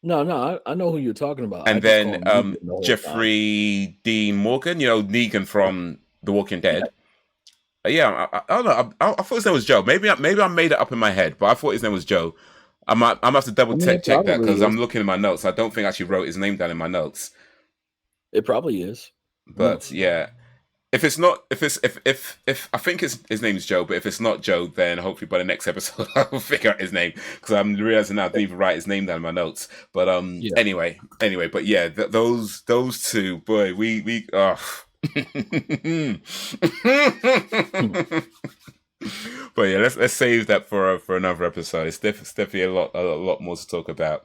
No, I know who you're talking about. And then Jeffrey Dean Morgan, Negan from The Walking Dead. Yeah, I don't know. I thought his name was Joe. Maybe I made it up in my head, but I thought his name was Joe. I'm gonna have to double check that because I'm looking in my notes. I don't think I actually wrote his name down in my notes. It probably is. But yeah. if it's not, if I think his name is Joe, but if it's not Joe, then hopefully by the next episode I'll figure out his name, because I'm realizing now I didn't even write his name down in my notes. But Yeah. anyway, but yeah, those two, boy, we But yeah, let's save that for another episode. It's definitely a lot more to talk about.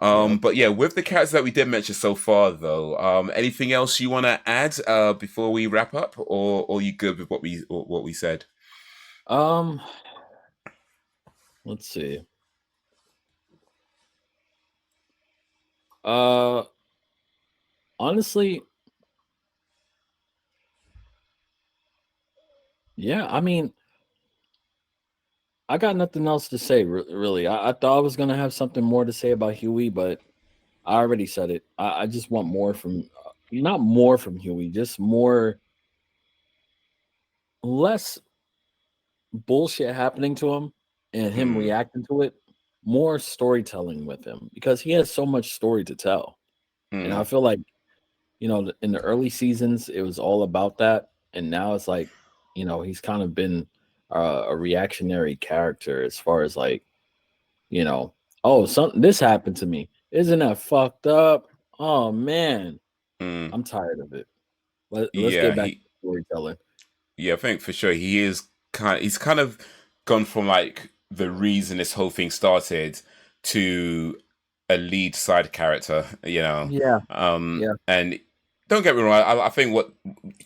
Yeah. But yeah, with the characters that we did mention so far, though, anything else you want to add before we wrap up, or you good with what we said? Um, let's see. Uh, honestly, yeah. I mean, I got nothing else to say. Really, I thought I was gonna have something more to say about Huey, but I already said it. I just want more from, not more from Huey, just more, less bullshit happening to him and him Mm, reacting to it. More storytelling with him because he has so much story to tell, and I mm, feel like, in the early seasons it was all about that, and now it's like, he's kind of been a reactionary character as far as like, you know, oh, something this happened to me. Isn't that fucked up? Oh man, mm. I'm tired of it. Let's Yeah, get back to storytelling. I think for sure he's kind of gone from like the reason this whole thing started to a lead side character, Yeah, yeah, and don't get me wrong, I think what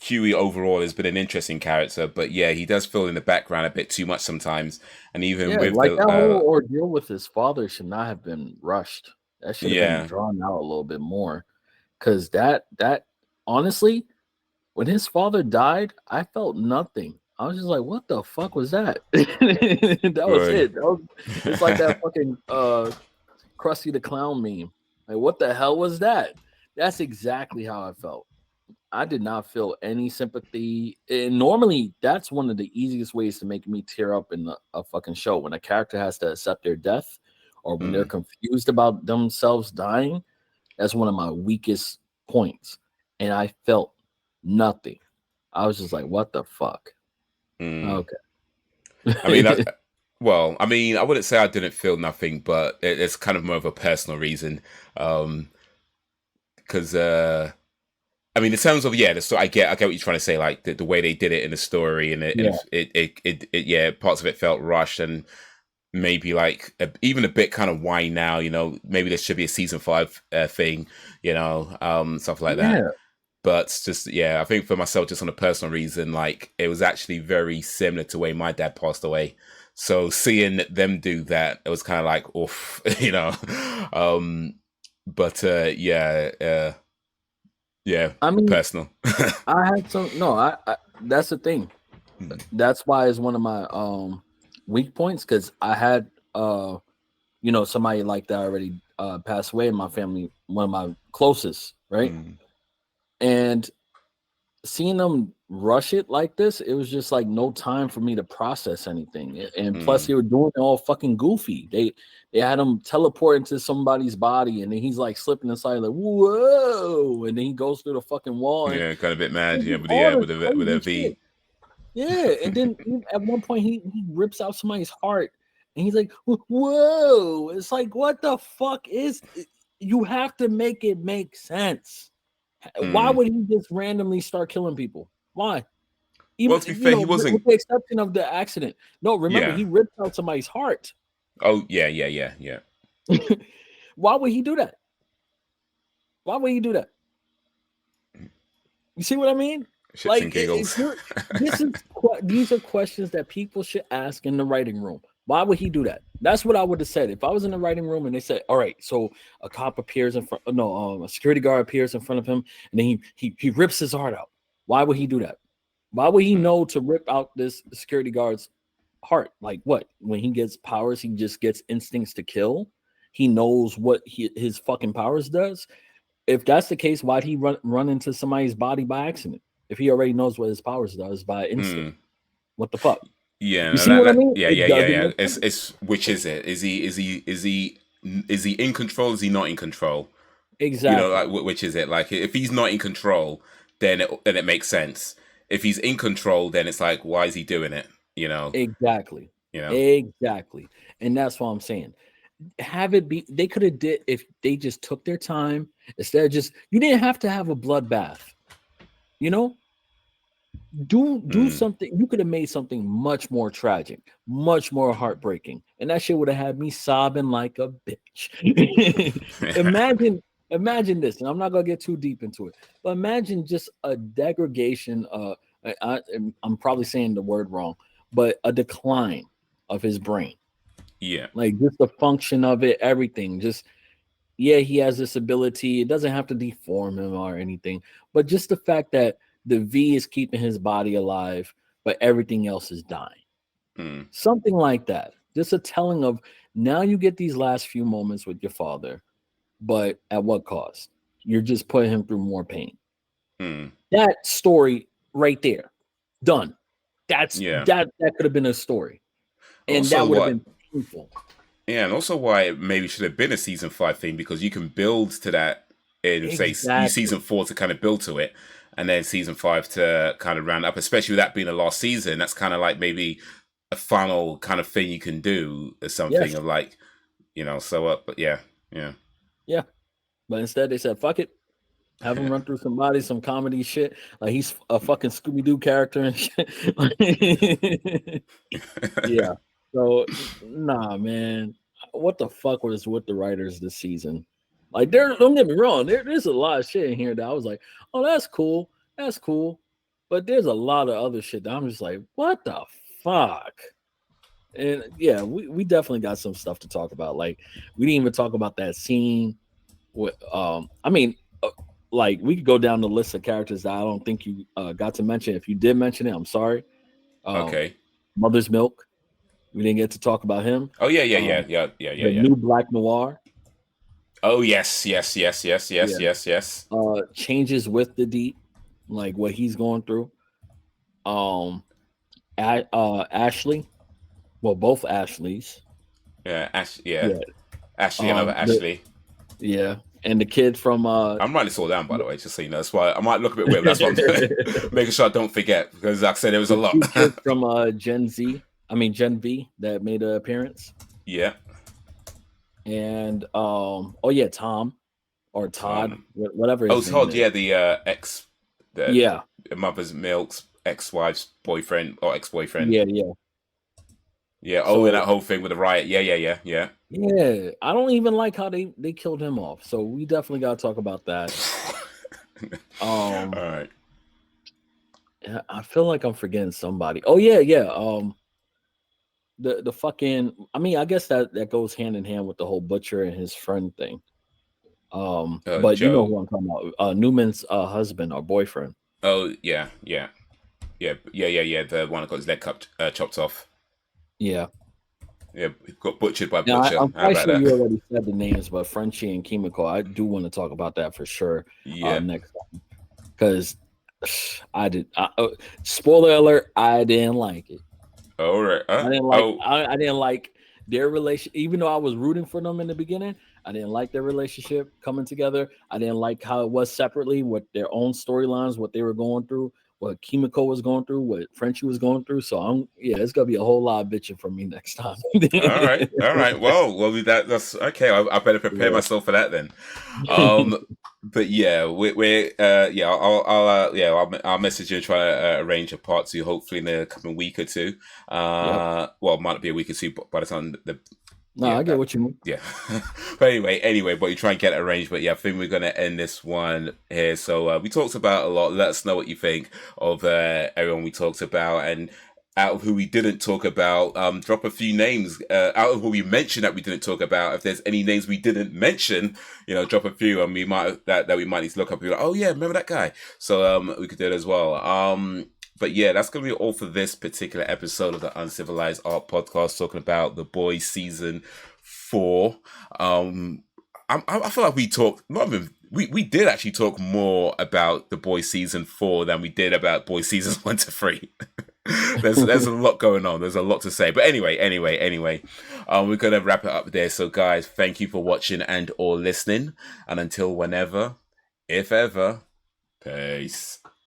Huey overall has been an interesting character, but yeah, he does feel in the background a bit too much sometimes, and even yeah. with Like the that whole ordeal with his father should not have been rushed. That should have been yeah, drawn out a little bit more. Cause that honestly, when his father died, I felt nothing. I was just like, what the fuck was that? That was boy. it. It's like that fucking Krusty the Clown meme. Like, what the hell was that? That's exactly how I felt. I did not feel any sympathy. And normally, that's one of the easiest ways to make me tear up in a fucking show, when a character has to accept their death or when they're Mm, confused about themselves dying. That's one of my weakest points. And I felt nothing. I was just like, what the fuck? mm. Okay. I mean, I mean, I wouldn't say I didn't feel nothing, but it's kind of more of a personal reason. Because I mean, in terms of so I get what you're trying to say, like the way they did it in the story, and Yeah. yeah, parts of it felt rushed and maybe like even a bit kind of why now, maybe there should be a season 5 thing, stuff like that. Yeah. But just I think for myself, just on a personal reason, like it was actually very similar to the way my dad passed away. So seeing them do that, it was kind of like, oof, But yeah, I mean, personal. I had some, no, I that's the thing. Mm, That's why it's one of my weak points, because I had somebody like that already passed away in my family, one of my closest, right? mm, And seeing them rush it like this, it was just like no time for me to process anything. And plus, mm. they were doing it all fucking goofy. They had him teleport into somebody's body, and then he's like slipping inside, like whoa, and then he goes through the fucking wall, and Yeah, kind of a bit mad. Yeah, with all the this with a crazy V. shit. Yeah, and then at one point he rips out somebody's heart, and he's like, "Whoa!" It's like, what the fuck is? You have to make it make sense. Why Mm. would he just randomly start killing people? Why? Well, Even to be fair, he with wasn't. the exception of the accident. No, remember, Yeah. he ripped out somebody's heart. Oh, yeah. Why would he do that? Why would he do that? You see what I mean? Shits and Like, giggles. these are questions that people should ask in the writing room. Why would he do that? That's what I would have said if I was in the writing room and they said, "All right, so a cop appears in front, no, a security guard appears in front of him, and then he rips his heart out." Why would he do that? Why would he Mm, know to rip out this security guard's heart? Like what? When he gets powers, he just gets instincts to kill. He knows what his fucking powers does. If that's the case, why'd he run into somebody's body by accident? If he already knows what his powers does by instinct, mm. what the fuck? Yeah, You no, see what I mean? yeah, It yeah, yeah, doesn't yeah. make sense. It's which is it? Is he in control? Is he not in control? Like Exactly. which is it? Like if he's not in control, then it makes sense. if he's in control, then it's like, why is he doing it? You know, Exactly. you know. Exactly. And that's what I'm saying. Have it be, they could have did, if they just took their time instead of just, you didn't have to have a bloodbath, you know, do something. You could have made something much more tragic, much more heartbreaking, and that shit would have had me sobbing like a bitch. Imagine this, and I'm not gonna get too deep into it, but imagine just a degradation. I'm probably saying the word wrong, but a decline of his brain, Yeah. like just the function of it, everything. Just, yeah, he has this ability. It doesn't have to deform him or anything, but just the fact that the V is keeping his body alive, but everything else is dying. Mm. Something like that. Just a telling of, now you get these last few moments with your father, but at what cost? You're just putting him through more pain. Mm. That story right there, done. Yeah. That could have been a story, and Also, that would have what? been painful. Yeah, and also why it maybe should have been a season 5 thing, because you can build to that in, say, you Exactly. season 4 to kind of build to it, and then season 5 to kind of round up. Especially with that being the last season, that's kind of like maybe a final kind of thing you can do, or something Yes. of like, So, but yeah, yeah. Yeah. But instead, they said, "Fuck it." Have him run through somebody, some comedy shit. Like he's a fucking Scooby Doo character and shit. Yeah. So nah, man. What the fuck was with the writers this season? Like, don't get me wrong, there's a lot of shit in here that I was like, oh, that's cool. That's cool. But there's a lot of other shit that I'm just like, what the fuck? And yeah, we definitely got some stuff to talk about. Like, we didn't even talk about that scene with I mean, like we could go down the list of characters that I don't think you got to mention. If you did mention it, I'm sorry. Um, Okay. Mother's Milk. We didn't get to talk about him. Oh yeah, yeah, yeah, yeah, yeah, yeah, The yeah. new Black Noir. Oh yes, yes, yes, yes, yes, Yeah. yes, yes. Changes with the Deep, like what he's going through. Ashley. Well, both Ashleys. Yeah, yeah. Yeah. Ashley, another Ashley. Yeah. And the kid from I'm writing this all down, by the way, just so you know. That's why I might look a bit weird. But that's why I'm making sure I don't forget, because like I said, there was a lot. two kids from Gen V that made an appearance. Yeah. And oh yeah, Tom or Todd, whatever his name Todd, is. yeah, the mother's milk's ex-wife's boyfriend or ex-boyfriend. Yeah. Yeah. So, And that whole thing with the riot. Yeah. Yeah, I don't even like how they killed him off. So we definitely got to talk about that. All right. I feel like I'm forgetting somebody. Oh yeah. The fucking. I mean, I guess that goes hand in hand with the whole Butcher and his friend thing. But you know Joe. who I'm talking about. Newman's husband or boyfriend. Oh yeah. The one that got his leg chopped off. Yeah. Yeah, got butchered by Now, Butcher. I'm How quite about sure you that? already said the names, but Frenchie and Kimiko, I do want to talk about that for sure Yeah. next time. Because I did. Spoiler alert, I didn't like it. All right. I didn't like. I didn't like their relation. Even though I was rooting for them in the beginning, I didn't like their relationship coming together. I didn't like how it was separately with their own storylines, what they were going through, what Kimiko was going through, what Frenchie was going through. So it's gonna be a whole lot of bitching from me next time. All right. Well, that's okay. I better prepare myself for that then. But yeah, I'll message you and try to arrange a part 2, hopefully in the coming week or two. Well, it might not be a week or two by the time I get what you mean. Yeah. But anyway, but you try and get it arranged. But yeah, I think we're gonna end this one here. So we talked about a lot. Let us know what you think of everyone we talked about, and out of who we didn't talk about, drop a few names. Out of who we mentioned that we didn't talk about, if there's any names we didn't mention, drop a few, and we might that we might need to look up. And be like, oh yeah, remember that guy? So we could do it as well. But yeah, that's going to be all for this particular episode of the Uncivilized Art Podcast, talking about The Boys Season 4. I feel like we talked, we did actually talk more about The Boys Season 4 than we did about Boys Seasons 1 to 3. There's a lot going on. There's a lot to say. But anyway, we're going to wrap it up there. So guys, thank you for watching and or listening. And until whenever, if ever, peace.